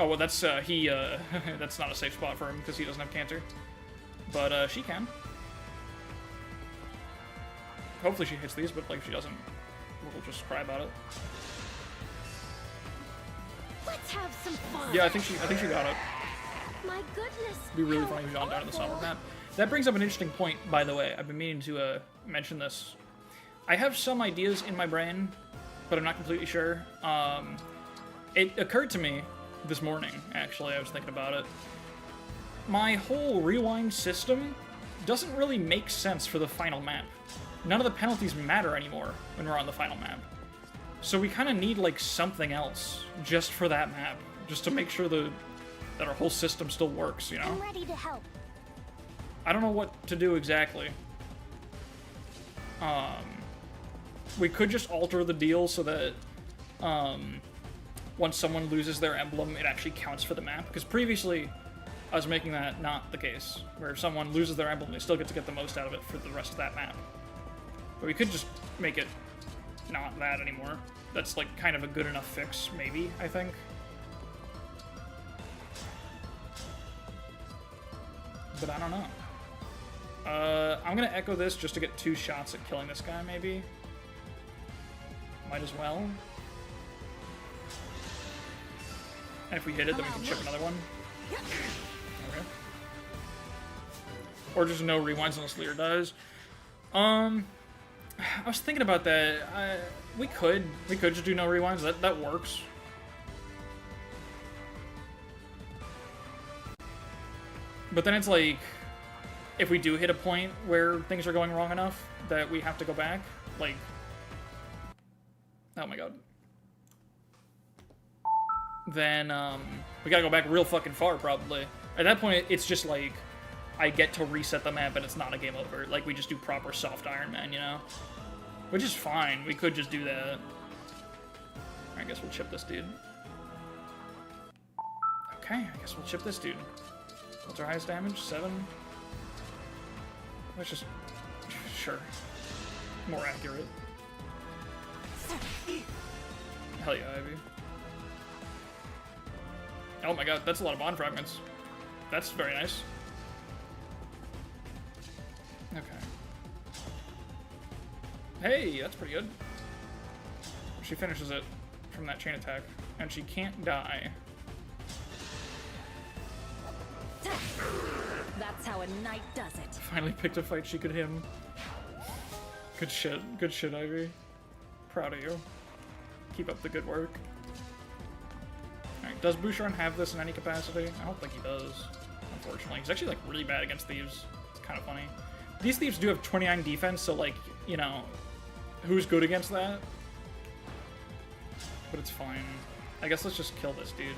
Oh, well, that's, that's not a safe spot for him, because he doesn't have Canter. But, she can. Hopefully she hits these, but, like, if she doesn't, we'll just cry about it. Let's have some fun. Yeah, I think she got it. My goodness. It'd be really funny if Jean died in the summer map. That brings up an interesting point, by the way. I've been meaning to, mention this. I have some ideas in my brain, but I'm not completely sure. It occurred to me this morning, actually, I was thinking about it. My whole rewind system doesn't really make sense for the final map. None of the penalties matter anymore when we're on the final map. So we kind of need, like, something else just for that map, just to make sure that our whole system still works, you know? I'm ready to help. I don't know what to do exactly. We could just alter the deal so that, once someone loses their emblem, it actually counts for the map. Because previously, I was making that not the case, where if someone loses their emblem, they still get to get the most out of it for the rest of that map. But we could just make it not that anymore. That's, like, kind of a good enough fix, maybe, I think. But I don't know. I'm gonna echo this just to get 2 shots at killing this guy, maybe. Might as well. And if we hit it, then we can chip another one. Okay. Or just no rewinds unless Lear dies. I was thinking about that. We could just do no rewinds. That works. But then it's like, if we do hit a point where things are going wrong enough that we have to go back, like, oh my god. Then, we gotta go back real fucking far, probably. At that point, it's just like, I get to reset the map and it's not a game over. Like, we just do proper soft Iron Man, you know? Which is fine. We could just do that. I guess we'll chip this dude. Okay, I guess we'll chip this dude. What's our highest damage? 7? Let's just... Sure. More accurate. Hell yeah, Ivy. Oh my god, that's a lot of bond fragments. That's very nice. Okay. Hey, that's pretty good. She finishes it from that chain attack. And she can't die. That's how a knight does it. Finally picked a fight she could him. Good shit, Ivy. Proud of you. Keep up the good work. Alright, does Bouchard have this in any capacity? I don't think he does, unfortunately. He's actually, like, really bad against thieves. It's kind of funny. These thieves do have 29 defense, so, like, you know, who's good against that? But it's fine. I guess let's just kill this dude.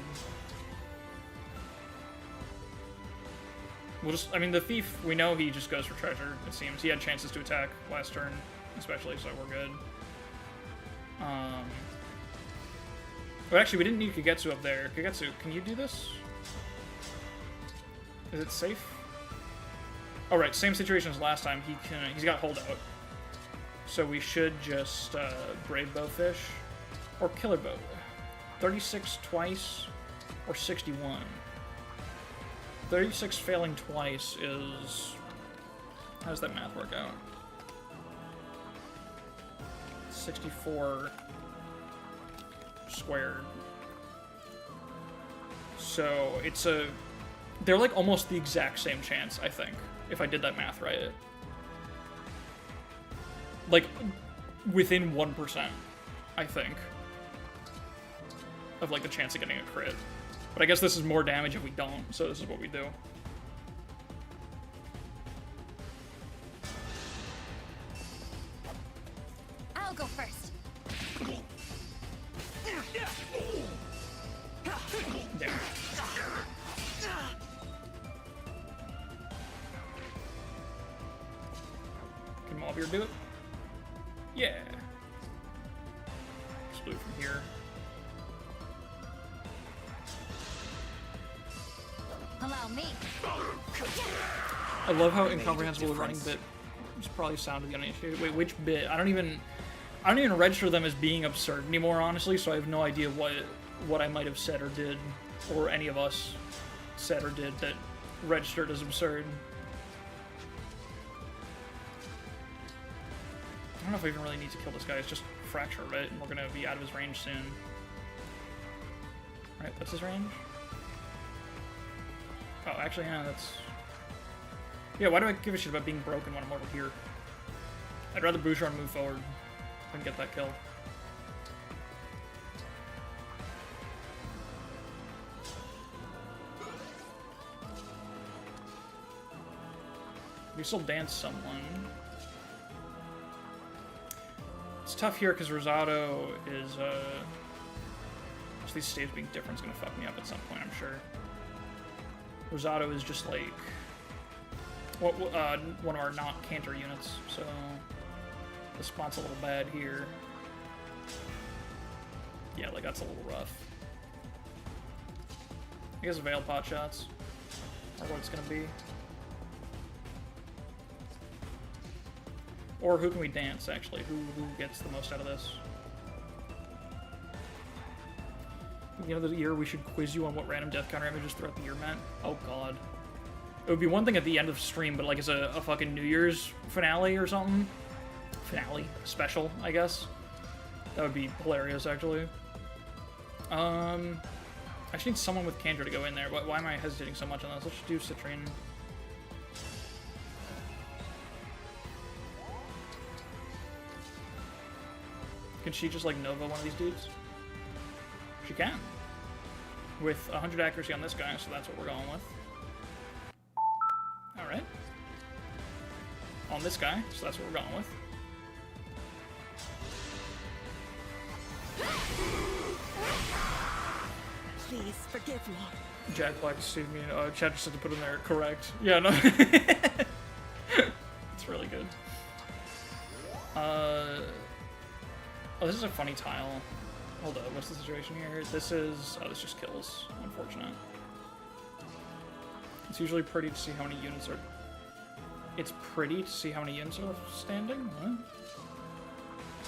We'll just, I mean, the thief, we know he just goes for treasure, it seems. He had chances to attack last turn, especially, so we're good. But actually, we didn't need Kagetsu up there. Kagetsu, can you do this? Is it safe? Oh, right, same situation as last time. He's got holdout. So we should just Brave Bowfish or Killer Bow. 36 twice or 61. 36 failing twice is... How does that math work out? 64 squared. So it's a... They're like almost the exact same chance, I think, if I did that math right. Like, within 1%, I think, of like the chance of getting a crit. But I guess this is more damage if we don't, so this is what we do. I'll go first. Damn. Can Maulbeard do it? Yeah. Split from here. Allow me. I love how incomprehensible the running bit probably sounded the uninitiated. Wait, which bit? I don't even register them as being absurd anymore, honestly, so I have no idea what I might have said or did, or any of us said or did that registered as absurd. I don't know if I even really need to kill this guy. It's just fracture, right? And we're gonna be out of his range soon. Alright, what's his range? Oh, actually, yeah, that's... Yeah, why do I give a shit about being broken when I'm over here? I'd rather Bouchard move forward than get that kill. We still dance someone. It's tough here because Rosado is, just these staves being different is gonna fuck me up at some point, I'm sure. Rosado is just like one of our not Cantor units, so the spot's a little bad here. Yeah, like that's a little rough. I guess Veil pot shots are what it's gonna be. Or who can we dance, actually? Who gets the most out of this? The end of the year, we should quiz you on what random death counter images throughout the year meant. Oh god. It would be one thing at the end of stream, but like as a fucking New Year's finale or something. Finale? Special, I guess. That would be hilarious, actually. I just need someone with Candor to go in there. Why am I hesitating so much on this? Let's just do Citrine. Can she just like Nova one of these dudes? She can. With 100 accuracy on this guy, so that's what we're going with. Alright. On this guy, so that's what we're going with. Please forgive me. Jack Black deceived me. Chad just had to put in there correct. Yeah, no. It's really good. Oh, this is a funny tile. Hold up, what's the situation here? This is... Oh, this just kills. Unfortunate. It's usually pretty to see how many units are... It's pretty to see how many units are standing? What?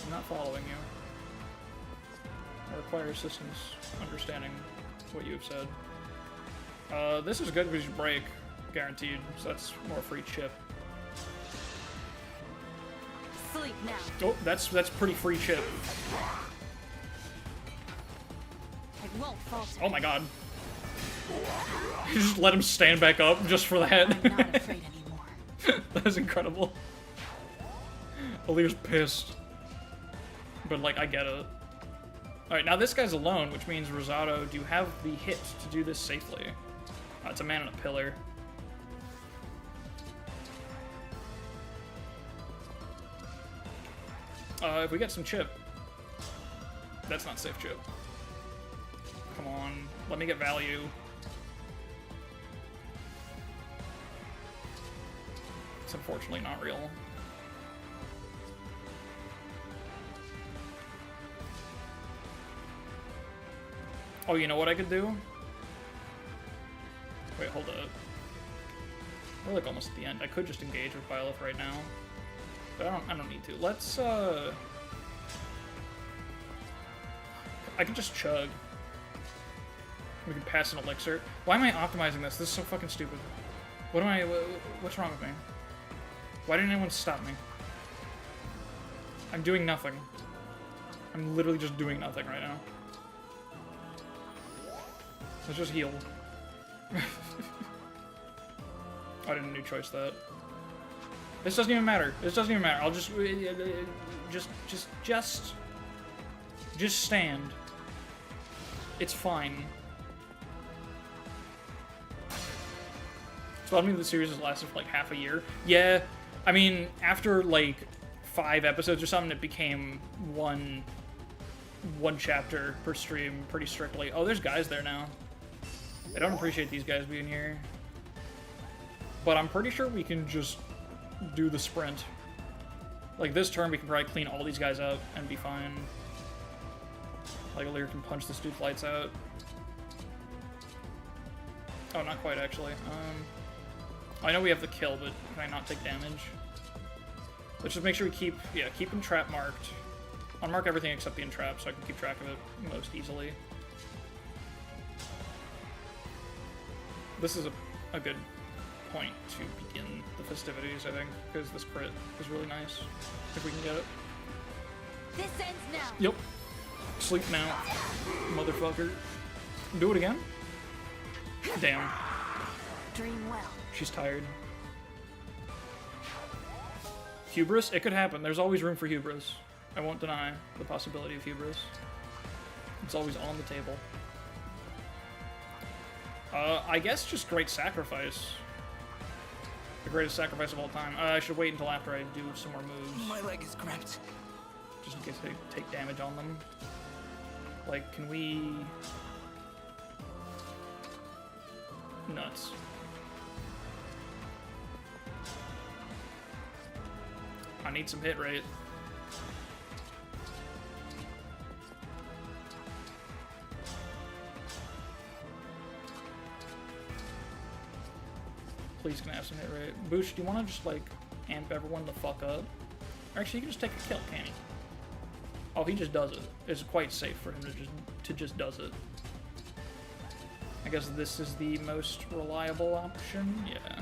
I'm not following you. I require assistance understanding what you have said. This is good because you break, guaranteed, so that's more free chip. Sleep now. Oh, that's pretty free chip. I've won't falter. Oh my god. You just let him stand back up just for that. I'm not afraid anymore. That is incredible. Alir's pissed. But, like, I get it. Alright, now this guy's alone, which means, Rosado, do you have the hit to do this safely? It's a man in a pillar. If we get some chip. That's not safe chip. Come on, let me get value. It's unfortunately not real. Oh, you know what I could do? Wait, hold up. We're like almost at the end. I could just engage with Byleth right now. But I don't need to. Let's I can just chug. We can pass an elixir. Why am I optimizing this? This is so fucking stupid. What's wrong with me? Why didn't anyone stop me? I'm doing nothing. I'm literally just doing nothing right now. Let's just heal. I didn't new choice that. This doesn't even matter. This doesn't even matter. I'll just stand. It's fine. So I mean the series has lasted for like half a year. Yeah, I mean after like 5 episodes or something, it became one chapter per stream pretty strictly. Oh, there's guys there now. I don't appreciate these guys being here. But I'm pretty sure we can just do the sprint. Like this turn we can probably clean all these guys up and be fine. Like Alir can punch this dude's lights out. Oh, not quite actually. I know we have the kill, but can I not take damage? Let's just make sure we keep him trap marked. Unmark everything except the entrap so I can keep track of it most easily. This is a good point to begin the festivities, I think, because this crit is really nice, if we can get it. This ends now. Yep. Sleep now, motherfucker. Do it again? Damn. Dream well. She's tired. Hubris? It could happen. There's always room for hubris. I won't deny the possibility of hubris. It's always on the table. I guess just great sacrifice. The greatest sacrifice of all time. I should wait until after I do some more moves. My leg is gripped. Just in case they take damage on them. Like, can we... Nuts. I need some hit rate. Please can I have some hit rate. Boosh, do you want to just like amp everyone the fuck up? Or actually, you can just take a kill, can't he? Oh, he just does it. It's quite safe for him to just does it. I guess this is the most reliable option. Yeah.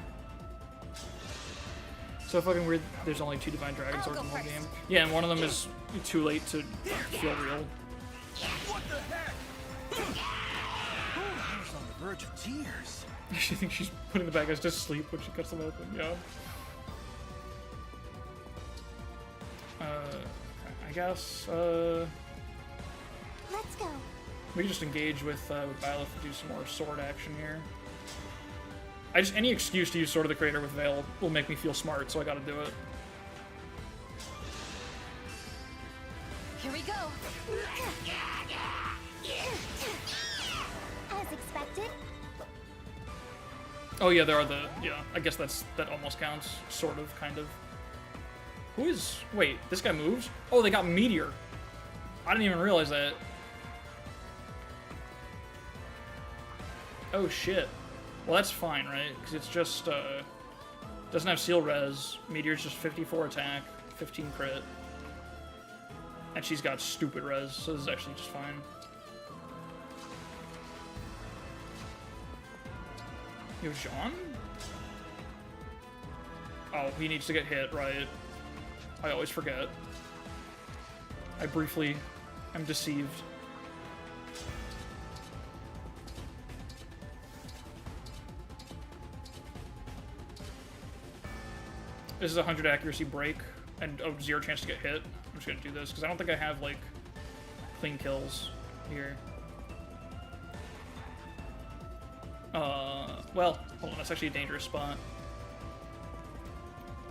So fucking weird. There's only 2 divine dragon swords in one game. Yeah, and one of them is too late to feel real. What the heck? I was on the verge of tears. She thinks she's putting the bad guys to sleep when she cuts them open. Yeah. I guess. Let's go. We can just engage with Byleth to do some more sword action here. Any excuse to use Sword of the Creator with Veil will make me feel smart, so I gotta do it. Here we go. As expected. Oh yeah, there are the, yeah, I guess that almost counts. Sort of, kind of. Who is, wait, this guy moves? Oh, they got Meteor. I didn't even realize that. Oh shit. Well, that's fine, right? Because it's just, doesn't have seal res. Meteor's just 54 attack, 15 crit. And she's got stupid res, so this is actually just fine. Yo, Jean? Oh, he needs to get hit, right? I always forget. I briefly am deceived. This is a 100 accuracy break and a 0 chance to get hit. I'm just gonna do this because I don't think I have like clean kills here. Well, hold on, that's actually a dangerous spot.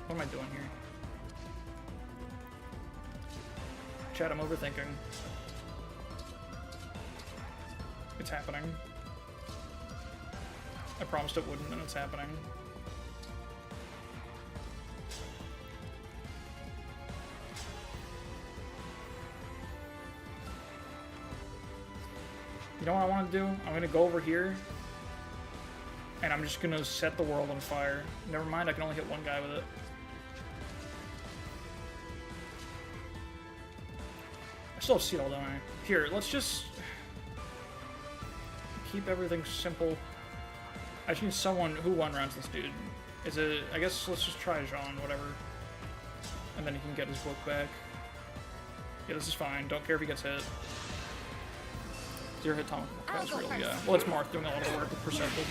What am I doing here? Chat, I'm overthinking. It's happening. I promised it wouldn't, and it's happening. You know what I want to do? I'm going to go over here, and I'm just going to set the world on fire. Never mind, I can only hit one guy with it. I still have Seedle, don't I? Here, let's just keep everything simple. I just need someone who one-rounds this dude. Is it... I guess let's just try Jean, whatever. And then he can get his book back. Yeah, this is fine. Don't care if he gets hit. 0 hit Tom. That's really, yeah. Well, it's Marth doing a lot of work with Perceptive.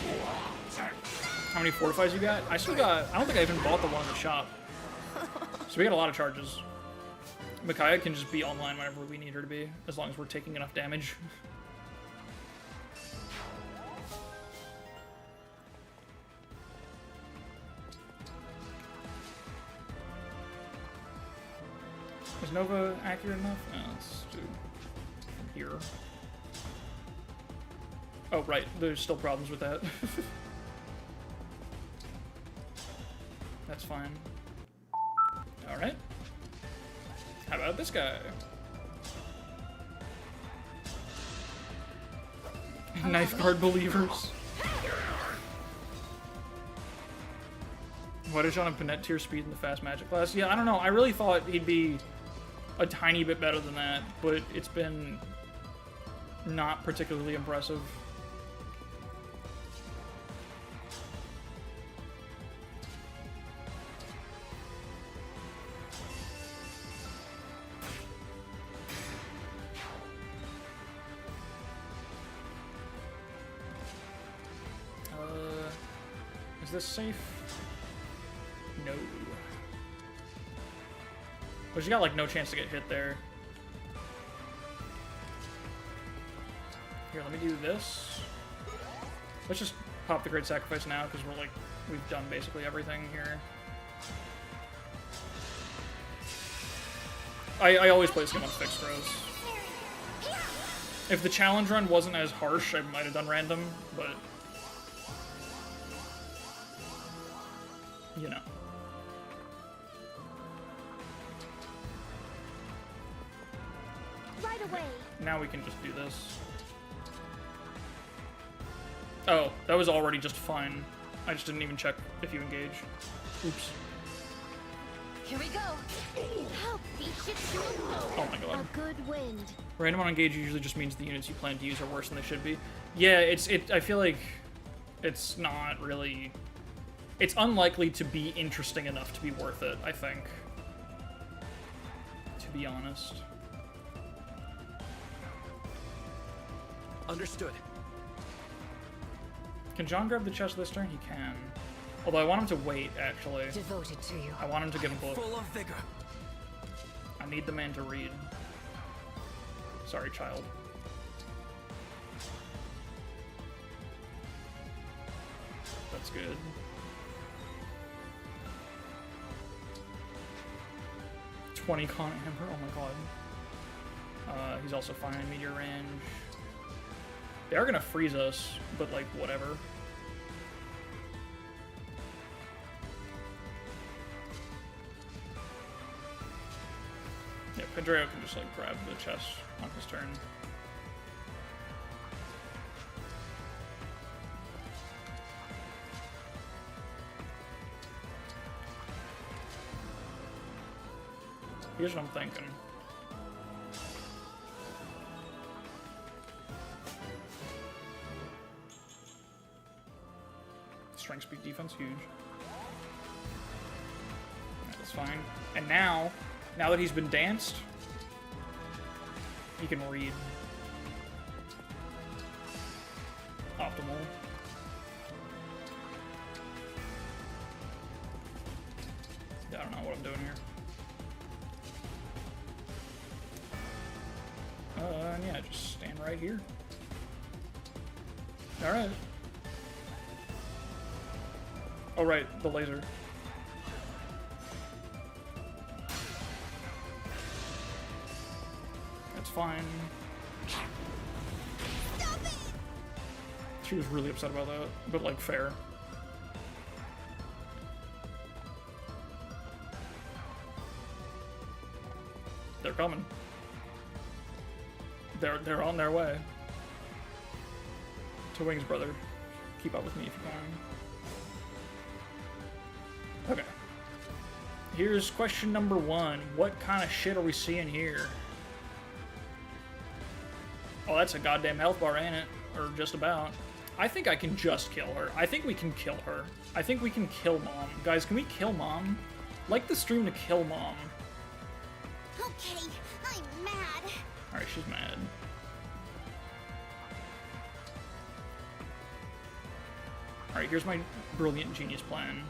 How many fortifies you got? I still got... I don't think I even bought the one in the shop. So we got a lot of charges. Micaiah can just be online whenever we need her to be, as long as we're taking enough damage. Is Nova accurate enough? Let's do from here. Oh, right. There's still problems with that. That's fine. Alright. How about this guy? Knife guard believers. Why does Jean have Panette tier speed in the fast magic class? Yeah, I don't know. I really thought he'd be a tiny bit better than that, but it's been not particularly impressive. Is this safe? No. But you got like no chance to get hit there. Here, let me do this. Let's just pop the Great Sacrifice now because we've done basically everything here. I always play this game on fixed throws. If the challenge run wasn't as harsh, I might have done random, but you know. Right away. Now we can just do this. Oh, that was already just fine. I just didn't even check if you engage. Oops. Here we go. I'll beat you to a pulp. Oh my god. A good wind. Random on engage usually just means the units you plan to use are worse than they should be. Yeah, I feel like it's not really... It's unlikely to be interesting enough to be worth it, I think. To be honest. Understood. Can John grab the chest this turn? He can. Although I want him to wait, actually. Devoted to you. I want him to give a book. Full of vigor. I need the man to read. Sorry, child. That's good. $20 con hammer, oh my god. He's also fine in meteor range. They are gonna freeze us, but like, whatever. Yeah, Pedreo can just like grab the chest on his turn. Here's what I'm thinking. Strength, speed, defense, huge. That's fine. And now that he's been danced, he can read. Optimal. don't know what I'm doing here. And yeah, just stand right here. Alright. Oh, right, the laser. That's fine. She was really upset about that, but, like, fair. They're coming. They're on their way. To Wings, brother. Keep up with me if you can. Okay. Here's question number 1. What kind of shit are we seeing here? Oh, that's a goddamn health bar, ain't it? Or just about. I think I can just kill her. I think we can kill her. I think we can kill Mom. Guys, can we kill Mom? Like the stream to kill Mom. Okay, I'm mad. Alright, she's mad. Alright, here's my brilliant genius plan.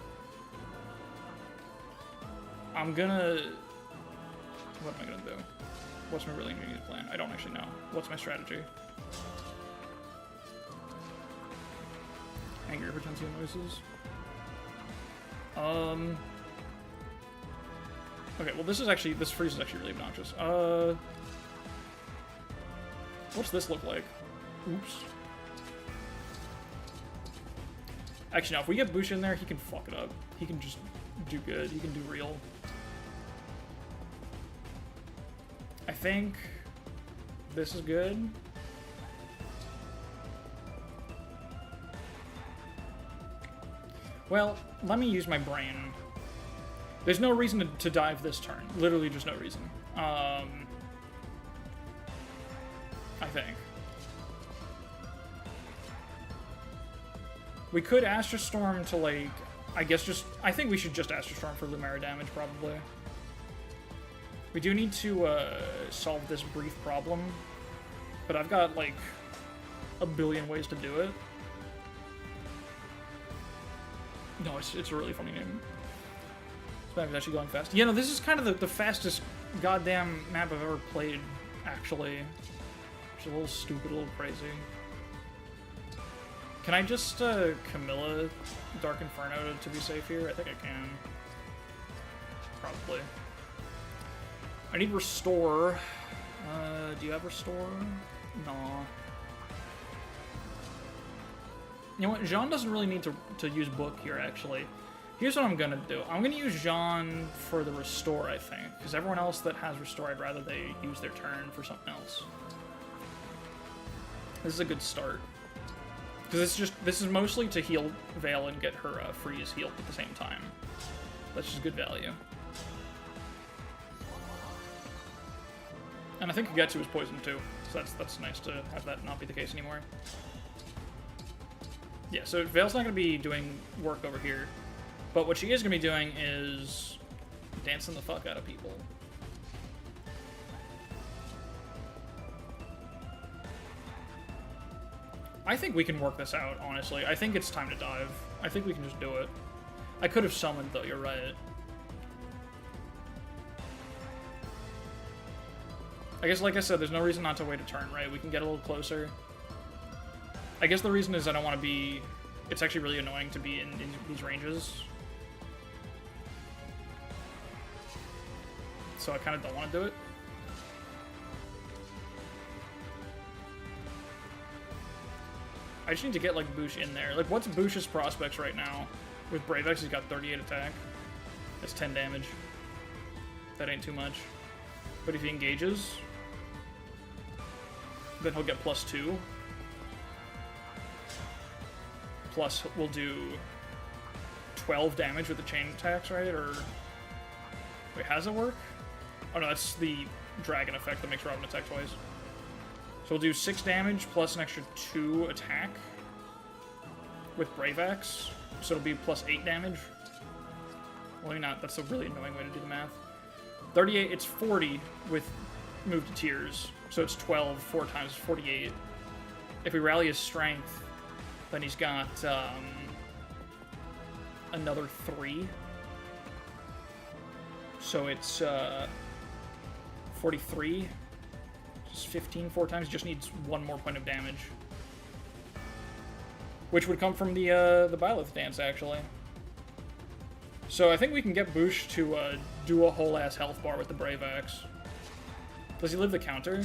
I'm gonna... What am I gonna do? What's my brilliant genius plan? I don't actually know. What's my strategy? Angry potential noises. Okay, well this freeze is actually really obnoxious. What's this look like? Oops. Actually, no, if we get Bush in there, he can fuck it up. He can just do good. He can do real. I think this is good. Well, let me use my brain. There's no reason to dive this turn. Literally just no reason. I think. We could Astro Storm to, like, I think we should just Astro Storm for Lumera damage, probably. We do need to solve this brief problem, but I've got, like, a billion ways to do it. No, it's a really funny name. This map is actually going fast. Yeah, no, this is kind of the fastest goddamn map I've ever played, actually. It's a little stupid, a little crazy. Can I just Camilla Dark Inferno to be safe here? I think I can. Probably. I need Restore. Do you have Restore? No. You know what? Jean doesn't really need to use Book here, actually. Here's what I'm gonna do. I'm gonna use Jean for the Restore, I think. Because everyone else that has Restore, I'd rather they use their turn for something else. This is a good start. Because this is mostly to heal Vale and get her freeze healed at the same time. That's just good value. And I think Kagetsu is poisoned too, so that's nice to have that not be the case anymore. Yeah, so Vale's not going to be doing work over here, but what she is going to be doing is dancing the fuck out of people. I think we can work this out, honestly. I think it's time to dive. I think we can just do it. I could have summoned, though, you're right. I guess, like I said, there's no reason not to wait a turn, right? We can get a little closer. I guess the reason is I don't want to be... It's actually really annoying to be in these ranges. So I kind of don't want to do it. I just need to get, like, Boosh in there. Like, what's Boosh's prospects right now? With Bravex, he's got 38 attack. That's 10 damage. That ain't too much. But if he engages, then he'll get +2. Plus, we'll do 12 damage with the chain attacks, right? Or... Wait, how does it work? Oh no, that's the dragon effect that makes Robin attack twice. So we'll do 6 damage plus an extra 2 attack with Brave Axe. So it'll be +8 damage. Well, maybe not. That's a really annoying way to do the math. 38, it's 40 with Move to Tears. So it's 12, 4 times 48. If we rally his strength, then he's got another 3. So it's 43. Just 15 4 times. Just needs 1 more point of damage. Which would come from the Byleth dance, actually. So I think we can get Boosh to do a whole ass health bar with the Brave Axe. Does he live the counter?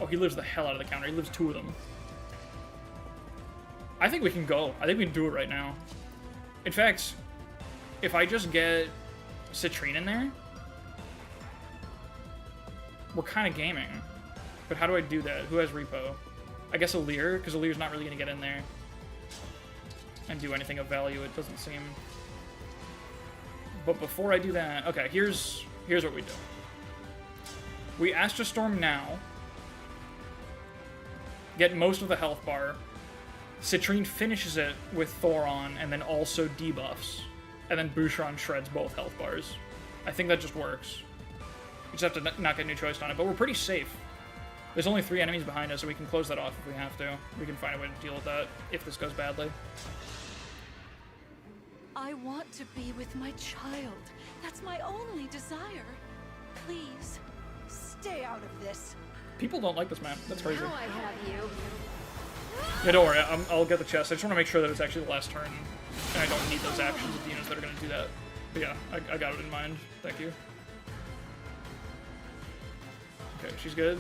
Oh, he lives the hell out of the counter. He lives 2 of them. I think we can go. I think we can do it right now. In fact, if I just get Citrine in there, we're kind of gaming. But how do I do that? Who has Repo? I guess Alear, because Alear's not really going to get in there and do anything of value, it doesn't seem. But before I do that, okay, here's what we do. We Astra Storm now, get most of the health bar. Citrine finishes it with Thoron and then also debuffs. And then Boucheron shreds both health bars. I think that just works. We just have to not get new choice on it, but we're pretty safe. There's only 3 enemies behind us, so we can close that off if we have to. We can find a way to deal with that if this goes badly. I want to be with my child. That's my only desire. Please, stay out of this. People don't like this map. That's crazy. Now I have you. Yeah, don't worry. I'll get the chest. I just want to make sure that it's actually the last turn, and I don't need those actions of the units that are going to do that. But yeah, I got it in mind. Thank you. Okay, she's good.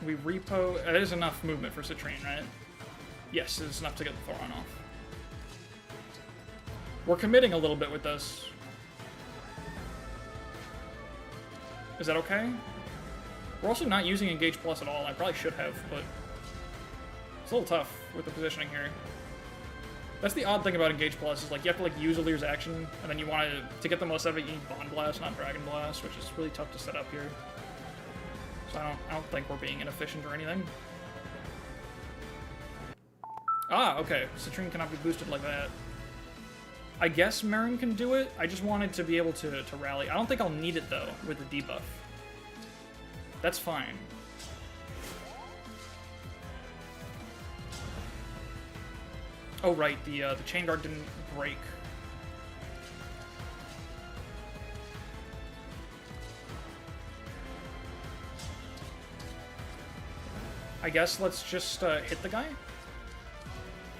We repo. That is enough movement for Citrine, right? Yes, it's enough to get the Thoron off. We're committing a little bit with this. Is that okay? We're also not using Engage Plus at all. I probably should have, but it's a little tough with the positioning here. That's the odd thing about Engage Plus, is like you have to like use Alear's action, and then you want to get the most out of it, you need Bond Blast, not Dragon Blast, which is really tough to set up here. So I don't think we're being inefficient or anything. Ah, okay. Citrine cannot be boosted like that. I guess Marin can do it. I just wanted to be able to rally. I don't think I'll need it, though, with the debuff. That's fine. Oh, right. The Chain Guard didn't break. I guess let's just hit the guy?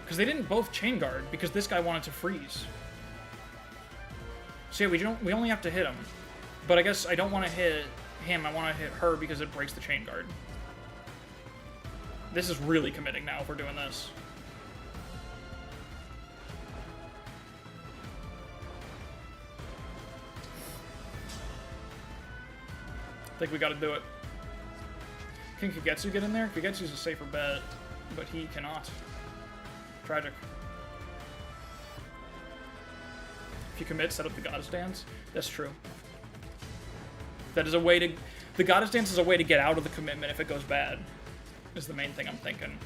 Because they didn't both Chain Guard, because this guy wanted to freeze. So yeah, we only have to hit him. But I guess I don't want to hit him, I want to hit her because it breaks the Chain Guard. This is really committing now if we're doing this. I think we gotta do it. Can Kagetsu get in there? Kagetsu's a safer bet, but he cannot. Tragic. If you commit, set up the Goddess Dance. That's true. That is a way to... The Goddess Dance is a way to get out of the commitment if it goes bad, is the main thing I'm thinking.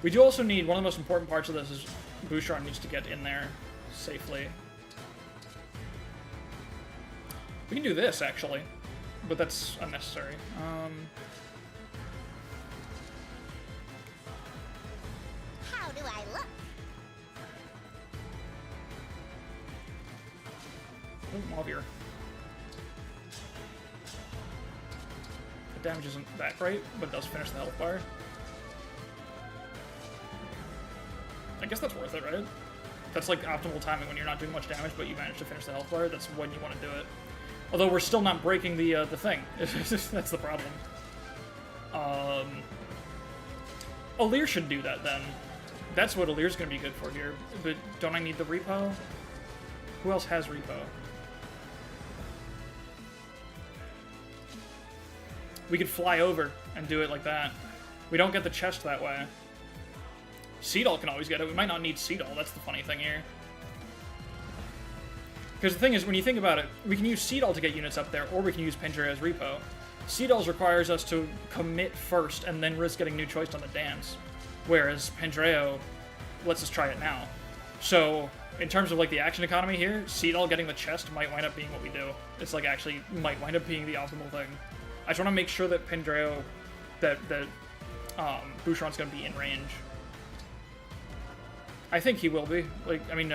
We do also need... One of the most important parts of this is Boucheron needs to get in there safely. We can do this, actually, but that's unnecessary. How do I look? Oh, Mauvir. The damage isn't that great, but does finish the health bar. I guess that's worth it, right? That's like optimal timing when you're not doing much damage, but you manage to finish the health bar. That's when you want to do it. Although we're still not breaking the thing. That's the problem. Alear should do that then. That's what Alear's going to be good for here. But don't I need the repo? Who else has repo? We could fly over and do it like that. We don't get the chest that way. Seedall can always get it. We might not need Seedall. That's the funny thing here. Because the thing is, when you think about it, we can use Seedall to get units up there, or we can use Pendra as repo. Seedall's requires us to commit first and then risk getting new choice on the dance. Whereas Pendreo lets us try it now. So, in terms of like the action economy here, Seedall getting the chest might wind up being what we do. It's like actually might wind up being the optimal thing. I just want to make sure that Pendreo, that Boucheron's going to be in range. I think he will be. Like, I mean,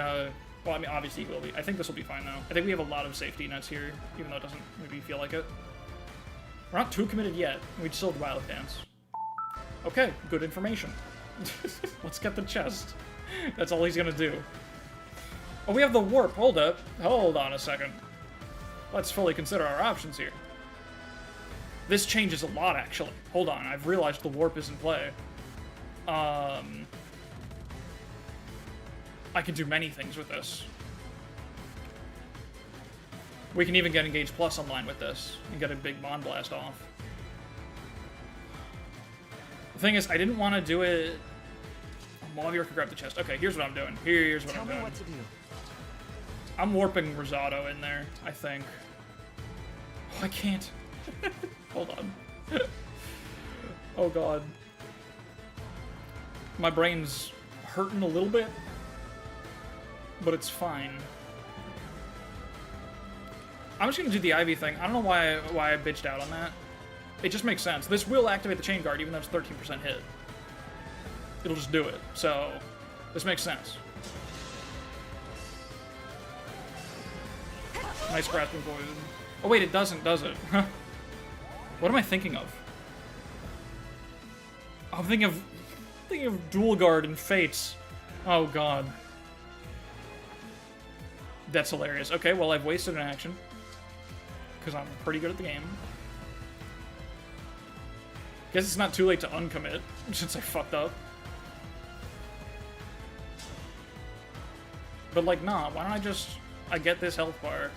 Well, I mean, obviously he will be. I think this will be fine, though. I think we have a lot of safety nets here, even though it doesn't maybe feel like it. We're not too committed yet. We still have the Violet Dance. Okay, good information. Let's get the chest. That's all he's gonna do. Oh, we have the warp. Hold up. Hold on a second. Let's fully consider our options here. This changes a lot, actually. Hold on. I've realized the warp is in play. I can do many things with this. We can even get Engage Plus online with this and get a big Bond Blast off. The thing is, I didn't want to do it... Mavier can grab the chest. Okay, here's what I'm doing. Here's what I'm doing. Tell me what to do. I'm warping Rosado in there, I think. Oh, I can't. Hold on. Oh, God. My brain's hurting a little bit, but it's fine. I'm just gonna do the Ivy thing. I don't know why I bitched out on that. It just makes sense. This will activate the Chain Guard, even though it's 13% hit. It'll just do it. So, this makes sense. Nice grasping poison. Oh wait, it doesn't, does it? What am I thinking of? I'm thinking of Dual Guard and Fates. Oh god. That's hilarious. Okay, well I've wasted an action. Because I'm pretty good at the game. Guess it's not too late to uncommit, since I fucked up. But like, nah, why don't I get this health bar.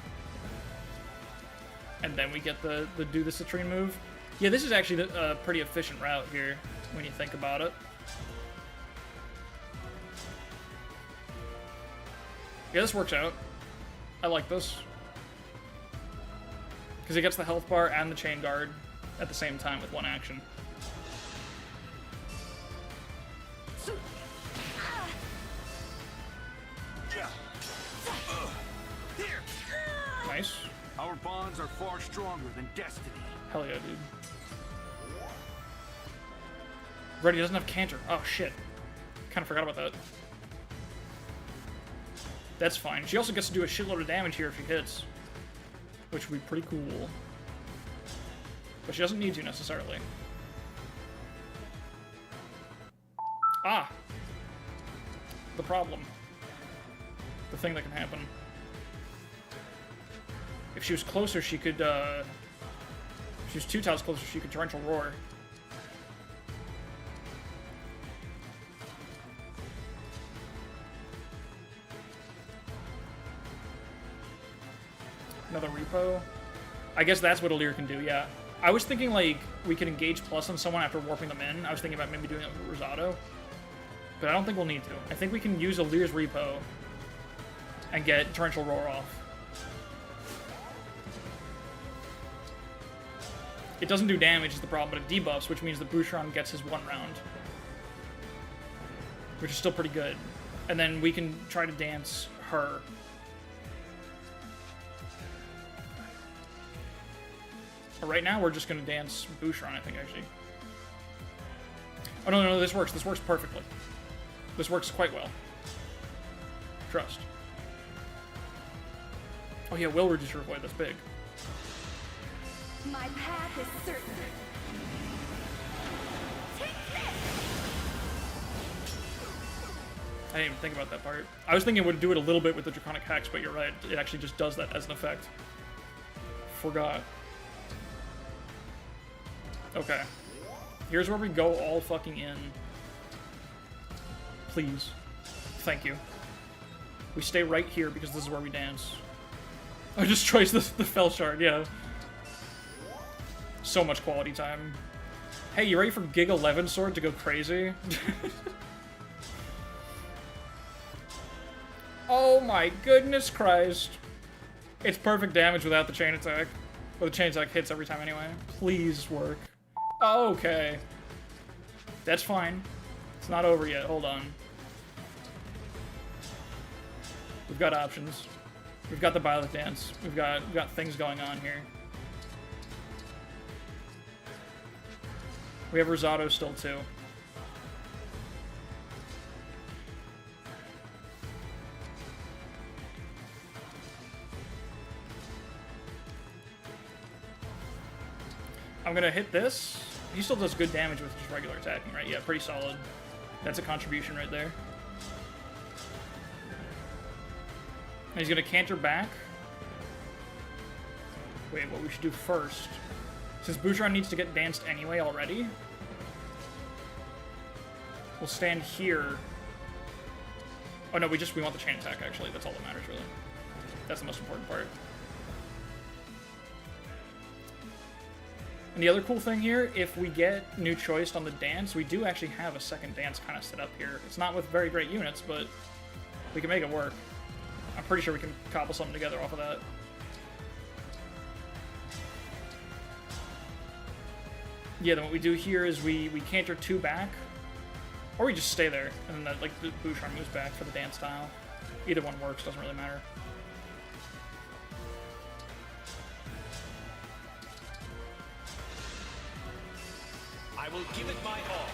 And then we get the do the Citrine move. Yeah, this is actually a pretty efficient route here, when you think about it. Yeah, this works out. I like this. Because he gets the health bar and the Chain Guard at the same time with one action. Nice. Our bonds are far stronger than destiny. Hell yeah, dude. Reddy doesn't have Canter. Oh, shit. Kind of forgot about that. That's fine. She also gets to do a shitload of damage here if she hits. Which would be pretty cool. But she doesn't need to, necessarily. Ah! The problem. The thing that can happen. If she was closer, she could, if she was 2 tiles closer, she could Torrential Roar. Another repo. I guess that's what Alir can do, yeah. I was thinking, like, we could Engage Plus on someone after warping them in. I was thinking about maybe doing it with Rosado. But I don't think we'll need to. I think we can use Alir's repo and get Torrential Roar off. It doesn't do damage is the problem, but it debuffs, which means that Boucheron gets his 1 round. Which is still pretty good. And then we can try to dance her. But right now, we're just going to dance Boucheron, I think, actually. Oh, no, this works. This works perfectly. This works quite well. Trust. Oh yeah, will reduce your void, that's big. My path is certain. Take this! I didn't even think about that part. I was thinking it would do it a little bit with the Draconic Hex, but you're right. It actually just does that as an effect. Forgot. Okay. Here's where we go all fucking in. Please. Thank you. We stay right here because this is where we dance. I just choice the Fell Shard, yeah. So much quality time. Hey, you ready for Gig 11 Sword to go crazy? Oh my goodness Christ. It's perfect damage without the chain attack. Well, the chain attack hits every time anyway. Please work. Okay. That's fine. It's not over yet. Hold on. We've got options. We've got the Violet Dance. We've got things going on here. We have Rosado still too. I'm gonna hit this. He still does good damage with just regular attacking, right? Yeah, pretty solid. That's a contribution right there. And he's gonna canter back. Wait, what we should do first, since Boucheron needs to get danced anyway already, we'll stand here. Oh no, we want the chain attack actually. That's all that matters really. That's the most important part. And the other cool thing here, if we get new choice on the dance, we do actually have a second dance kind of set up here. It's not with very great units, but we can make it work. I'm pretty sure we can cobble something together off of that. Yeah, then what we do here is we canter 2 back, or we just stay there, and then that, like, the Boucheron moves back for the dance style. Either one works, doesn't really matter. I will give it my all.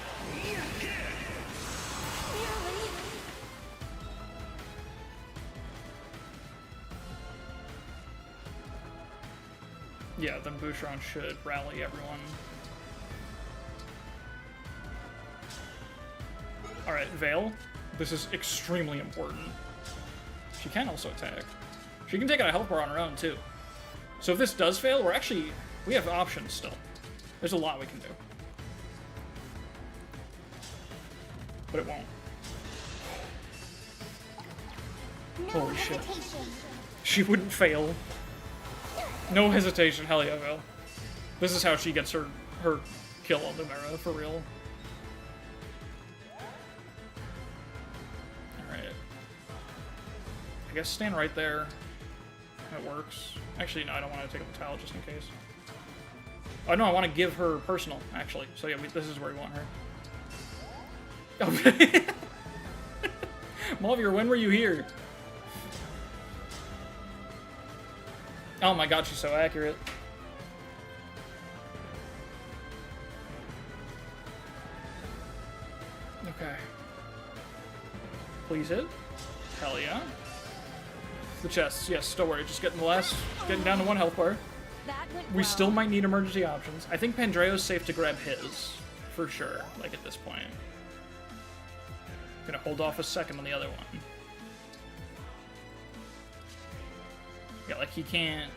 Yeah, then Boucheron should rally everyone. Alright, Veil. This is extremely important. She can also attack. She can take out a health bar on her own, too. So if this does fail, we have options still. There's a lot we can do. But it won't. No Holy shit. hesitation. She wouldn't fail. No hesitation, hell yeah, Val. This is how she gets her kill on the Mera, for real. Alright. I guess stand right there. That works. Actually, no, I don't want to take up the towel just in case. Oh no, I want to give her personal, actually. So yeah, this is where we want her. Okay. Malvier, when were you here? Oh my god, she's so accurate. Okay. Please hit. Hell yeah. The chests, yes, don't worry, just getting down to 1 health bar. That went We well. still might need emergency options. I think Pandreo's safe to grab his, for sure, like at this point. Gonna hold off a second on the other one. Yeah, like he can't...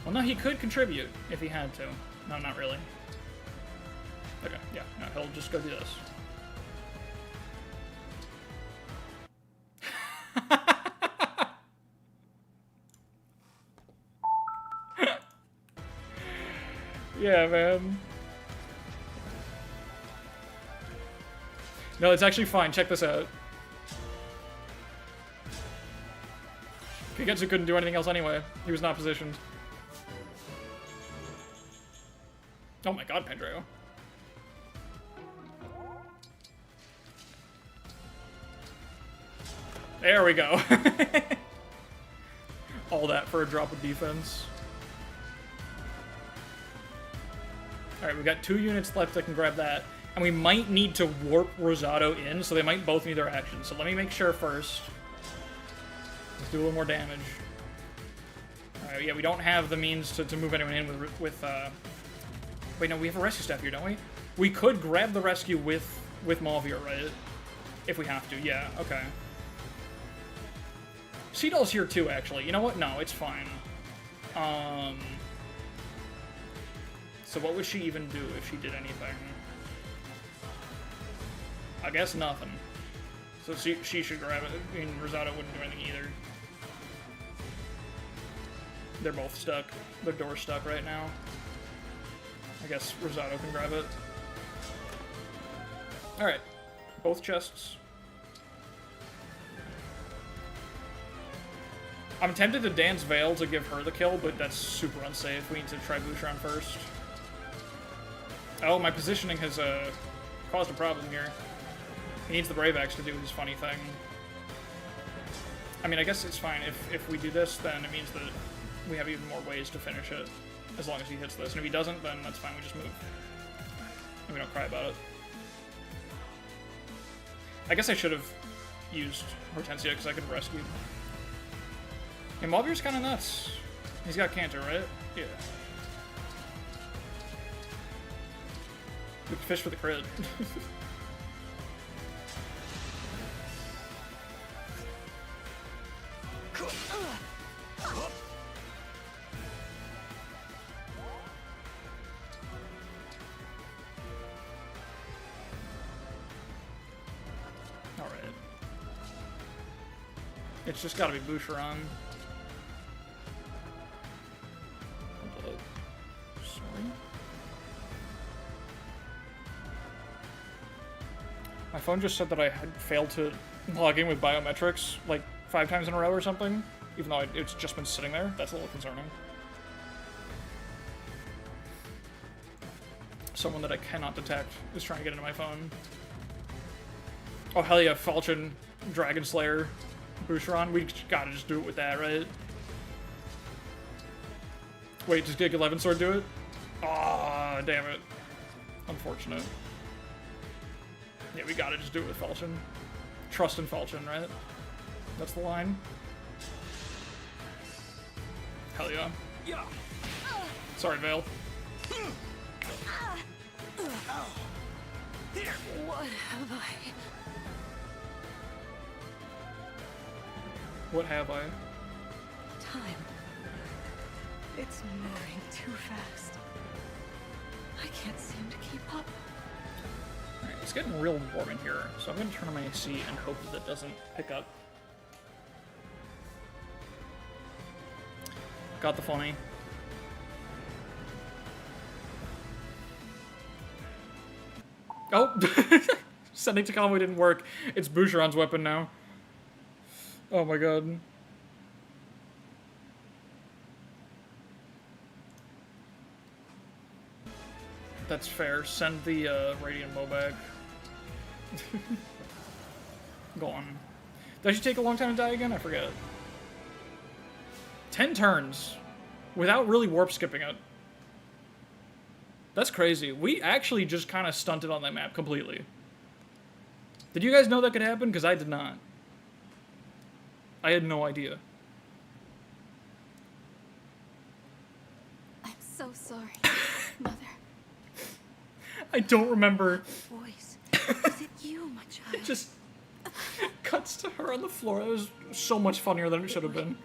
Well, no, he could contribute if he had to. No, not really. Okay, yeah, no, he'll just go do this. Yeah, man. No, it's actually fine. Check this out. Kagetsu couldn't do anything else anyway. He was not positioned. Oh my god, Pandreo. There we go. All that for a drop of defense. Alright, we've got 2 units left that can grab that. And we might need to warp Rosado in, so they might both need their actions. So let me make sure first. Let's do a little more damage. Alright, yeah, we don't have the means to move anyone in with Wait, no, we have a rescue staff here, don't we? We could grab the rescue with Malvier, right? If we have to, yeah, okay. Seadoll's here too, actually. You know what? No, it's fine. So what would she even do if she did anything? I guess nothing. So she should grab it. I mean, Rosado wouldn't do anything either. They're both stuck. Their door's stuck right now. I guess Rosado can grab it. Alright. Both chests. I'm tempted to dance Veil to give her the kill, but that's super unsafe. We need to try Boucheron first. Oh, my positioning has caused a problem here. He needs the Brave Axe to do his funny thing. I mean, I guess it's fine. If we do this, then it means that we have even more ways to finish it. As long as he hits this. And if he doesn't, then that's fine. We just move. And we don't cry about it. I guess I should have used Hortensia because I could have rescued. And Malvier's kind of nuts. He's got Cantor, right? Yeah. Good fish for the crit. Alright. It's just gotta be Boucheron. Sorry. My phone just said that I had failed to log in with biometrics like 5 times in a row or something, even though it's just been sitting there. That's a little concerning. Someone that I cannot detect is trying to get into my phone. Oh, hell yeah, Falchion, Dragon Slayer, Boucheron. We gotta just do it with that, right? Wait, does Gig 11 Sword do it? Aw, damn it. Unfortunate. Yeah, we gotta just do it with Falchion. Trust in Falchion, right? That's the line. Hell yeah. Sorry, Vale. What have I? What have I? Time. It's moving too fast. I can't seem to keep up. Alright, it's getting real warm in here, so I'm gonna turn on my AC and hope that it doesn't pick up. Got the funny. Oh! Sending to convoy didn't work. It's Boucheron's weapon now. Oh my god. That's fair. Send the Radiant Mo back. Go on. Does she take a long time to die again? I forget. 10 turns. Without really warp skipping it. That's crazy. We actually just kind of stunted on that map completely. Did you guys know that could happen? Because I did not. I had no idea. I'm so sorry, Mother. I don't remember. Voice. Is it you, my child? It just cuts to her on the floor. It was so much funnier than it should have been.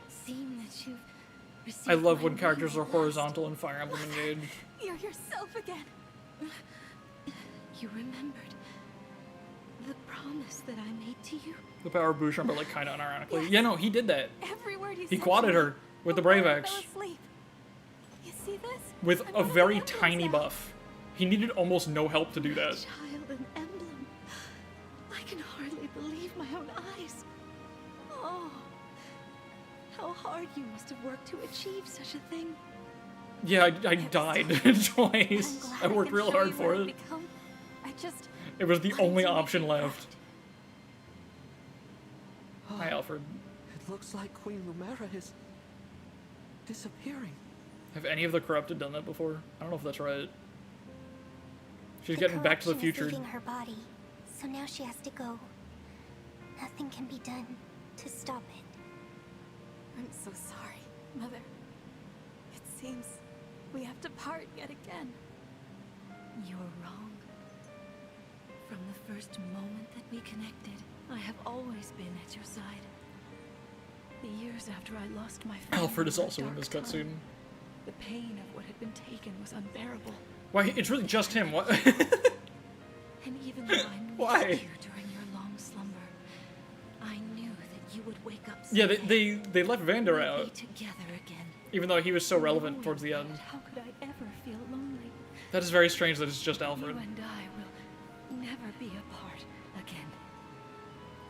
Seeing that you've received I love when my characters are last. horizontal in Fire Emblem Engage. You're yourself again. You remembered the promise that I made to you. The power of Boucheron, but like kind of unironically. Yeah, no, he did that. Every word He said quadded to me her with the Brave before I Axe. fell asleep. You see this? With I'm a not very emblems tiny now. buff. He needed almost no help to do that. Child and emblem. I can hardly believe my own eyes. Oh, how hard you must have worked to achieve such a thing. Yeah, I died twice. I'm glad I worked can real show hard you for what I've it. become. I just It was the wanted only to make option you left. proud. Hi, Alfred. It looks like Queen Lumera is disappearing. Have any of the corrupted done that before? I don't know if that's right. She's The getting back to the corruption is future. leaving her body, so now she has to go. Nothing can be done to stop it. I'm so sorry, Mother. It seems we have to part yet again. You're wrong. From the first moment that we connected, I have always been at your side. The years after I lost my family Alfred is were a also in dark this time. cutscene. The pain of what had been taken was unbearable. Why? It's really just him. What? And even though I missed Why? you during your long slumber, I knew that you would wake up Yeah, someday. they left Vander We'd out, be together again. even though he was so relevant Knowing towards the end. that, how could I ever feel lonely? That is very strange that it's just Alfred. You and I will never be apart again.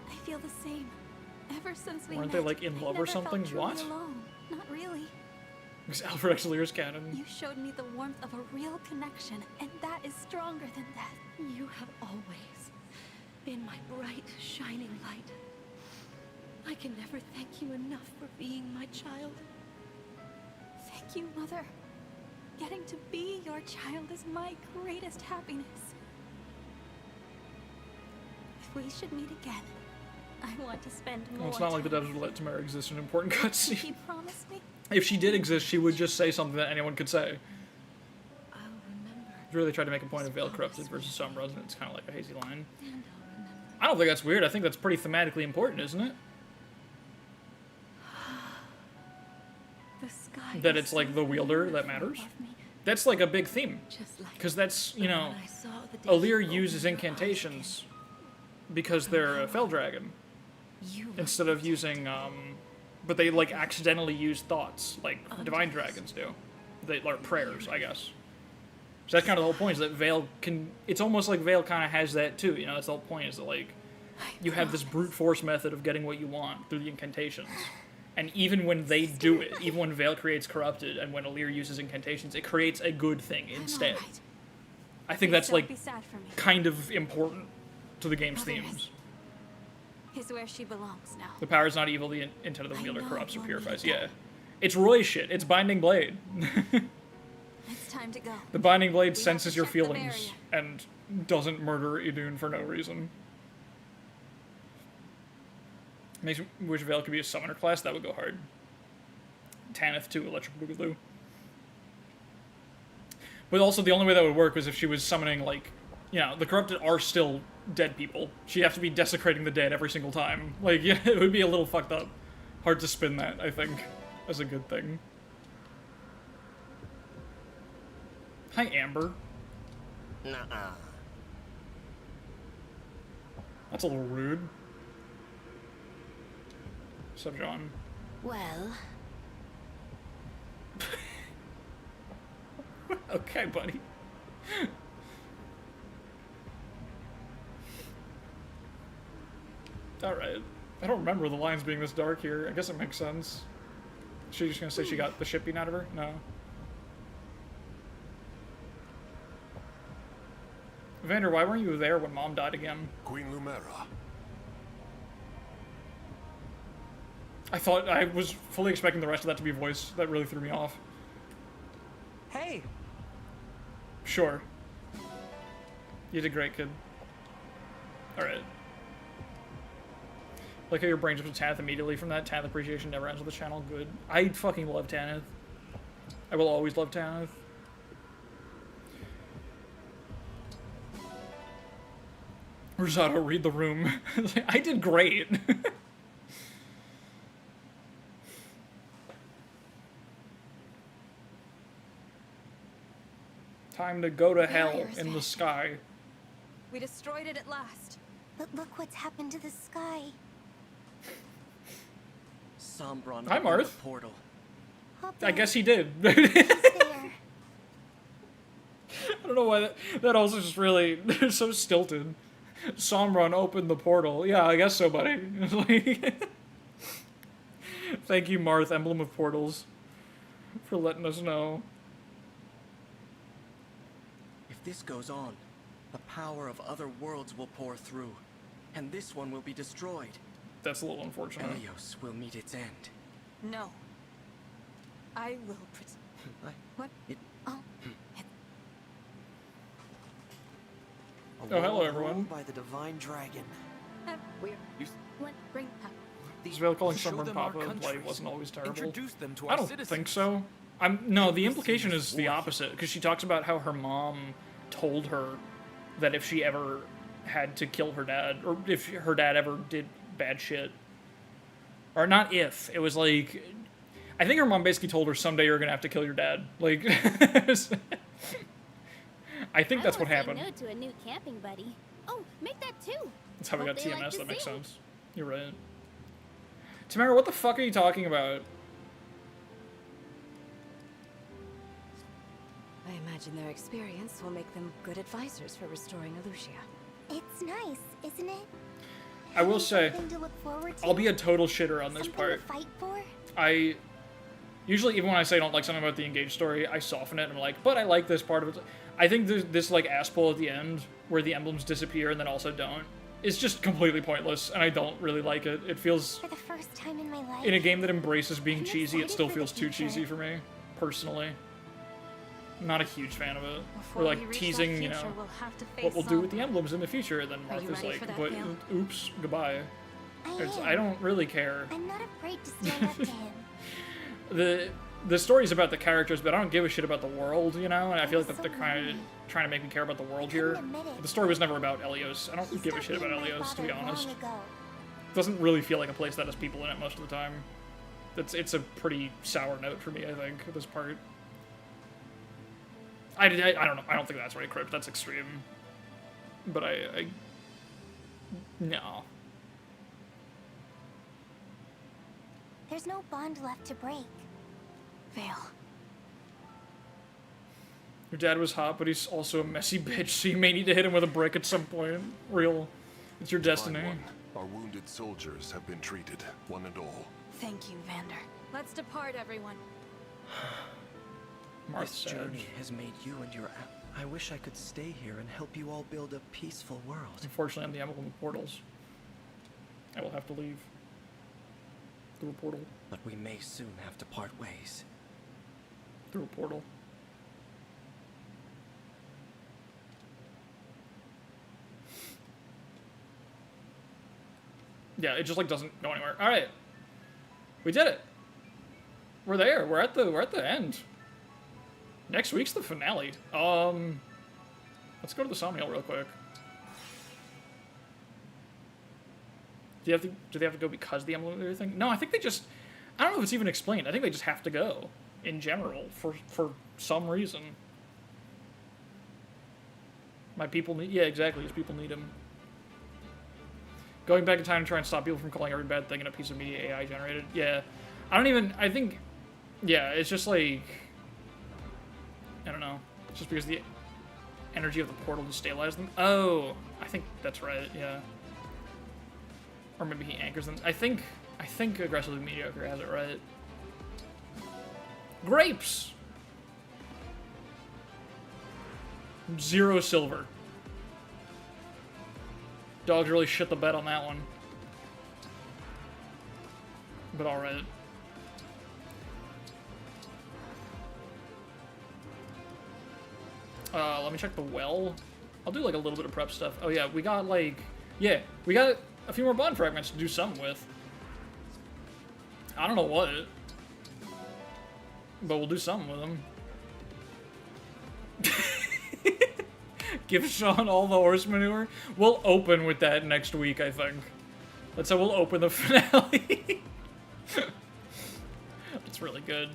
I feel the same. Ever since we Weren't met, they, like, in I love or never felt something? truly What? Alone. Not really. Because Alfred actually is canon. You showed me the warmth of a real connection, and that is stronger than that. You have always been my bright, shining light. I can never thank you enough for being my child. Thank you, Mother. Getting to be your child is my greatest happiness. If we should meet again, I want to spend more Well, it's not like the time devs would let Tamara exist in an important cutscene. He promised me If she did exist, she would just say something that anyone could say. I'll remember. really tried to make a point of Veil corrupted versus Sombra, and it's kind of like a hazy line. I don't think that's weird. I think that's pretty thematically important, isn't it? The sky That is it's like so the wielder full that of matters. me, That's like a big theme. just like Because that's, you the know, one I saw the day Alir you uses opened your eyes incantations because they're a Fel Dragon. again. You Instead of using, but they like accidentally use thoughts, like Divine Dragons do. They, or prayers, I guess. So that's kind of the whole point, is that Veil can, it's almost like Veil kind of has that too, you know, that's the whole point, is that like, you have this brute force method of getting what you want through the incantations. And even when they do it, even when Veil creates corrupted, and when Alir uses incantations, it creates a good thing instead. Alright. I think Please that's don't like be sad for me. kind of important to the game's Mother themes. is where she belongs now. The power is not evil, the intent of the I wielder know corrupts or you'll need purifies. that. Yeah. It's Roy shit. It's Binding Blade. It's time to go. The Binding Blade We have senses to your check the feelings and doesn't murder Idun for no reason. Makes me wish Veil could be a summoner class. That would go hard. Tanith too, Electric Boogaloo. But also the only way that would work was if she was summoning, like, you know, the corrupted are still dead people. She'd have to be desecrating the dead every single time. Like, yeah, it would be a little fucked up. Hard to spin that, I think, as a good thing. Hi, Amber. Nuh-uh. That's a little rude. What's up, John? Well, Okay, buddy. Alright. I don't remember the lines being this dark here. I guess it makes sense. She just gonna say she got the shit beaten out of her? No. Vander, why weren't you there when Mom died again? Queen Lumera. I thought I was fully expecting the rest of that to be voiced. That really threw me off. Hey, Sure. You did great, kid. Alright. Like how your brain jumps to Tanith immediately from that. Tanith appreciation never ends with the channel. Good. I fucking love Tanith. I will always love Tanith. Rosado, read the room. I did great. Time to go to hell Barrier's in the back. sky. We destroyed it at last. But look what's happened to the sky. Sombron Hi, opened Marth. the portal. I guess he did. There. I don't know why that also just really so stilted. Somron opened the portal. Yeah, I guess so, buddy. It's like, thank you, Marth, Emblem of Portals, for letting us know. If this goes on, the power of other worlds will pour through, and this one will be destroyed. That's a little unfortunate. Elios will meet its end. No. I will What? Oh. Oh, hello, everyone. By the divine dragon. We're... What? Bring up. Is Veil calling Show Sunburn them our Papa and Blight countries. wasn't always terrible? Introduce them to I our don't citizens. think so. No, the implication is the opposite, because she talks about how her mom told her that if she ever had to kill her dad, or if her dad ever did bad shit, or not if, it was like, I think her mom basically told her someday you're gonna have to kill your dad. Like, I think that's what happened. No to a new camping buddy. Oh, make that too. That's how we got Hope they like TMS, to that makes sing. sense. You're right. Tamara, what the fuck are you talking about? I imagine their experience will make them good advisors for restoring Alucia. It's nice, isn't it? I will say, Something to look forward to. I'll be a total shitter on this Something part. to fight for. I usually, even when I say I don't like something about the engaged story, I soften it and I'm like, but I like this part of it. I think this like ass pull at the end where the emblems disappear and then also don't is just completely pointless, and I don't really like it. It feels, For the first time in my life. in a game that embraces being I'm cheesy, it excited still for the feels too future. cheesy for me, personally. I'm not a huge fan of it. Before We're we like reach that teasing, you future, know, we'll have to face what we'll do with the Sombra. emblems in the future, and then Are you Martha's ready like, for that, but Veil? oops, goodbye. I It's, am. I don't really care. I'm not afraid to stand up to him. the story's about the characters, but I don't give a shit about the world, you know? And I feel like that they're kind of trying to make me care about the world here. The story was never about Elios. I don't give a shit about Elios, to be honest. Doesn't really feel like a place that has people in it most of the time. It's a pretty sour note for me, I think, this part. I don't know. I don't think that's right, Crypt. That's extreme. But no. There's no bond left to break. Vale. Your dad was hot, but he's also a messy bitch, so you may need to hit him with a brick at some point. Real. It's your destiny. Divine One, our wounded soldiers have been treated, one and all. Thank you, Vander. Let's depart, everyone. This journey has made you and your... I wish I could stay here and help you all build a peaceful world. Unfortunately, I'm the emblem of portals. I will have to leave. Through a portal. But we may soon have to part ways. Through a portal. Yeah, it just like doesn't go anywhere. All right, we did it. We're there. We're at the end. Next week's the finale. Let's go to the Somniel real quick. Do they have to go because of the emblem of everything? No, I think they just. I don't know if it's even explained. I think they just have to go in general for some reason. My people need. Yeah, exactly. His people need him. Going back in time to try and stop people from calling every bad thing in a piece of media AI generated. Yeah. I think, yeah, it's just like, I don't know. It's just because the energy of the portal destabilizes them. Oh, I think that's right, yeah. Or maybe he anchors them. I think Aggressively Mediocre has it right. Grapes! 0 silver. Dogs really shit the bed on that one. But alright. Let me check the well. I'll do like a little bit of prep stuff. Oh yeah, we got like... Yeah, we got a few more bond fragments to do something with. I don't know what. But we'll do something with them. Give Sean all the horse manure. We'll open with that next week, I think. That's how we'll open the finale. It's really good.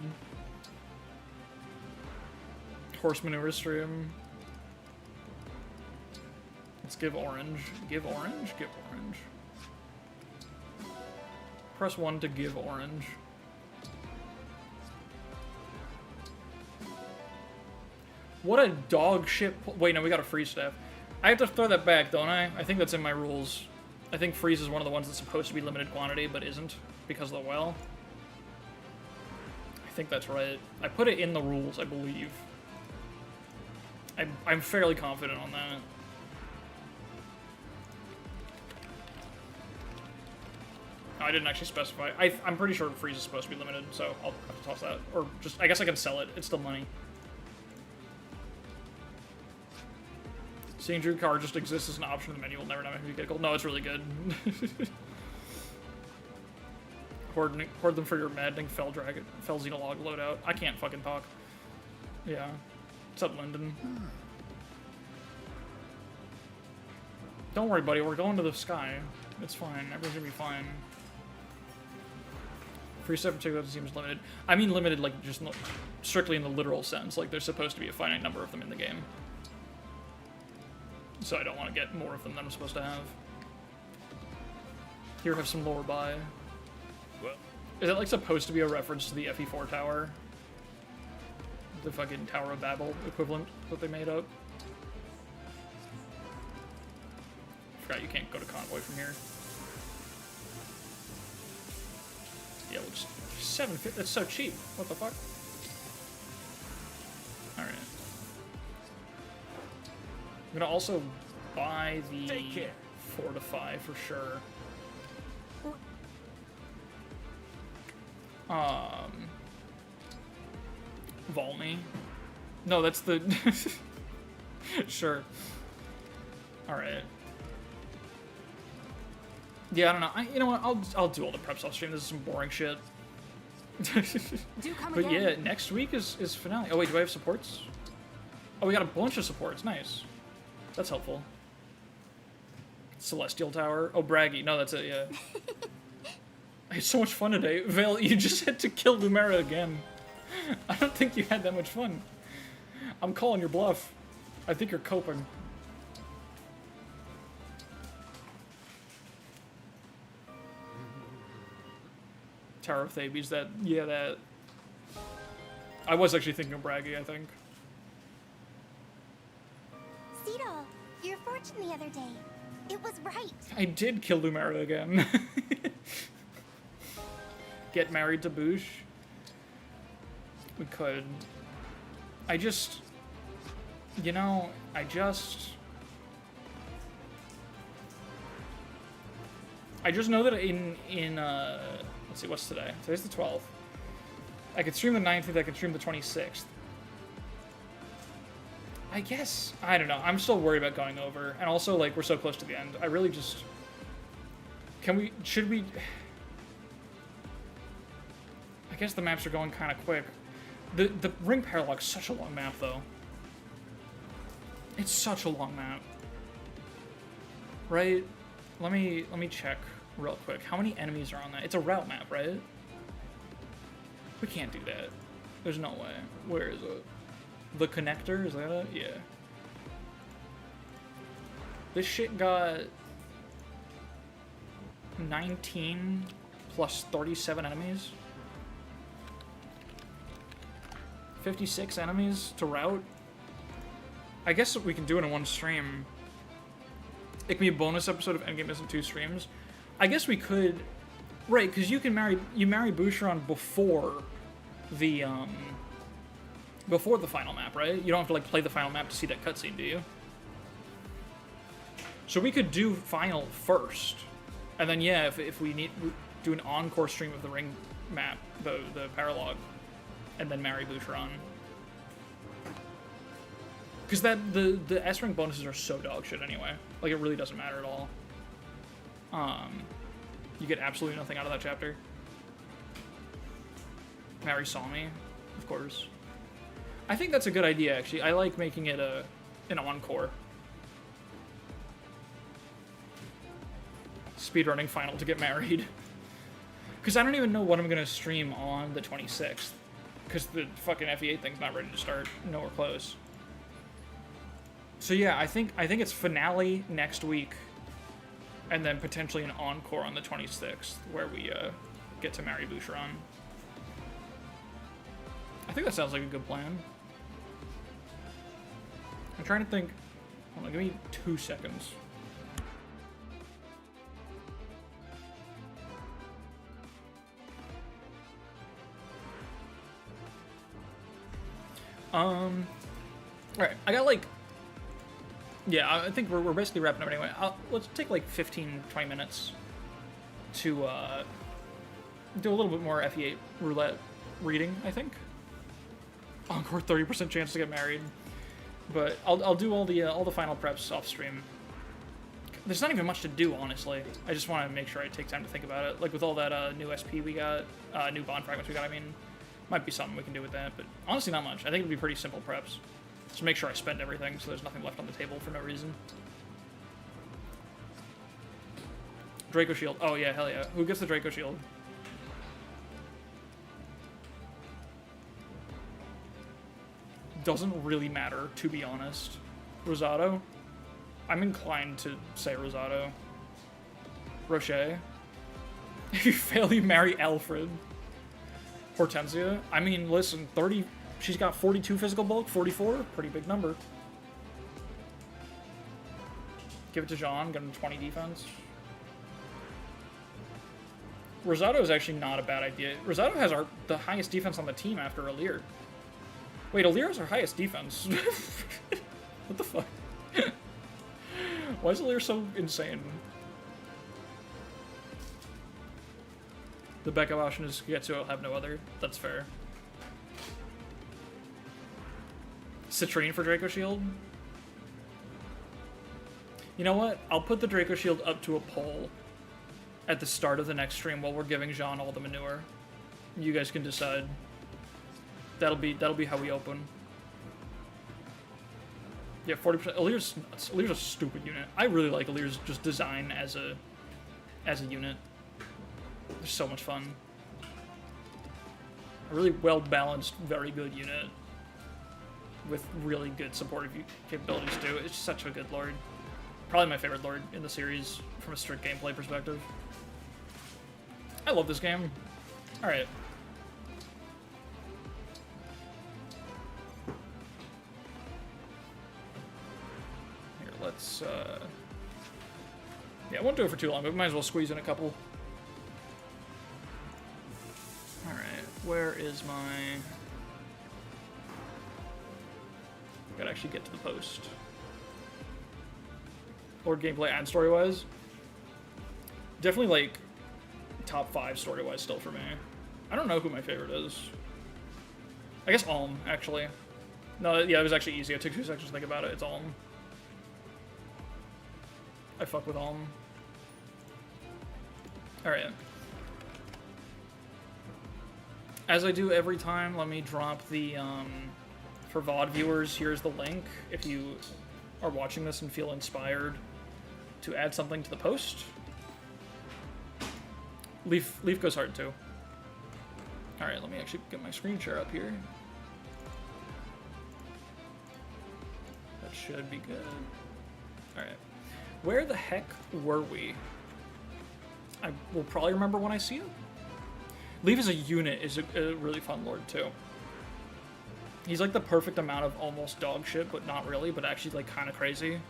Horse manure stream. Let's give orange. Give orange? Give orange. Press 1 to give orange. What a dog shit. Wait, no, we got a freeze staff. I have to throw that back, don't I? I think that's in my rules. I think freeze is one of the ones that's supposed to be limited quantity, but isn't because of the well. I think that's right. I put it in the rules, I believe. I'm fairly confident on that. No, I didn't actually specify. I'm pretty sure freeze is supposed to be limited, so I'll have to toss that. Or just, I guess I can sell it. It's still money. Seeing Drew Car just exists as an option in the menu will never make me giggle. No, it's really good. Hoard them for your maddening fell xenolog loadout. I can't fucking talk. Yeah. What's up, Lyndon? Don't worry, buddy. We're going to the sky. It's fine. Everything's gonna be fine. Free stuff in particular seems limited. I mean limited, like, just strictly in the literal sense. Like, there's supposed to be a finite number of them in the game. So I don't want to get more of them than I'm supposed to have. Here, have some lore by. Well, is that like supposed to be a reference to the FE4 tower? The fucking Tower of Babel equivalent that they made up? Forgot you can't go to Convoy from here. Yeah, we'll just... 750, that's so cheap. What the fuck? Alright. I'm gonna also buy the Fortify for sure. Volney. No, that's the... Sure. Alright. Yeah, I don't know. You know what? I'll do all the preps off stream. This is some boring shit. Do come But again. yeah, next week is finale. Oh wait, do I have supports? Oh, we got a bunch of supports. Nice. That's helpful. Celestial Tower. Oh, Braggy. No, that's it, yeah. I had so much fun today. Vale, you just had to kill Lumera again. I don't think you had that much fun. I'm calling your bluff. I think you're coping. Tower of Thebes, that... Yeah, that... I was actually thinking of Braggy, I think. Cedal, your fortune the other day. It was right. I did kill Lumera again. Get married to Boosh. We could. I just... You know, I just know that in let's see, what's today? Today's the 12th. I could stream the 19th, I could stream the 26th. I guess, I don't know, I'm still worried about going over, and also, like, we're so close to the end. I really just... should we... I guess the maps are going kind of quick. The Ring Paralog's such a long map, though. It's such a long map. Right? Let me check real quick. How many enemies are on that? It's a route map, right? We can't do that. There's no way. Where is it? The connector? Is that it? Yeah. This shit got 19 plus 37 enemies. 56 enemies to route. I guess we can do it in one stream. It can be a bonus episode of Endgame isn't 2 streams. I guess we could, right? Because you marry Boucheron before the final map, right? You don't have to like play the final map to see that cutscene, do you? So we could do final first, and then yeah, if we need do an encore stream of the ring map, the paralog, and then marry Boucheron. Because the S-Ring bonuses are so dog shit anyway. Like, it really doesn't matter at all. You get absolutely nothing out of that chapter. Marry Sami, of course. I think that's a good idea, actually. I like making it an encore. Speedrunning final to get married. Because I don't even know what I'm going to stream on the 26th. Because the fucking FE8 thing's not ready to start. Nowhere close. So yeah, I think it's finale next week, and then potentially an encore on the 26th, where we get to marry Boucheron. I think that sounds like a good plan. I'm trying to think. Hold on, give me 2 seconds. Right, I got like... Yeah, I think we're basically wrapping up anyway. Let's take like 15-20 minutes to do a little bit more FE8 roulette reading, I think. Encore 30% chance to get married. But I'll do all the final preps off stream. There's not even much to do, honestly. I just want to make sure I take time to think about it. Like with all that new SP we got, new bond fragments we got, I mean, might be something we can do with that, but honestly not much. I think it'd be pretty simple preps. Just make sure I spend everything so there's nothing left on the table for no reason. Draco Shield. Oh yeah, hell yeah. Who gets the Draco Shield? Doesn't really matter, to be honest. Rosado? I'm inclined to say Rosado. Rocher? If you fail, you marry Alfred. Hortensia? I mean, listen, 30... She's got 42 physical bulk, 44, pretty big number. Give it to Jean, get him 20 defense. Rosado is actually not a bad idea. Rosado has the highest defense on the team after Alir. Wait, Alir is our highest defense. What the fuck? Why is Alir so insane? The backup option is Getsu will have no other. That's fair. Citrine for Draco Shield? You know what? I'll put the Draco Shield up to a poll at the start of the next stream while we're giving Jean all the manure. You guys can decide. That'll be how we open. Yeah, 40%. Alir's nuts. Alir's a stupid unit. I really like Alir's just design as a unit. They're so much fun. A really well-balanced, very good unit. With really good supportive capabilities too. It's such a good Lord. Probably my favorite Lord in the series from a strict gameplay perspective. I love this game. Alright. Here, let's, yeah, I won't do it for too long, but we might as well squeeze in a couple. Alright, where is my... Gotta actually get to the post. Lord gameplay and story-wise. Definitely, like, top 5 story-wise still for me. I don't know who my favorite is. I guess Alm, actually. No, yeah, it was actually easy. It took 2 seconds to think about it. It's Alm. I fuck with Alm. Alright. As I do every time, let me drop the, for VOD viewers, here's the link. If you are watching this and feel inspired to add something to the post. Leaf goes hard too. Alright, let me actually get my screen share up here. That should be good. Alright. Where the heck were we? I will probably remember when I see it. Leaf as a unit is a really fun Lord too. He's like the perfect amount of almost dog shit, but not really, but actually like kind of crazy.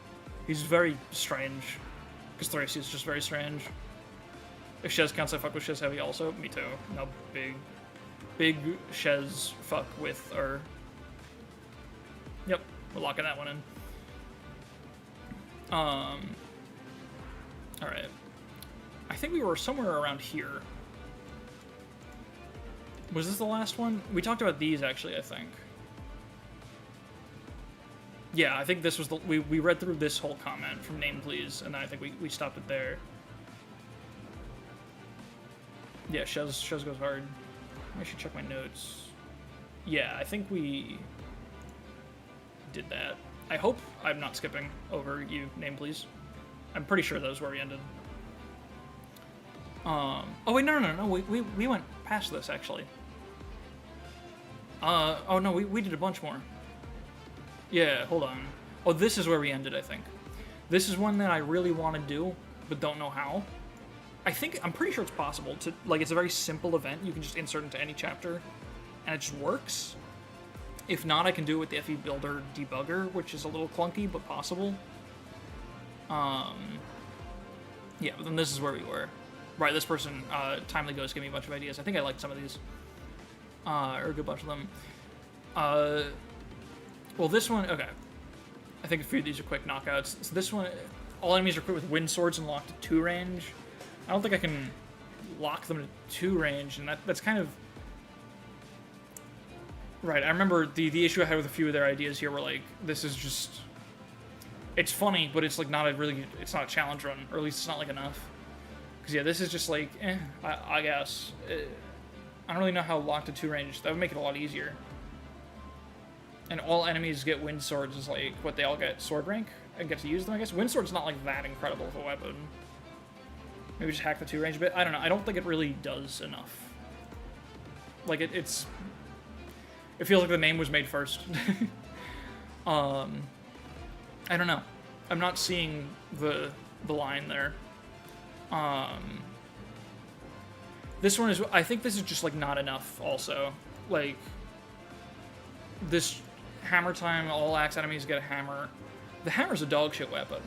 He's very strange. Because Thracia is just very strange. If Shez counts, I fuck with Shez heavy also. Me too. No, big Shez fuck with, or... Yep, we're locking that one in. Alright. I think we were somewhere around here. Was this the last one? We talked about these, actually, I think. Yeah, I think this was the... We read through this whole comment from Name Please, and I think we stopped it there. Yeah, Shez goes hard. I should check my notes. Yeah, I think we did that. I hope I'm not skipping over you, Name Please. I'm pretty sure that was where we ended. Oh wait, no. We went past this, actually. Oh no, we did a bunch more. Yeah, hold on. Oh, this is where we ended, I think. This is one that I really want to do, but don't know how. I'm pretty sure it's possible to, like, it's a very simple event. You can just insert into any chapter, and it just works. If not, I can do it with the FE Builder debugger, which is a little clunky, but possible. Yeah, but then this is where we were. Right, this person, Timely Ghost, gave me a bunch of ideas. I think I liked some of these. Or a good bunch of them. Well, this one, okay. I think a few of these are quick knockouts. So this one, all enemies are equipped with wind swords and locked to 2 range. I don't think I can lock them to 2 range, and that's kind of... Right, I remember the issue I had with a few of their ideas here were like, this is just... It's funny, but it's like not a really... It's not a challenge run, or at least it's not like enough. Because yeah, this is just like, I guess. I don't really know how locked to 2 range. That would make it a lot easier. And all enemies get wind swords is like, what, they all get sword rank and get to use them, I guess? Wind sword's not like that incredible of a weapon. Maybe just hack the 2 range a bit. I don't know. I don't think it really does enough. Like, it feels like the name was made first. I don't know. I'm not seeing the line there. This one is... I think this is just, like, not enough, also. Like, this hammer time, all axe enemies get a hammer. The hammer's a dog shit weapon.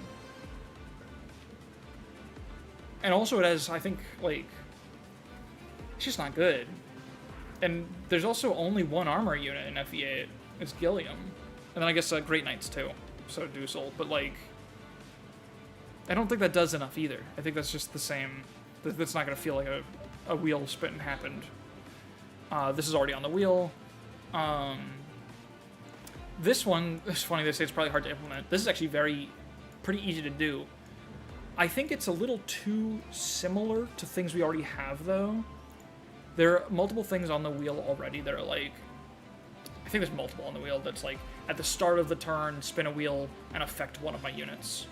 And also it has, I think, like... It's just not good. And there's also only 1 armor unit in FE8. It's Gilliam. And then I guess Great Knights, too. So Dusel. But, like... I don't think that does enough either. I think that's just the same... That's not going to feel like a wheel spin happened. This is already on the wheel. This one, it's funny they say it's probably hard to implement. This is actually pretty easy to do. I think it's a little too similar to things we already have, though. There are multiple things on the wheel already that are like, I think there's multiple on the wheel that's like, at the start of the turn, spin a wheel and affect one of my units.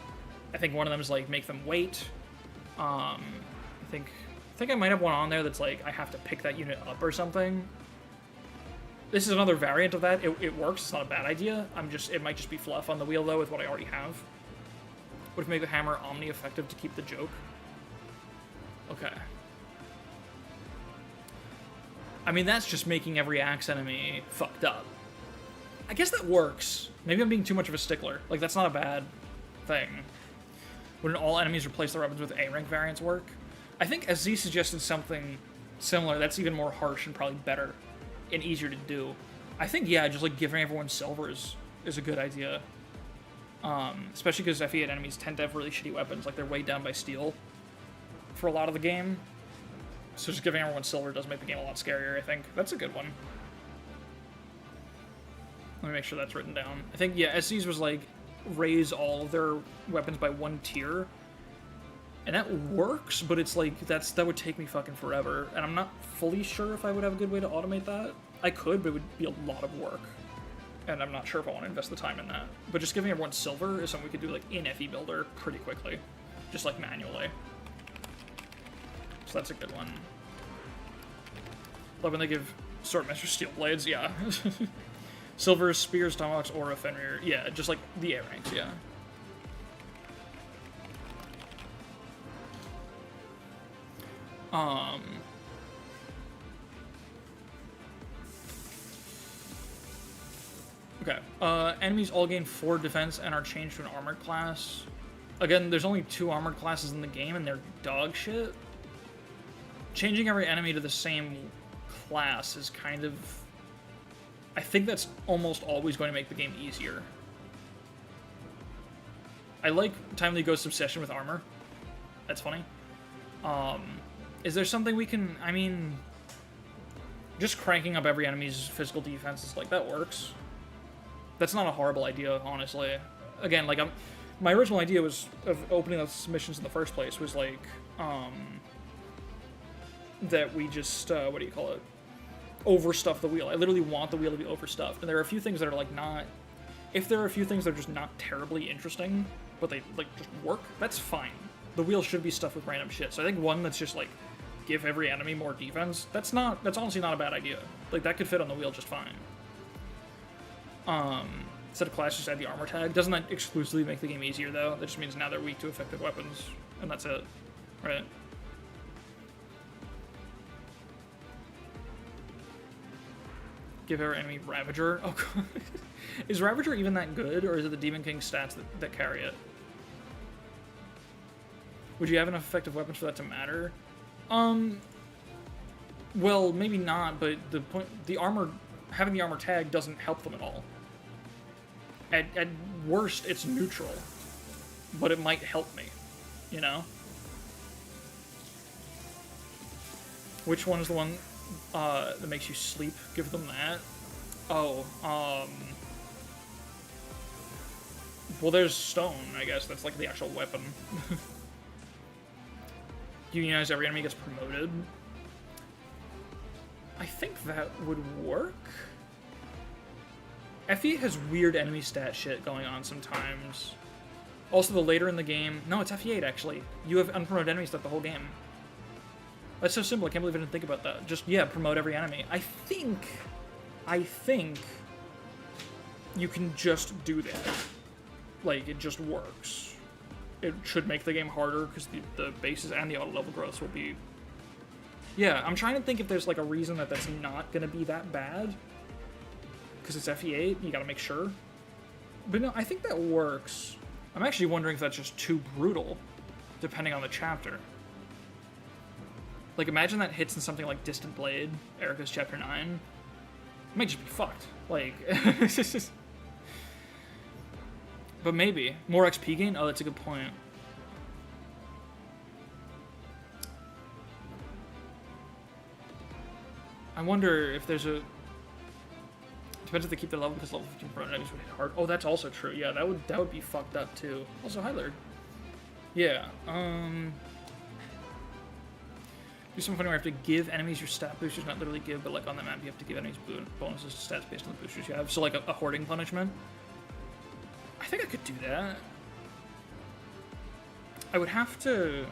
I think one of them is like, make them wait. I think I might have one on there that's like, I have to pick that unit up or something. This is another variant of that. It works, it's not a bad idea. It might just be fluff on the wheel though with what I already have. What if we make the hammer omni-effective to keep the joke? Okay. I mean, that's just making every axe enemy fucked up. I guess that works. Maybe I'm being too much of a stickler. Like, that's not a bad thing. Wouldn't all enemies replace their weapons with A-rank variants work? I think SZ suggested something similar that's even more harsh and probably better and easier to do. I think, yeah, just like giving everyone silver is a good idea. Especially because FE8 enemies tend to have really shitty weapons, like they're weighed down by steel for a lot of the game. So just giving everyone silver does make the game a lot scarier, I think. That's a good one. Let me make sure that's written down. I think, yeah, SCs was like, raise all of their weapons by 1 tier. And that works, but it's like, that would take me fucking forever. And I'm not fully sure if I would have a good way to automate that. I could, but it would be a lot of work. And I'm not sure if I want to invest the time in that. But just giving everyone silver is something we could do like in FE Builder pretty quickly. Just like manually. So that's a good one. Love when they give Swordmaster steel blades, yeah. Silver, spears, tomahawks, aura, Fenrir. Yeah, just like the A ranks, yeah. Okay. Enemies all gain 4 defense and are changed to an armored class. Again, there's only 2 armored classes in the game and they're dog shit. Changing every enemy to the same class is kind of... I think that's almost always going to make the game easier. I like Timely Ghost's obsession with armor. That's funny. Is there something we can... I mean... Just cranking up every enemy's physical defense is like, that works. That's not a horrible idea, honestly. Again, like, my original idea was of opening those missions in the first place was like, that we just, what do you call it? Overstuff the wheel. I literally want the wheel to be overstuffed. And there are a few things that are like not... If there are a few things that are just not terribly interesting, but they like just work, that's fine. The wheel should be stuffed with random shit. So I think one that's just like, give every enemy more defense, that's honestly not a bad idea. Like, that could fit on the wheel just fine. Instead of class, just add the armor tag. Doesn't that exclusively make the game easier, though? That just means now they're weak to effective weapons, and that's it. Right? Give every enemy Ravager. Oh, God. Is Ravager even that good, or is it the Demon King stats that carry it? Would you have enough effective weapons for that to matter? Well, maybe not, but having the armor tag doesn't help them at all. At worst, it's neutral, but it might help me, you know? Which one's the one that makes you sleep? Give them that. Oh, well, there's stone, I guess. That's like the actual weapon. Unionize every enemy gets promoted. I think that would work. FE has weird enemy stat shit going on sometimes. Also, the later in the game... No, it's FE8, actually. You have unpromoted enemies throughout the whole game. That's so simple, I can't believe I didn't think about that. Just, yeah, promote every enemy. I think you can just do that. Like, it just works. It should make the game harder, because the bases and the auto-level growths will be... Yeah, I'm trying to think if there's, like, a reason that that's not gonna be that bad. Because it's FE8, you gotta make sure. But no, I think that works. I'm actually wondering if that's just too brutal, depending on the chapter. Like, imagine that hits in something like Distant Blade, Erica's Chapter 9. It might just be fucked. Like, but maybe. More XP gain? Oh, that's a good point. I wonder if there's a... Depends if they keep their level, because level 15 front enemies would hit hard. Oh, that's also true. Yeah, that would be fucked up, too. Also, hi, Lord. Yeah, Do something funny where you have to give enemies your stat boosters, not literally give, but like on the map you have to give enemies bonuses to stats based on the boosters you have. So like a hoarding punishment. I think I could do that. I would have to...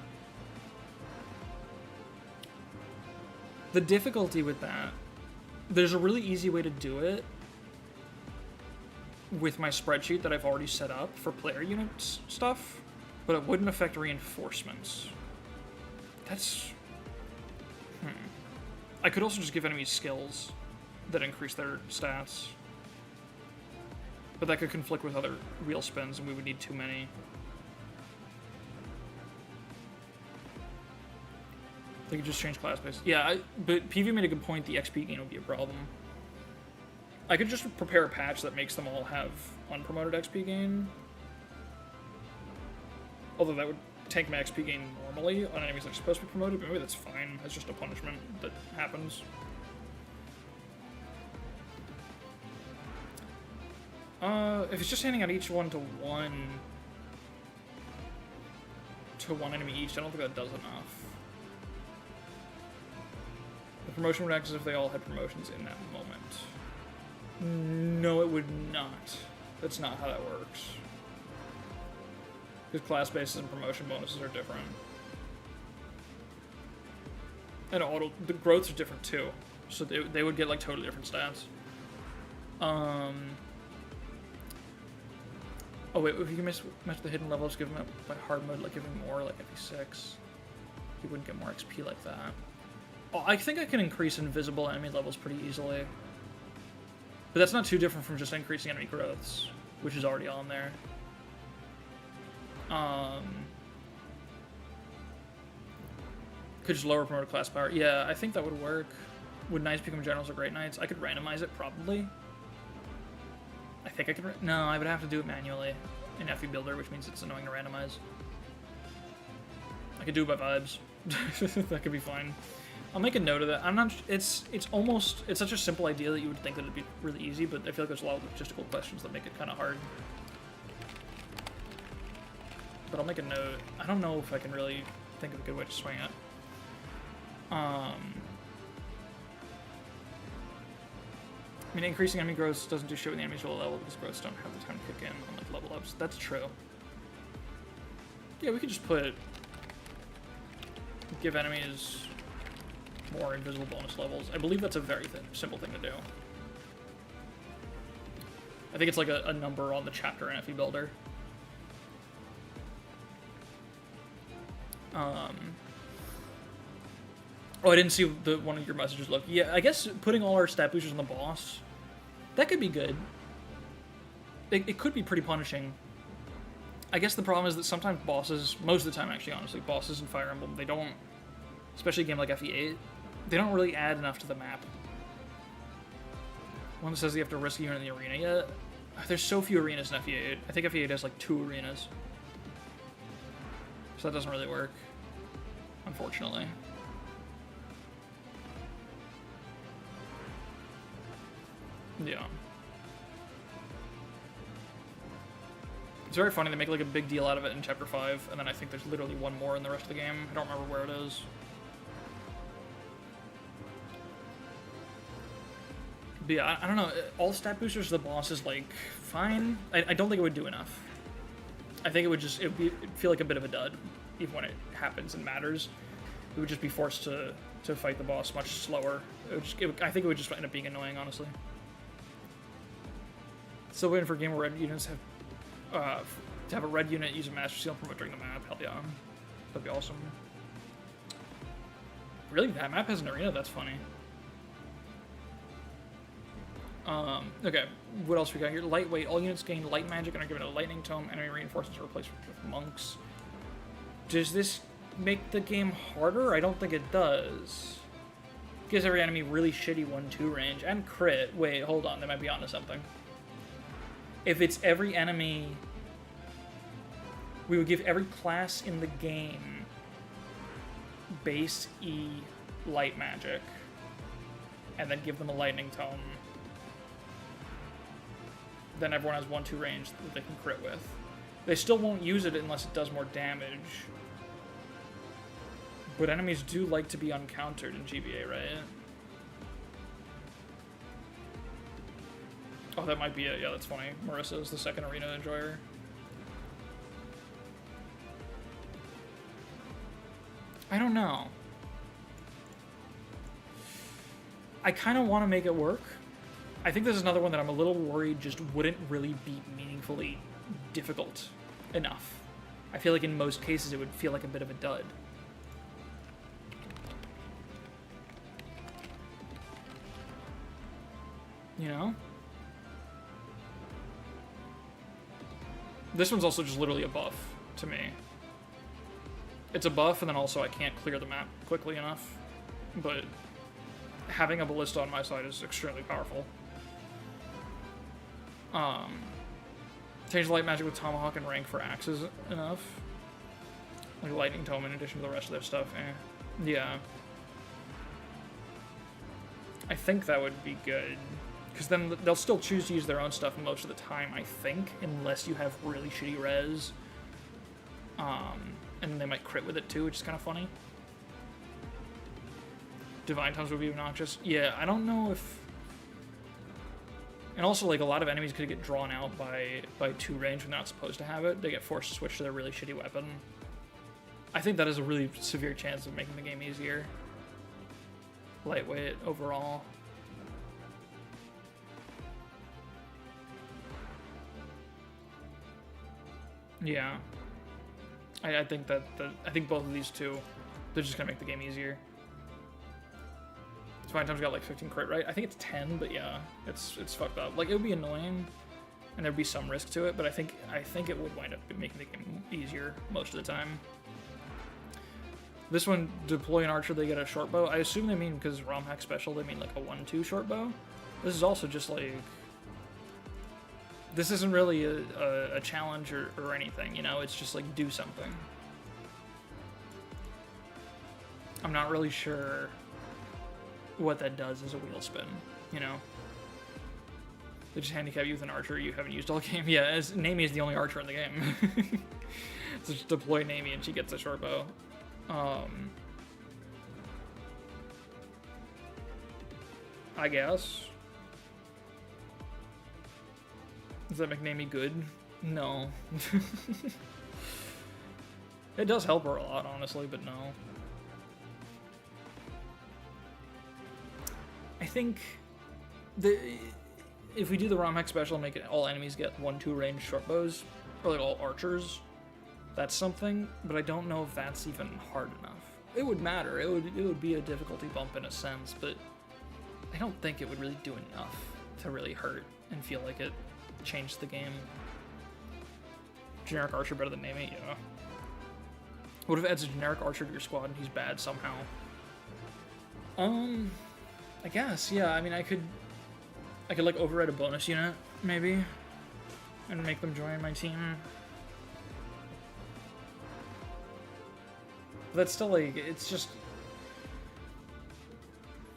The difficulty with that, there's a really easy way to do it with my spreadsheet that I've already set up for player unit stuff, but it wouldn't affect reinforcements. That's... I could also just give enemies skills that increase their stats. But that could conflict with other wheel spins, and we would need too many. They could just change class base. Yeah, but PV made a good point, the XP gain would be a problem. I could just prepare a patch that makes them all have unpromoted XP gain. Although that would tank my XP gain normally on enemies that are supposed to be promoted, but maybe that's fine. That's just a punishment that happens. If it's just handing out each one to one enemy each, I don't think that does enough. The promotion would act as if they all had promotions in that moment. No, it would not. That's not how that works. Because class bases and promotion bonuses are different. And the growths are different too. So they would get like totally different stats. Oh wait, if you can mess with the hidden levels, give them by hard mode, like giving more, like FE6. You wouldn't get more XP like that. Oh, I think I can increase invisible enemy levels pretty easily. But that's not too different from just increasing enemy growths, which is already on there. Could just lower promoted class power. Yeah, I think that would work. Would knights become generals or great knights? I could randomize it, probably. I think I could... No, I would have to do it manually in FE Builder, which means it's annoying to randomize. I could do it by vibes. That could be fine. I'll make a note of that. I'm not... It's such a simple idea that you would think that it'd be really easy, but I feel like there's a lot of logistical questions that make it kind of hard. But I'll make a note. I don't know if I can really think of a good way to swing it. I mean, increasing enemy growth doesn't do shit when the enemies roll a level because growths don't have the time to kick in on like level ups. That's true. Yeah, we could just give enemies more invisible bonus levels. I believe that's a very simple thing to do. I think it's like a number on the chapter in FE Builder. Oh, I didn't see one of your messages. Look, yeah, I guess putting all our stat boosters on the boss, that could be good. It could be pretty punishing. I guess the problem is that sometimes bosses, most of the time actually, honestly, bosses in Fire Emblem, they don't, especially a game like FE8, they don't really add enough to the map. One that says you have to risk a unit in the arena yet. There's so few arenas in FE8. I think FE8 has like 2 arenas. So that doesn't really work, unfortunately. Yeah. It's very funny, they make like a big deal out of it in Chapter 5, and then I think there's literally one more in the rest of the game. I don't remember where it is. But yeah, I don't know, all stat boosters to the boss is like, fine. I don't think it would do enough. I think it'd feel like a bit of a dud, even when it happens and matters. It would just be forced to fight the boss much slower. I think it would just end up being annoying, honestly. Still waiting for a game where red units to have a red unit use a Master Seal and promote during the map. Hell yeah. That'd be awesome. Really? That map has an arena? That's funny. Okay. What else we got here? Lightweight. All units gain light magic and are given a lightning tome. Enemy reinforcements are replaced with monks. Does this make the game harder? I don't think it does. Gives every enemy really shitty 1-2 range and crit. Wait, hold on. They might be onto something. If it's every enemy, we would give every class in the game base E light magic and then give them a lightning tome. Then everyone has 1-2 range that they can crit with. They still won't use it unless it does more damage. But enemies do like to be uncountered in GBA, right? Oh, that might be it. Yeah, that's funny. Marissa is the second arena enjoyer. I don't know. I kind of want to make it work. I think this is another one that I'm a little worried just wouldn't really be meaningfully difficult enough. I feel like in most cases it would feel like a bit of a dud. You know? This one's also just literally a buff to me. It's a buff, and then also I can't clear the map quickly enough. But having a ballista on my side is extremely powerful. Change light magic with tomahawk and rank for axes enough. Like lightning tome in addition to the rest of their stuff. Yeah. I think that would be good. Because then they'll still choose to use their own stuff most of the time, I think. Unless you have really shitty res. And they might crit with it too, which is kind of funny. Divine Tomes would be obnoxious. Yeah, I don't know if... And also, like, a lot of enemies could get drawn out by 2 range when they're not supposed to have it. They get forced to switch to their really shitty weapon. I think that is a really severe chance of making the game easier. Lightweight overall. Yeah. I think that I think both of these two, they're just gonna make the game easier. Divine Time's got like 15 crit, right? I think it's 10, but yeah, it's fucked up. Like, it would be annoying, and there'd be some risk to it, but I think it would wind up making the game easier most of the time. This one, deploy an archer, they get a short bow. I assume they mean, because ROM hack special, they mean like a 1-2 short bow. This is also just like, this isn't really a challenge or anything, you know? It's just like, do something. I'm not really sure what that does as a wheel spin, you know? They just handicap you with an archer you haven't used all game. Yeah, as Nami is the only archer in the game. So just deploy Nami and she gets a short bow. I guess. Does that make Nami good? No. It does help her a lot, honestly, but no. I think if we do the ROM hack special and make it all enemies get 1-2 range short bows, or like all archers, that's something, but I don't know if that's even hard enough. It would matter. It would be a difficulty bump in a sense, but I don't think it would really do enough to really hurt and feel like it changed the game. Generic archer better than Nami? Yeah. What if it adds a generic archer to your squad and he's bad somehow? I guess, yeah. I mean, I could like override a bonus unit, maybe, and make them join my team. But that's still like, it's just,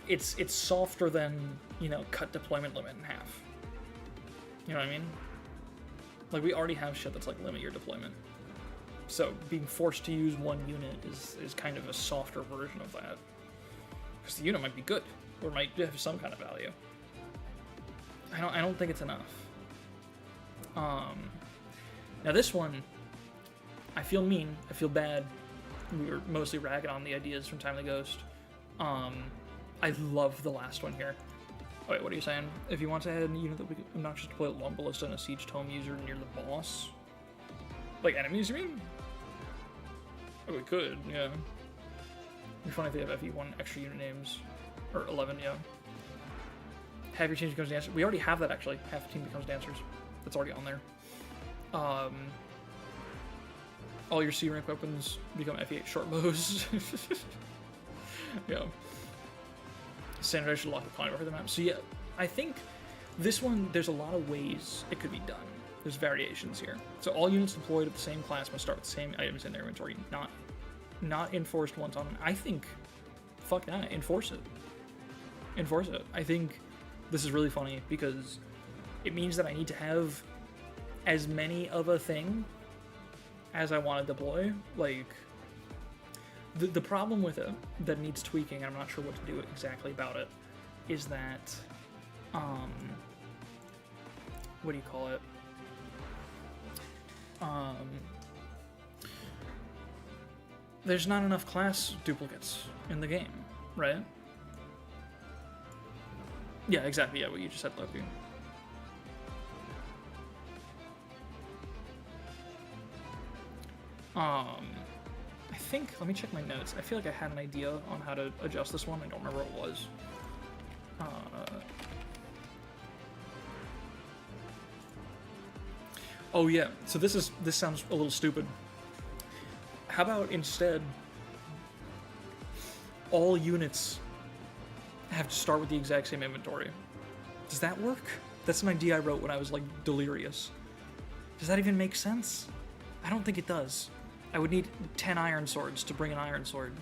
it's softer than, you know, cut deployment limit in half. You know what I mean? Like, we already have shit that's like limit your deployment. So being forced to use one unit is kind of a softer version of that. Because the unit might be good, or might have some kind of value. I don't think it's enough. Now this one, I feel mean, I feel bad. We were mostly ragging on the ideas from Time of the Ghost. I love the last one here. Oh, wait, what are you saying? If you want to add a unit that we could obnoxious deploy a long ballista and a siege tome user near the boss. Like enemies, you mean? Oh, we could, yeah. It'd be funny if they have FE1 extra unit names. Or 11, yeah. Half your team becomes dancers. We already have that, actually. Half the team becomes dancers. That's already on there. All your C rank weapons become FE8 short bows. Yeah. Standardized should lock the contour for the map. So yeah, I think this one, there's a lot of ways it could be done. There's variations here. So all units deployed at the same class must start with the same items in their inventory, not enforced once on. I think, fuck that, enforce it. Enforce it. I think this is really funny because it means that I need to have as many of a thing as I want to deploy. Like, The problem with it that needs tweaking, and I'm not sure what to do exactly about it, is that, what do you call it? There's not enough class duplicates in the game, right? Yeah, exactly, yeah, what you just said, Loki. I think, let me check my notes. I feel like I had an idea on how to adjust this one. I don't remember what it was. Oh yeah, so this sounds a little stupid. How about instead all units have to start with the exact same inventory? Does that work? That's an idea I wrote when I was like delirious. Does that even make sense? I don't think it does. I would need 10 iron swords to bring an iron sword.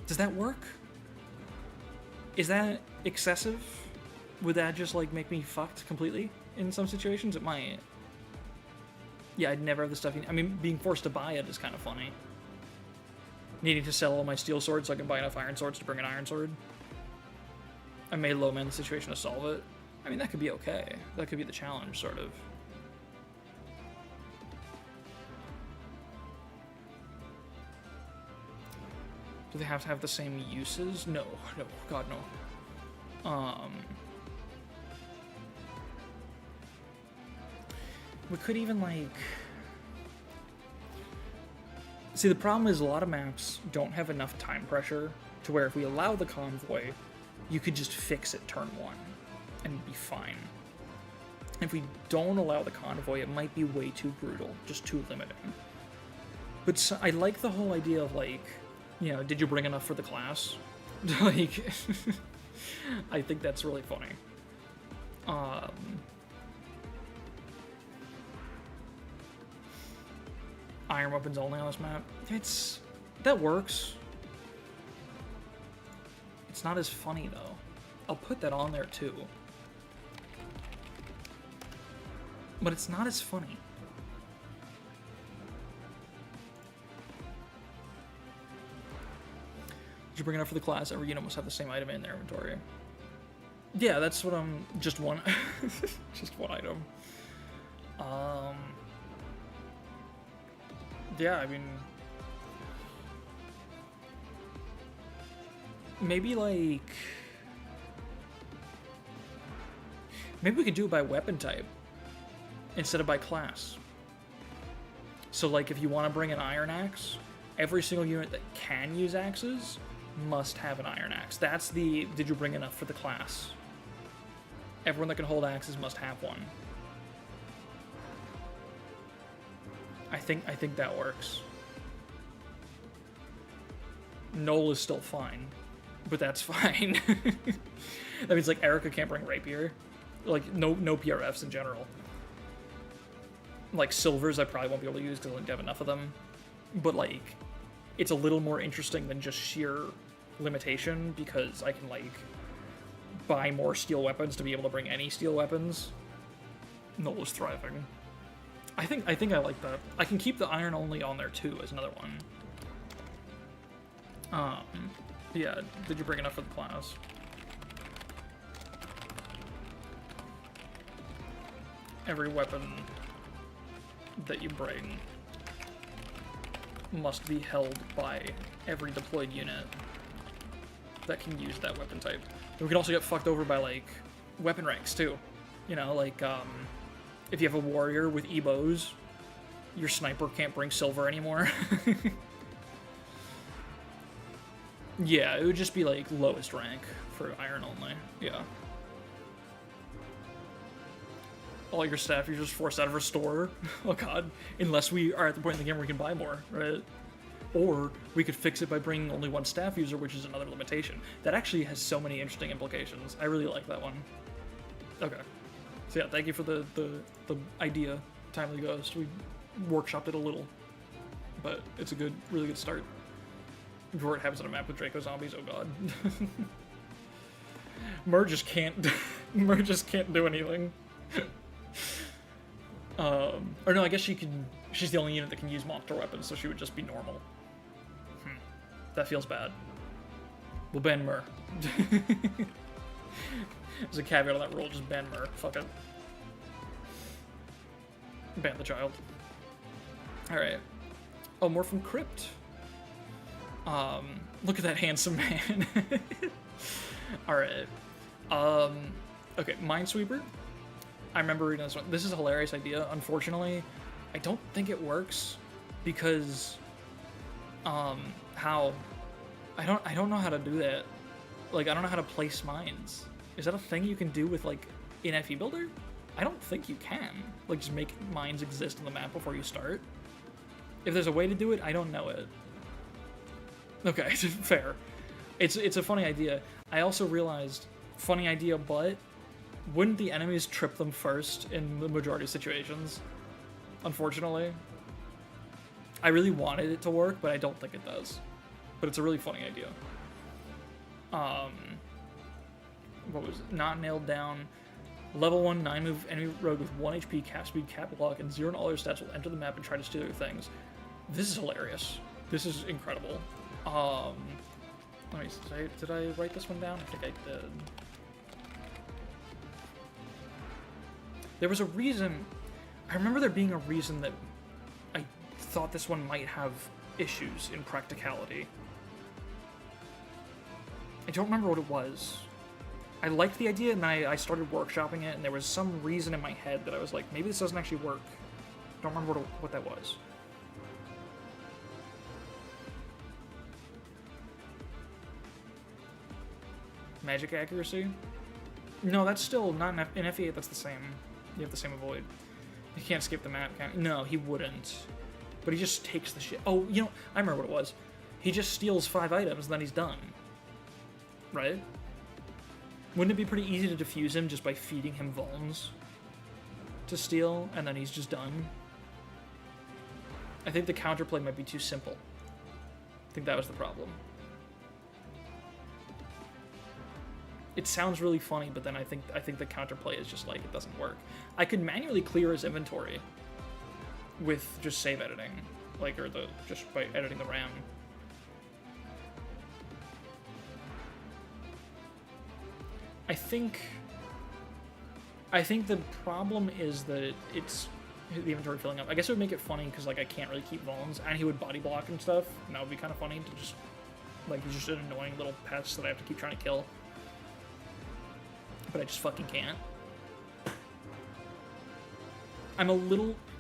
Does that work? Is that excessive? Would that just like make me fucked completely in some situations? It might. Yeah, I'd never have the stuff. I mean, being forced to buy it is kind of funny. Needing to sell all my steel swords so I can buy enough iron swords to bring an iron sword. I may low man the situation to solve it. I mean, that could be okay. That could be the challenge, sort of. Do they have to have the same uses? No, God, no. We could even, like... See, the problem is a lot of maps don't have enough time pressure to where if we allow the convoy, you could just fix it turn 1 and be fine. If we don't allow the convoy, it might be way too brutal, just too limiting. But so, I like the whole idea of, like, you know, did you bring enough for the class? Like, I think that's really funny. Iron weapons only on this map. That works. It's not as funny though. I'll put that on there too. But it's not as funny. Did you bring enough for the class? Every unit must have the same item in their inventory. Yeah, that's what I'm... Just one... just one item. Yeah, I mean... Maybe, like... Maybe we could do it by weapon type instead of by class. So, like, if you want to bring an iron axe, every single unit that can use axes must have an iron axe. That's the did you bring enough for the class. Everyone that can hold axes must have one. I think that works. Noel is still fine, but that's fine. That means like Erica can't bring rapier. Like no PRFs in general. Like silvers I probably won't be able to use because I don't have enough of them. But like it's a little more interesting than just sheer limitation because I can like buy more steel weapons to be able to bring any steel weapons. Noel is thriving. I think I like that. I can keep the iron only on there too as another one. Yeah, did you bring enough for the class? Every weapon that you bring must be held by every deployed unit that can use that weapon type. And we can also get fucked over by, like, weapon ranks, too. You know, like, if you have a warrior with E-bows, your sniper can't bring silver anymore. Yeah, it would just be, like, lowest rank for iron only. Yeah. All your staff, you're just forced out of restore. Oh god. Unless we are at the point in the game where we can buy more, right? Or we could fix it by bringing only one staff user, which is another limitation. That actually has so many interesting implications. I really like that one. Okay. So yeah, thank you for the idea, Timely Ghost. We workshopped it a little. But it's a really good start. Before it happens on a map with Draco zombies, oh god. Mer just can't do anything. Or no, I guess she's the only unit that can use monster weapons, so she would just be normal. That feels bad. We'll ban Myrrh. There's a caveat on that rule, just ban Myrrh. Fuck it. Ban the child. Alright. Oh, more from Crypt. Look at that handsome man. Alright. Okay, Minesweeper. I remember reading this one. This is a hilarious idea. Unfortunately, I don't think it works because how I don't know how to do that. Like, I don't know how to place mines. Is that a thing you can do with like in FE Builder? I don't think you can. Like, just make mines exist on the map before you start. If there's a way to do it, I don't know it. Okay, fair. It's a funny idea. I also realized, funny idea, but wouldn't the enemies trip them first in the majority of situations? Unfortunately. I really wanted it to work, but I don't think it does. But it's a really funny idea. What was it? Not nailed down. Level 1 9-move enemy rogue with 1 HP, cap speed, cap block, and 0 in all their stats will enter the map and try to steal your things. This is hilarious. This is incredible. Let me see, did I write this one down? I think I did. There was a reason, I remember there being a reason that I thought this one might have issues in practicality. I don't remember what it was. I liked the idea and then I started workshopping it and there was some reason in my head that I was like, maybe this doesn't actually work. I don't remember what that was. Magic accuracy? No, that's still not in FE8, that's the same. You have the same avoid. You can't skip the map, can you? No, he wouldn't. But he just takes the shit. Oh, you know, I remember what it was. He just steals 5 items and then he's done. Right? Wouldn't it be pretty easy to defuse him just by feeding him vulns to steal, and then he's just done? I think the counterplay might be too simple. I think that was the problem. It sounds really funny, but then I think the counterplay is just like, it doesn't work. I could manually clear his inventory with just save editing, like, or just by editing the RAM. I think the problem is that it's the inventory filling up. I guess it would make it funny because like I can't really keep vulns, and he would body block and stuff, and that would be kind of funny to just like, he's just an annoying little pest that I have to keep trying to kill. But I just fucking can't.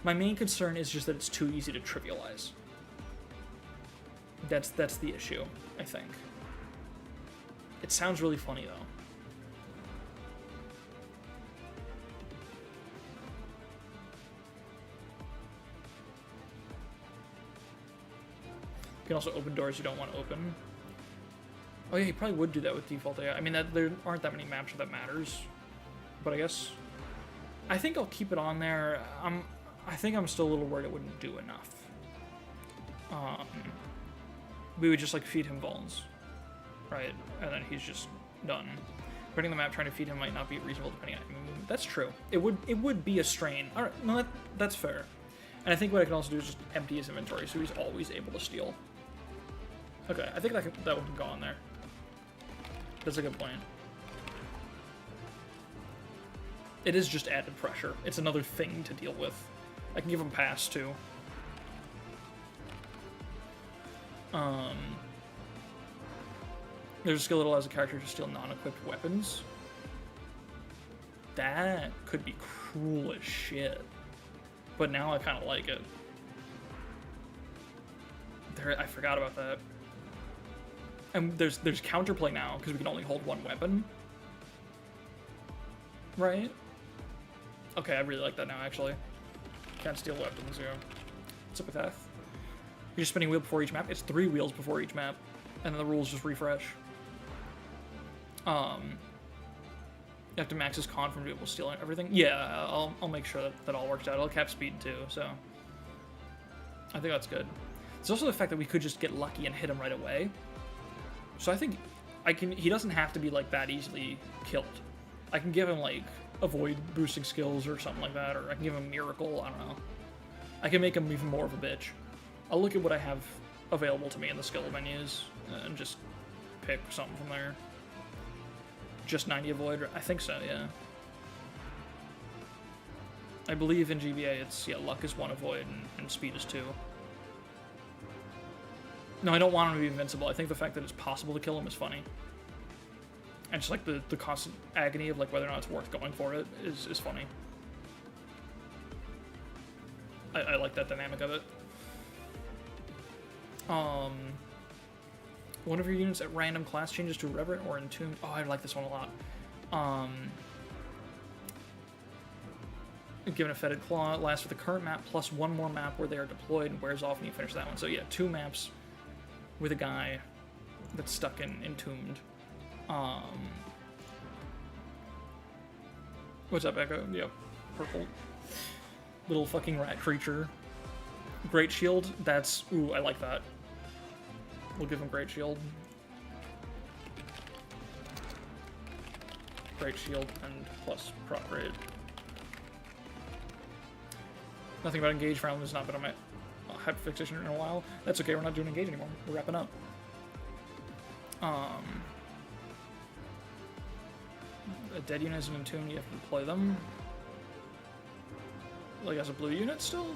My main concern is just that it's too easy to trivialize. That's the issue, I think. It sounds really funny though. You can also open doors you don't want to open. Oh yeah, he probably would do that with default AI. I mean, there aren't that many maps where that matters. But I guess... I think I'll keep it on there. I think I'm still a little worried it wouldn't do enough. We would just like feed him vulns. Right? And then he's just done. Putting the map trying to feed him might not be reasonable depending on... that's true. It would be a strain. Alright, no, that's fair. And I think what I can also do is just empty his inventory so he's always able to steal. Okay, I think that would go on there. That's a good point. It is just added pressure. It's another thing to deal with. I can give him pass, too. There's a skill that allows a character to steal non-equipped weapons. That could be cruel as shit. But now I kind of like it. I forgot about that. And there's counterplay now, because we can only hold one weapon. Right? Okay, I really like that now, actually. Can't steal weapons, yeah. What's up with that? You're just spinning wheel before each map? It's 3 wheels before each map. And then the rules just refresh. You have to max his con from being able to steal everything. Yeah, I'll make sure that all works out. I'll cap speed too, so... I think that's good. There's also the fact that we could just get lucky and hit him right away. So I think he doesn't have to be like that easily killed. I can give him like avoid boosting skills or something like that, or I can give him miracle, I don't know. I can make him even more of a bitch. I'll look at what I have available to me in the skill menus and just pick something from there. Just 90 avoid? I think so, yeah. I believe in GBA it's, yeah, luck is 1 avoid and speed is 2. No, I don't want him to be invincible. I think the fact that it's possible to kill him is funny. And just like the constant agony of like whether or not it's worth going for it is funny. I like that dynamic of it. One of your units at random class changes to Reverent or Entombed. Oh, I like this one a lot. Given a fetid claw, it lasts for the current map plus 1 more map where they are deployed and wears off when you finish that one. So yeah, 2 maps with a guy that's stuck in Entombed. What's up, Echo? Yep, purple. Little fucking rat creature. Great Shield, that's... Ooh, I like that. We'll give him Great Shield. Great Shield and plus proc rate. Nothing about Engage. Round has not been on my hyperfixation in a while. That's okay, we're not doing Engage anymore. We're wrapping up. A dead unit is an Entombed, you have to deploy them. Like as a blue unit still?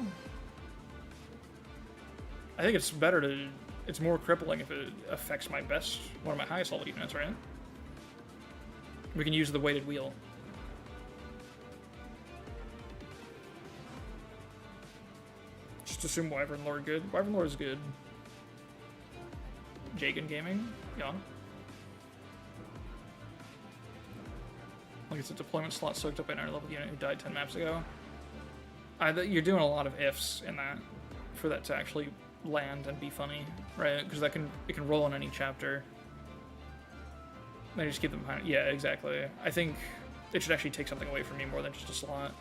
I think it's better to... It's more crippling if it affects my best, one of my highest level units, right? We can use the weighted wheel. Just assume Wyvern Lord good. Wyvern Lord is good. Jagan Gaming, yeah. Like it's a deployment slot soaked up by an higher level unit who died 10 maps ago. You're doing a lot of ifs in that for that to actually land and be funny, right? Because it can roll on any chapter. They just keep them behind. Yeah, exactly. I think it should actually take something away from me more than just a slot.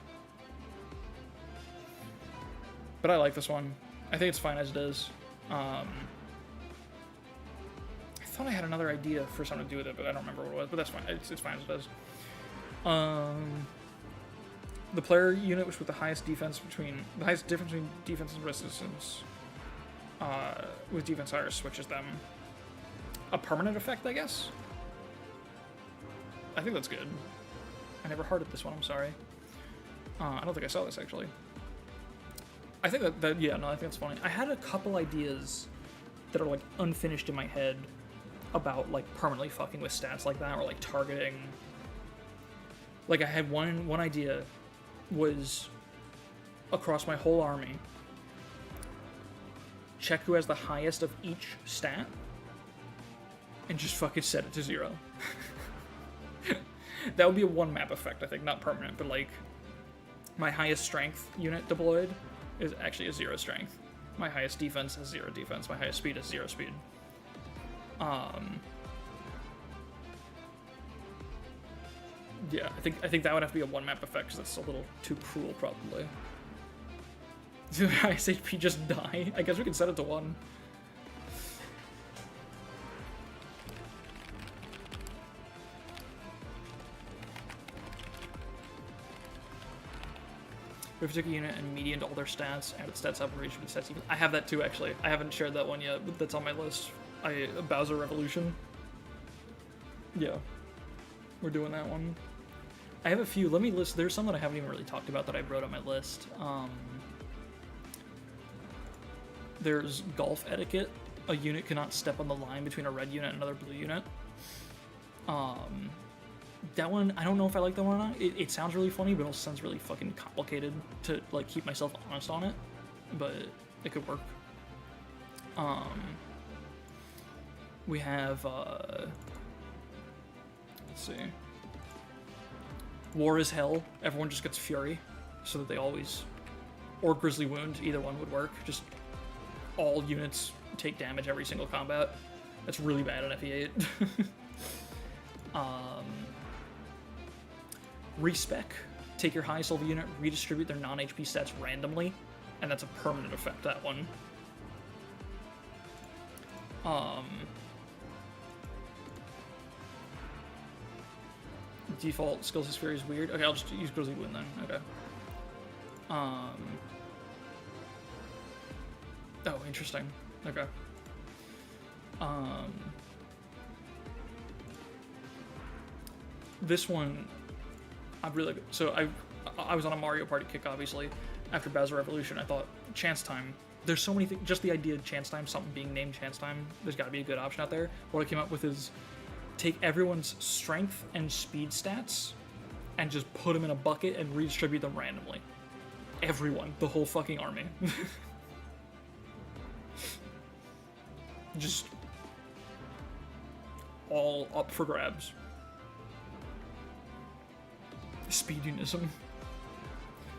But I like this one. I think it's fine as it is. I thought I had another idea for something to do with it, but I don't remember what it was. But that's fine. It's fine as it is. The player unit which with the highest difference between defense and resistance with defense higher switches them. A permanent effect, I guess? I think that's good. I never hearted this one, I'm sorry. I don't think I saw this actually. I think yeah, no, I think that's funny. I had a couple ideas that are like unfinished in my head about like permanently fucking with stats like that or like targeting. Like I had one idea was across my whole army, check who has the highest of each stat and just fucking set it to 0. That would be a 1 map effect, I think, not permanent, but like my highest strength unit deployed is actually a 0 strength. My highest defense has 0 defense. My highest speed is 0 speed. Yeah, I think that would have to be a 1 map effect because that's a little too cruel, probably. Did the highest HP just die? I guess we can set it to 1. We have to take a unit and median all their stats, add its stats up and reach with stats even. I have that too, actually. I haven't shared that one yet, but that's on my list. Bowser Revolution. Yeah. We're doing that one. I have a few. Let me list. There's some that I haven't even really talked about that I wrote on my list. There's Golf Etiquette. A unit cannot step on the line between a red unit and another blue unit. That one, I don't know if I like that one or not. It sounds really funny, but it also sounds really fucking complicated to like keep myself honest on it. But it could work. We have let's see. War is Hell. Everyone just gets Fury, so that they always, or Grizzly Wound, either one would work. Just all units take damage every single combat. That's really bad on FE8. Respec. Take your highest level unit, redistribute their non-HP stats randomly, and that's a permanent effect, that one. Default skills Fury is weird. Okay, I'll just use Grizzly Wound then. Okay. Oh, interesting. Okay. This one, I'm really good. So I was on a Mario Party kick, obviously. After Bowser Revolution, I thought, chance time. There's so many things, just the idea of chance time, something being named chance time, there's gotta be a good option out there. What I came up with is take everyone's strength and speed stats and just put them in a bucket and redistribute them randomly. Everyone, the whole fucking army. Just all up for grabs. Speed unism.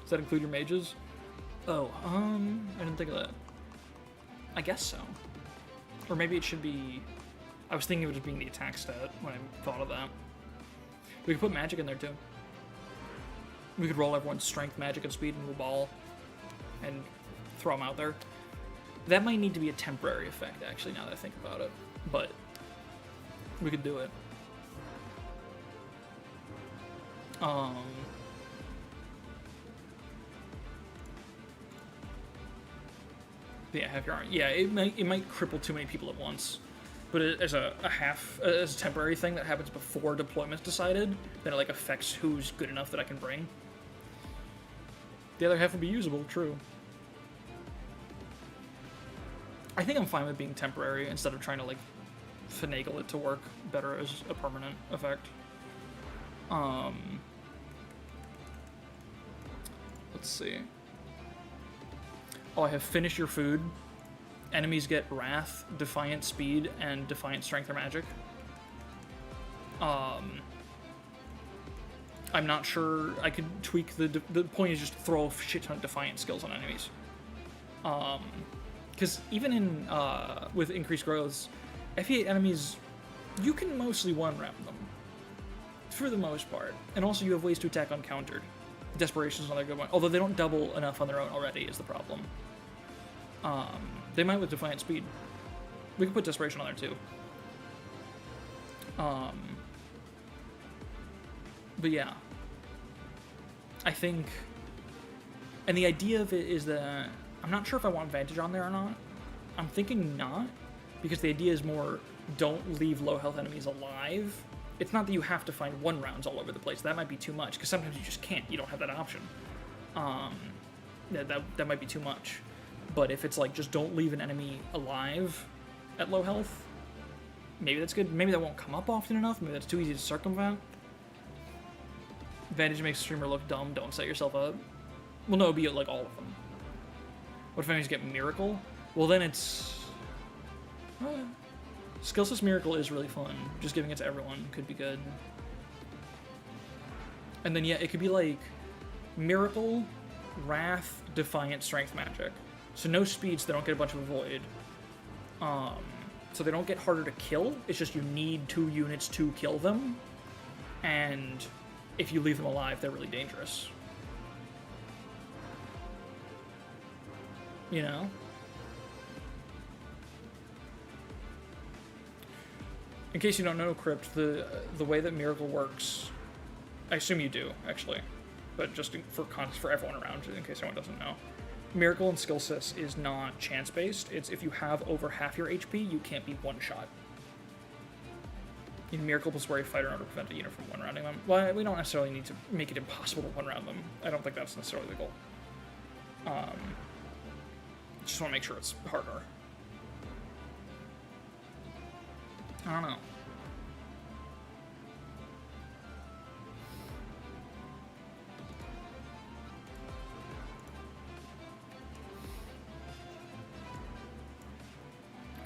Does that include your mages? Oh, I didn't think of that. I guess so. Or maybe it should be... I was thinking of it as being the attack stat when I thought of that. We could put magic in there too. We could roll everyone's strength, magic, and speed into a ball and throw them out there. That might need to be a temporary effect, actually, now that I think about it. But we could do it. Yeah, have your arm. Yeah, it might cripple too many people at once. But as a temporary thing that happens before deployment's decided, then it like affects who's good enough that I can bring. The other half would be usable, true. I think I'm fine with being temporary instead of trying to like finagle it to work better as a permanent effect. Let's see. Oh, I have finish your food. Enemies get Wrath, Defiant Speed, and Defiant Strength or Magic. I'm not sure. I could tweak the point is just throw a shit ton of Defiant skills on enemies. Because even in with increased growths, FE8 enemies, you can mostly one-rap them. For the most part. And also you have ways to attack uncountered. Desperation is another good one. Although they don't double enough on their own already is the problem. They might with Defiant Speed. We could put Desperation on there too. But yeah. I think... And the idea of it is that... I'm not sure if I want Vantage on there or not. I'm thinking not. Because the idea is more, don't leave low health enemies alive. It's not that you have to find one rounds all over the place. That might be too much. Because sometimes you just can't. You don't have that option. That might be too much. But if it's like, just don't leave an enemy alive at low health, maybe that's good. Maybe that won't come up often enough. Maybe that's too easy to circumvent. Vantage makes streamer look dumb. Don't set yourself up. Well, no, it'd be like all of them. What if enemies get Miracle? Well, then it's... Skillsless Miracle is really fun. Just giving it to everyone could be good. And then, yeah, it could be like Miracle, Wrath, Defiant, Strength, Magic. So no speed, so they don't get a bunch of Avoid. So they don't get harder to kill. It's just you need 2 units to kill them. And if you leave them alive, they're really dangerous. You know? In case you don't know, Crypt, the way that Miracle works, I assume you do, actually, but just for context for everyone around, in case anyone doesn't know. Miracle and Skill Sys is not chance-based. It's if you have over half your HP, you can't be one-shot. In Miracle plus Wary Fighter in order to prevent a unit from one-rounding them. Well, we don't necessarily need to make it impossible to one-round them. I don't think that's necessarily the goal. Just want to make sure it's harder. I don't know.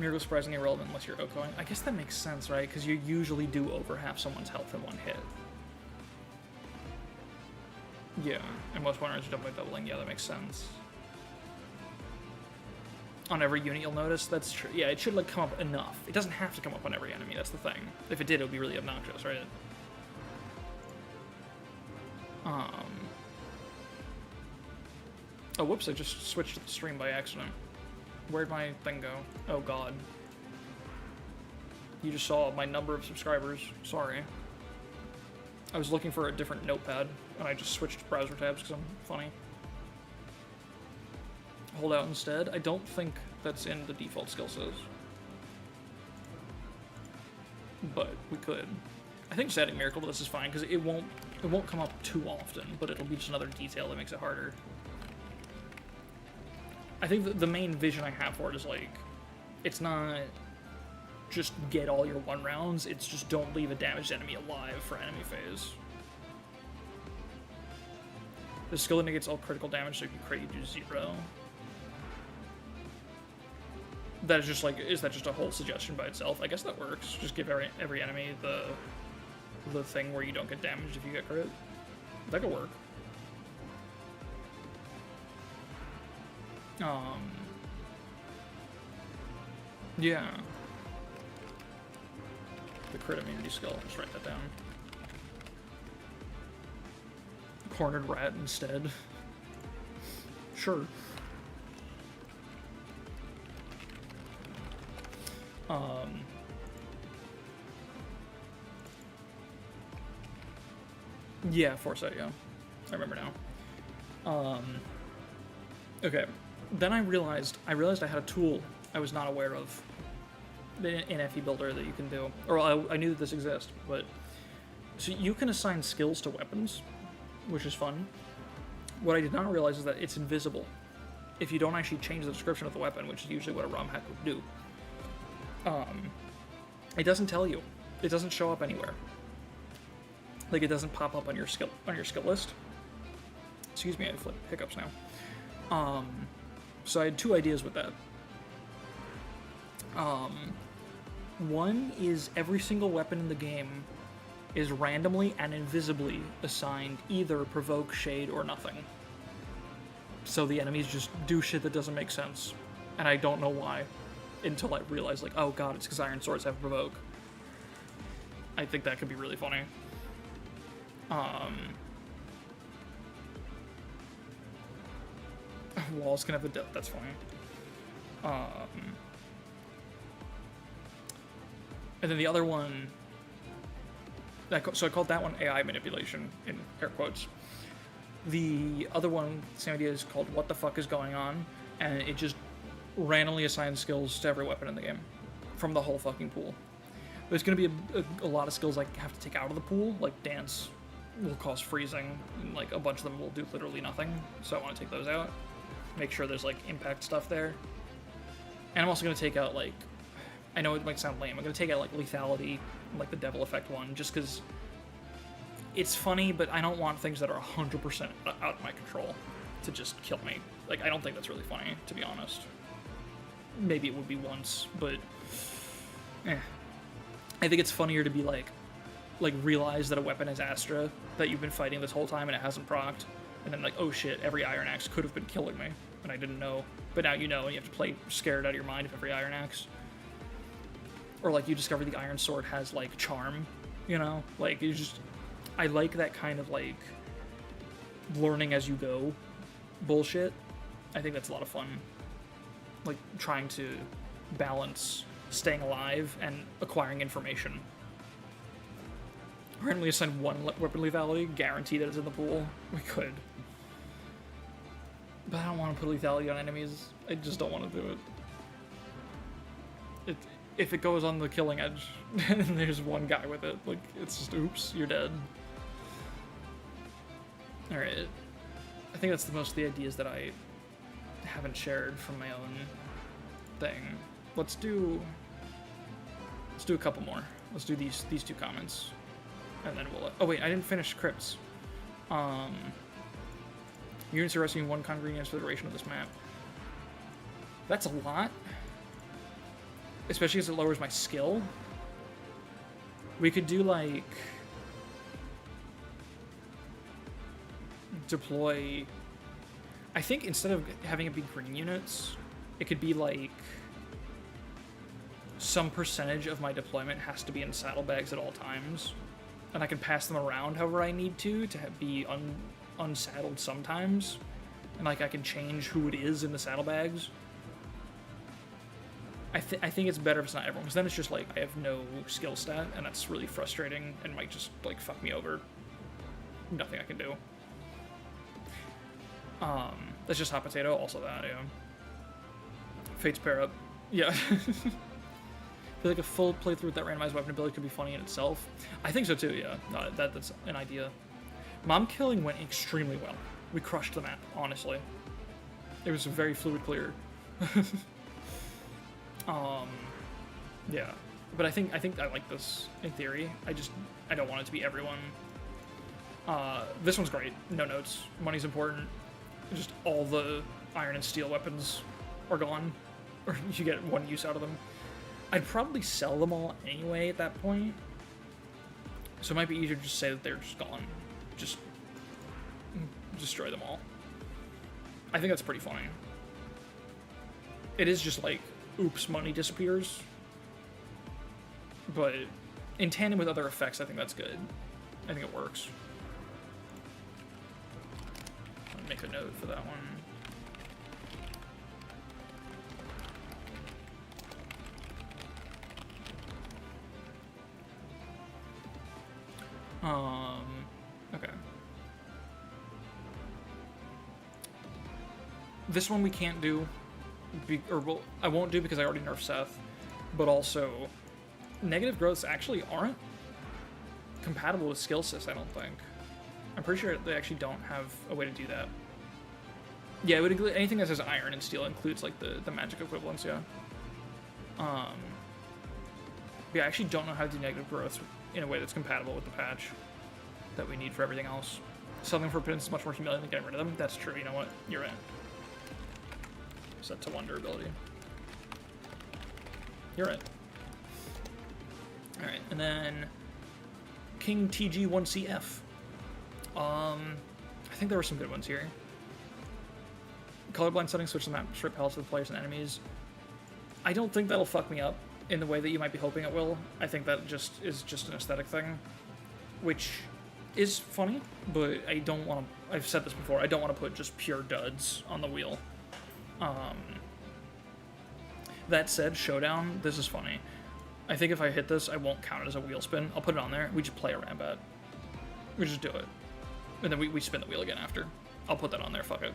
Miracle's surprisingly irrelevant unless you're OKOing. I guess that makes sense, right? Because you usually do over half someone's health in one hit. Yeah, and most runners jump by doubling. Yeah, that makes sense. On every unit you'll notice, that's true. Yeah, it should like come up enough. It doesn't have to come up on every enemy, that's the thing. If it did, it would be really obnoxious, right? Oh, whoops, I just switched the stream by accident. Where'd my thing go? Oh god. You just saw my number of subscribers. Sorry. I was looking for a different notepad, and I just switched browser tabs because I'm funny. Hold out instead? I don't think that's in the default skill says. but we could. I think just adding Miracle to this is fine, because it won't come up too often, but it'll be just another detail that makes it harder. I think the main vision I have for it is, like, it's not just get all your 1 rounds, it's just don't leave a damaged enemy alive for enemy phase. The skill that negates all critical damage, so you can crit, you do 0. That is just like, is that just a whole suggestion by itself? I guess that works. Just give every enemy the thing where you don't get damaged if you get crit. That could work. Yeah. The crit immunity skill, just write that down. Cornered rat instead. Sure. Yeah, Foresight, yeah. I remember now. Okay. Then I realized I had a tool I was not aware of in FE Builder that you can do. Or I knew that this exists, but... So you can assign skills to weapons, which is fun. What I did not realize is that it's invisible if you don't actually change the description of the weapon, which is usually what a ROM hack would do. It doesn't tell you. It doesn't show up anywhere. Like, it doesn't pop up on your skill list. Excuse me, I flip hiccups now. So I had 2 ideas with that. One is every single weapon in the game is randomly and invisibly assigned either provoke, shade, or nothing. So the enemies just do shit that doesn't make sense. And I don't know why. Until I realized, like, oh god, it's because Iron Swords have provoke. I think that could be really funny. Walls can have the depth, that's funny. And then the other one... So I called that one AI manipulation, in air quotes. The other one, same idea, is called What the Fuck is Going On, and it just randomly assigns skills to every weapon in the game from the whole fucking pool. There's going to be a lot of skills I have to take out of the pool, like Dance will cause freezing, and like a bunch of them will do literally nothing, so I want to take those out. Make sure there's like impact stuff there. And I'm also going to take out, like, I know it might sound lame, I'm going to take out like lethality, like the devil effect one, just because it's funny, but I don't want things that are 100% out of my control to just kill me. Like, I don't think that's really funny, to be honest. Maybe it would be once, but I think it's funnier to be like realize that a weapon is Astra that you've been fighting this whole time and it hasn't procced, and then like, oh shit, every Iron Axe could have been killing me and I didn't know, but now you know, and you have to play scared out of your mind of every Iron Axe. Or like you discover the Iron Sword has like charm, you know, like you just, I like that kind of like learning as you go bullshit. I think that's a lot of fun. Like, trying to balance staying alive and acquiring information. Randomly assign 1 weapon lethality, guaranteed that it's in the pool. We could. But I don't want to put lethality on enemies. I just don't want to do it. If it goes on the killing edge, and there's one guy with it, like, it's just, oops, you're dead. Alright. I think that's the most of the ideas that I haven't shared from my own thing. Let's do a couple more. Let's do these 2 comments, and then we'll. Oh wait, I didn't finish crypts. Units are rescuing 1 concrete units for the duration of this map. That's a lot, especially as it lowers my skill. We could do like deploy. I think instead of having it be green units, it could be like some percentage of my deployment has to be in saddlebags at all times, and I can pass them around however I need to be unsaddled sometimes, and like I can change who it is in the saddlebags. I think it's better if it's not everyone, because then it's just like I have no skill stat, and that's really frustrating and might just like fuck me over. Nothing I can do. That's just hot potato. Also that, yeah. Fate's pair up. Yeah. feel like a full playthrough with that randomized weapon ability could be funny in itself. I think so too, yeah. No, that's an idea. Mom killing went extremely well. We crushed the map, honestly. It was very fluid clear. Yeah. But I think I like this in theory. I don't want it to be everyone. This one's great. No notes. Money's important. Just all the iron and steel weapons are gone. Or you get one use out of them. I'd probably sell them all anyway at that point. So it might be easier to just say that they're just gone. Just destroy them all. I think that's pretty funny. It is just like, oops, money disappears. But in tandem with other effects, I think that's good. I think it works. I'll make a note for that one. Okay. This one we can't do, I won't do because I already nerfed Seth, but also, negative growths actually aren't compatible with skill sys, I don't think. I'm pretty sure they actually don't have a way to do that. Yeah, it would include anything that says iron and steel includes like the magic equivalents, yeah. Yeah, I actually don't know how to do negative growths in a way that's compatible with the patch that we need for everything else. Selling for opponents is much more humiliating than getting rid of them. That's true, you know what? You're right. Set to wonder ability. You're right. Alright, and then King TG1CF. I think there were some good ones here. Colorblind settings switch the map strip palettes to the players and enemies. I don't think that'll fuck me up in the way that you might be hoping it will. I think that is just an aesthetic thing, which is funny, but I don't want to, I've said this before, I don't want to put just pure duds on the wheel. That said, Showdown, this is funny. I think if I hit this, I won't count it as a wheel spin. I'll put it on there. We just play around at. We just do it. And then we spin the wheel again after. I'll put that on there, fuck it.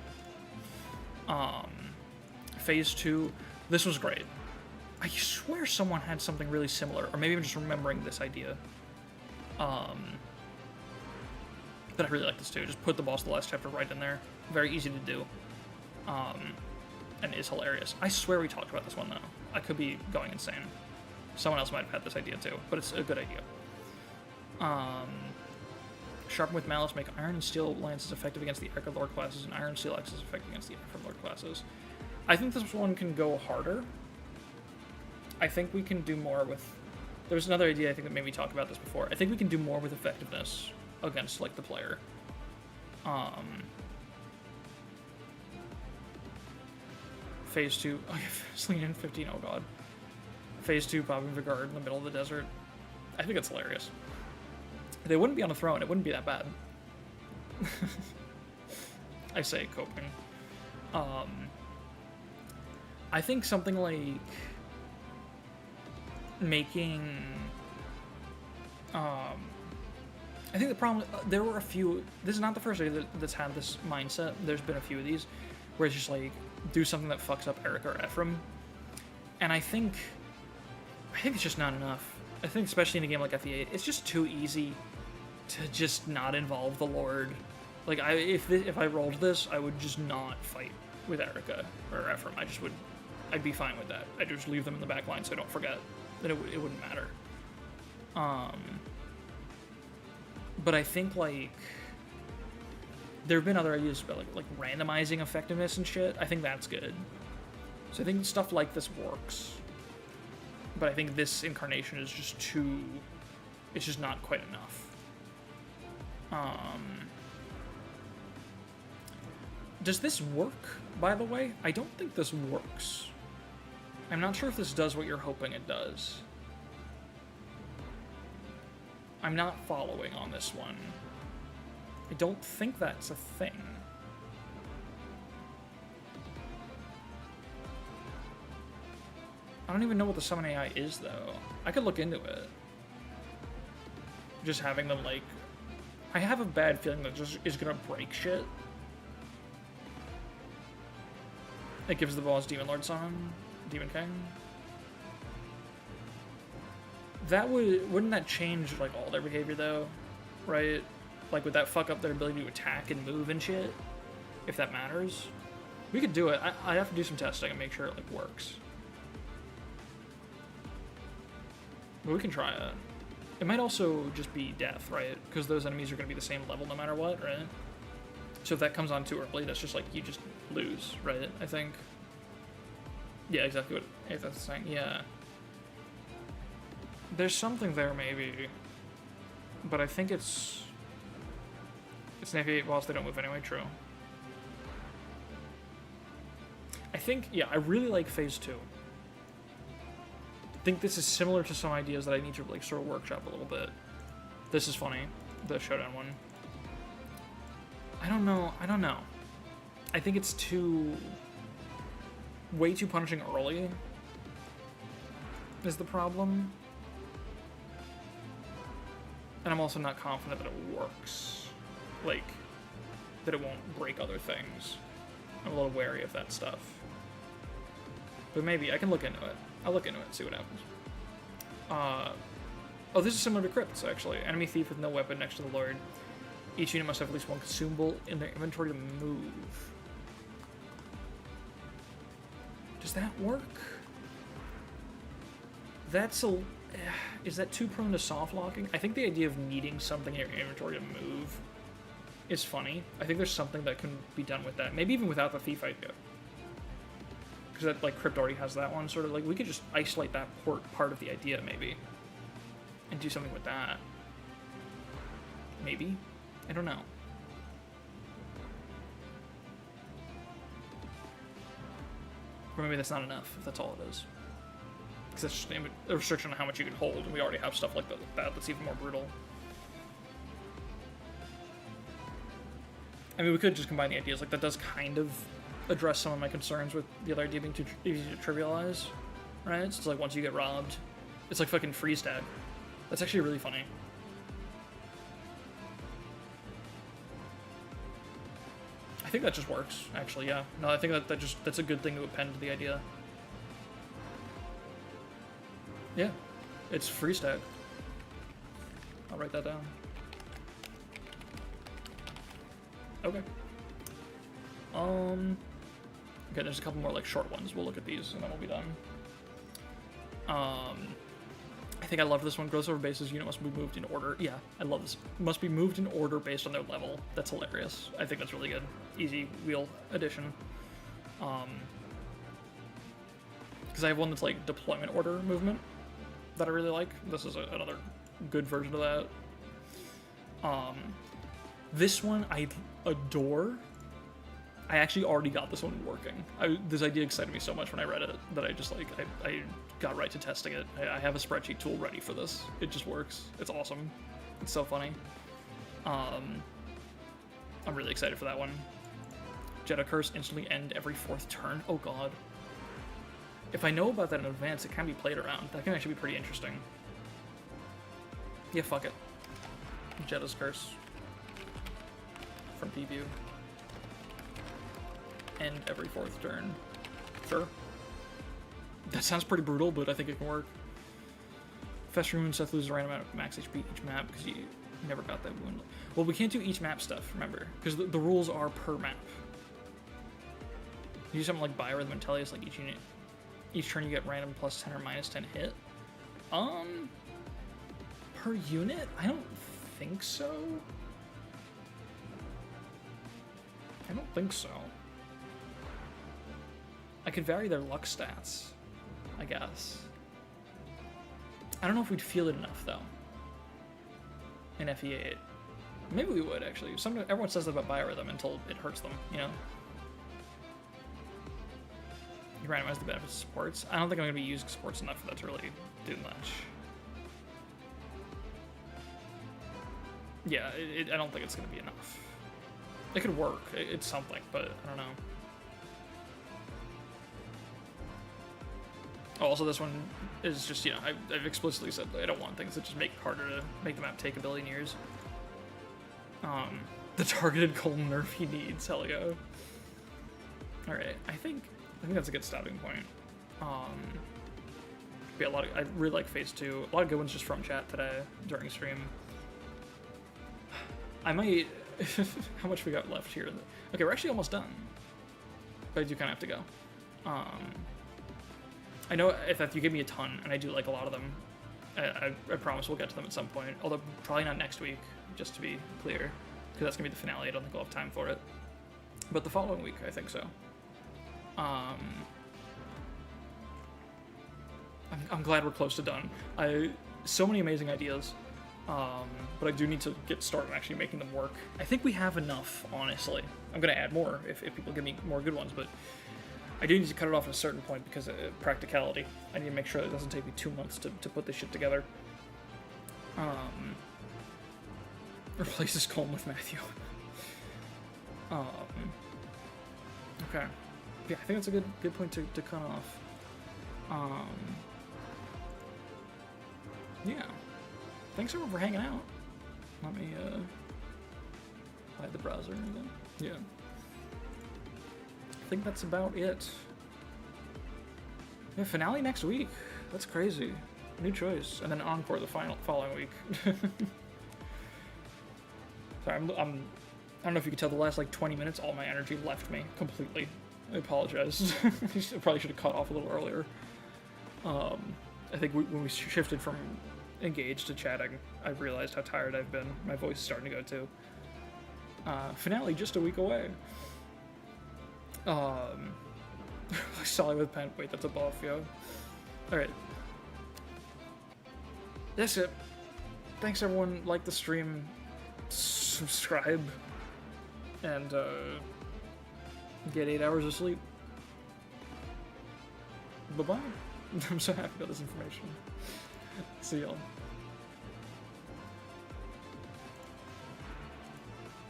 Phase 2, this was great. I swear someone had something really similar, or maybe I'm just remembering this idea. But I really like this too. Just put the boss of the last chapter right in there. Very easy to do. And is hilarious. I swear we talked about this one though. I could be going insane. Someone else might have had this idea too, but it's a good idea. Sharpen with Malice, make Iron and Steel lances effective against the Echo Lord classes, and Iron and Steel axes effective against the Echo Lord classes. I think this one can go harder. I think we can do more with... There's another idea I think that made me talk about this before. I think we can do more with effectiveness against, like, the player. Phase 2... Oh, yeah, Slean in 15, oh god. Phase 2, Bobbing Vigard in the middle of the desert. I think it's hilarious. They wouldn't be on a throne, it wouldn't be that bad. I say coping. I think something like making I think the problem, there were a few, this is not the first idea that's had this mindset. There's been a few of these where it's just like do something that fucks up Erica or Ephraim, and I think it's just not enough. I think especially in a game like FE8, it's just too easy to just not involve the Lord. Like, if I rolled this, I would just not fight with Erica or Ephraim. I'd be fine with that. I'd just leave them in the back line so I don't forget. Then it wouldn't matter. But I think, like, there have been other ideas about, like randomizing effectiveness and shit. I think that's good. So I think stuff like this works. But I think this incarnation is just too... It's just not quite enough. Does this work, by the way? I don't think this works. I'm not sure if this does what you're hoping it does. I'm not following on this one. I don't think that's a thing. I don't even know what the summon AI is, though. I could look into it. Just having them, like... I have a bad feeling that just is gonna break shit. It gives the boss Demon Lord summon. Demon King. Wouldn't that change like all their behavior though, right? Like would that fuck up their ability to attack and move and shit? If that matters, we could do it. I have to do some testing and make sure it like works. But we can try it. It might also just be death, right? Because those enemies are going to be the same level no matter what, right? So if that comes on too early, that's just like you just lose, right? I think. Yeah, exactly what Athan's saying. Yeah. There's something there, maybe. But I think it's an F8 whilst they don't move anyway, true. I think, yeah, I really like Phase 2. I think this is similar to some ideas that I need to like sort of workshop a little bit. This is funny, the Showdown one. I don't know. I think it's way too punishing early is the problem. And I'm also not confident that it works. Like, that it won't break other things. I'm a little wary of that stuff. But maybe, I can look into it. I'll look into it and see what happens. Oh, this is similar to Crypts, actually. Enemy thief with no weapon next to the Lord. Each unit must have at least one consumable in their inventory to move. Does that work? Is that too prone to soft locking? I think the idea of needing something in your inventory to move is funny. I think there's something that can be done with that. Maybe even without the thief idea. Because that, like, Crypt already has that one, sort of, like, we could just isolate that part of the idea, maybe. And do something with that. Maybe? I don't know. Or maybe that's not enough, if that's all it is. Because that's just a restriction on how much you can hold, and we already have stuff like that that's even more brutal. I mean, we could just combine the ideas. Like, that does kind of address some of my concerns with the other idea being too easy to trivialize, right? So it's like, once you get robbed, it's like fucking freeze tag. That's actually really funny. I think that just works, actually, yeah. No, I think that's a good thing to append to the idea. Yeah, it's freeze tag. I'll write that down. Okay. Okay, there's a couple more like short ones. We'll look at these and then we'll be done. I think I love this one. Gross over bases unit must be moved in order. Yeah, I love this. Must be moved in order based on their level. That's hilarious. I think that's really good. Easy wheel addition. Because I have one that's like deployment order movement that I really like. This is another good version of that. This one I adore. I actually already got this one working. This idea excited me so much when I read it that I just like, I got right to testing it. I have a spreadsheet tool ready for this. It just works. It's awesome. It's so funny. I'm really excited for that one. Jetta Curse instantly end every 4th turn. Oh god. If I know about that in advance, it can be played around. That can actually be pretty interesting. Yeah, fuck it. Jetta's Curse. From preview. End every 4th turn. Sure. That sounds pretty brutal, but I think it can work. Festering Wound, Seth loses a random amount of max HP each map because you never got that wound. Well, we can't do each map stuff, remember, because the rules are per map. You do something like Biorhythm and Tellius, like each turn you get random plus 10 or minus 10 hit. Per unit? I don't think so. I don't think so. I could vary their luck stats, I guess. I don't know if we'd feel it enough, though, in FE8. Maybe we would, actually. Everyone says that about Biorhythm until it hurts them, you know? You randomize the benefits of supports. I don't think I'm going to be using supports enough for that to really do much. Yeah, I don't think it's going to be enough. It could work. It's something, but I don't know. Also, this one is just, you know, I've explicitly said I don't want things that just make it harder to make the map take a billion years. The targeted cold nerf he needs, hell yeah. Alright, I think that's a good stopping point. But yeah, I really like Phase 2. A lot of good ones just from chat today during stream. I might... How much we got left here? Okay, we're actually almost done. But I do kind of have to go. I know if you give me a ton, and I do like a lot of them, I promise we'll get to them at some point. Although probably not next week, just to be clear. Because that's going to be the finale. I don't think we'll have time for it. But the following week, I think so. I'm glad we're close to done. So many amazing ideas. But I do need to get started actually making them work. I think we have enough, honestly. I'm going to add more if people give me more good ones, but I do need to cut it off at a certain point because of practicality. I need to make sure it doesn't take me 2 months to put this shit together. Replaces Colm with Matthew. Okay. Yeah, I think that's a good point to cut off. Yeah. Thanks everyone for hanging out. Let me hide the browser again. Yeah. I think that's about it. Yeah, finale next week. That's crazy. New choice, and then encore the following week. Sorry, I don't know if you could tell. The last like 20 minutes, all my energy left me completely. I apologize. I probably should have cut off a little earlier. I think when we shifted from engaged to chatting, I realized how tired I've been. My voice is starting to go too. Finale just a week away. Solid with pen. Wait, that's a buff, yo. Alright. That's it. Thanks everyone. Like the stream. Subscribe. And, get 8 hours of sleep. Bye-bye. I'm so happy about this information. See y'all.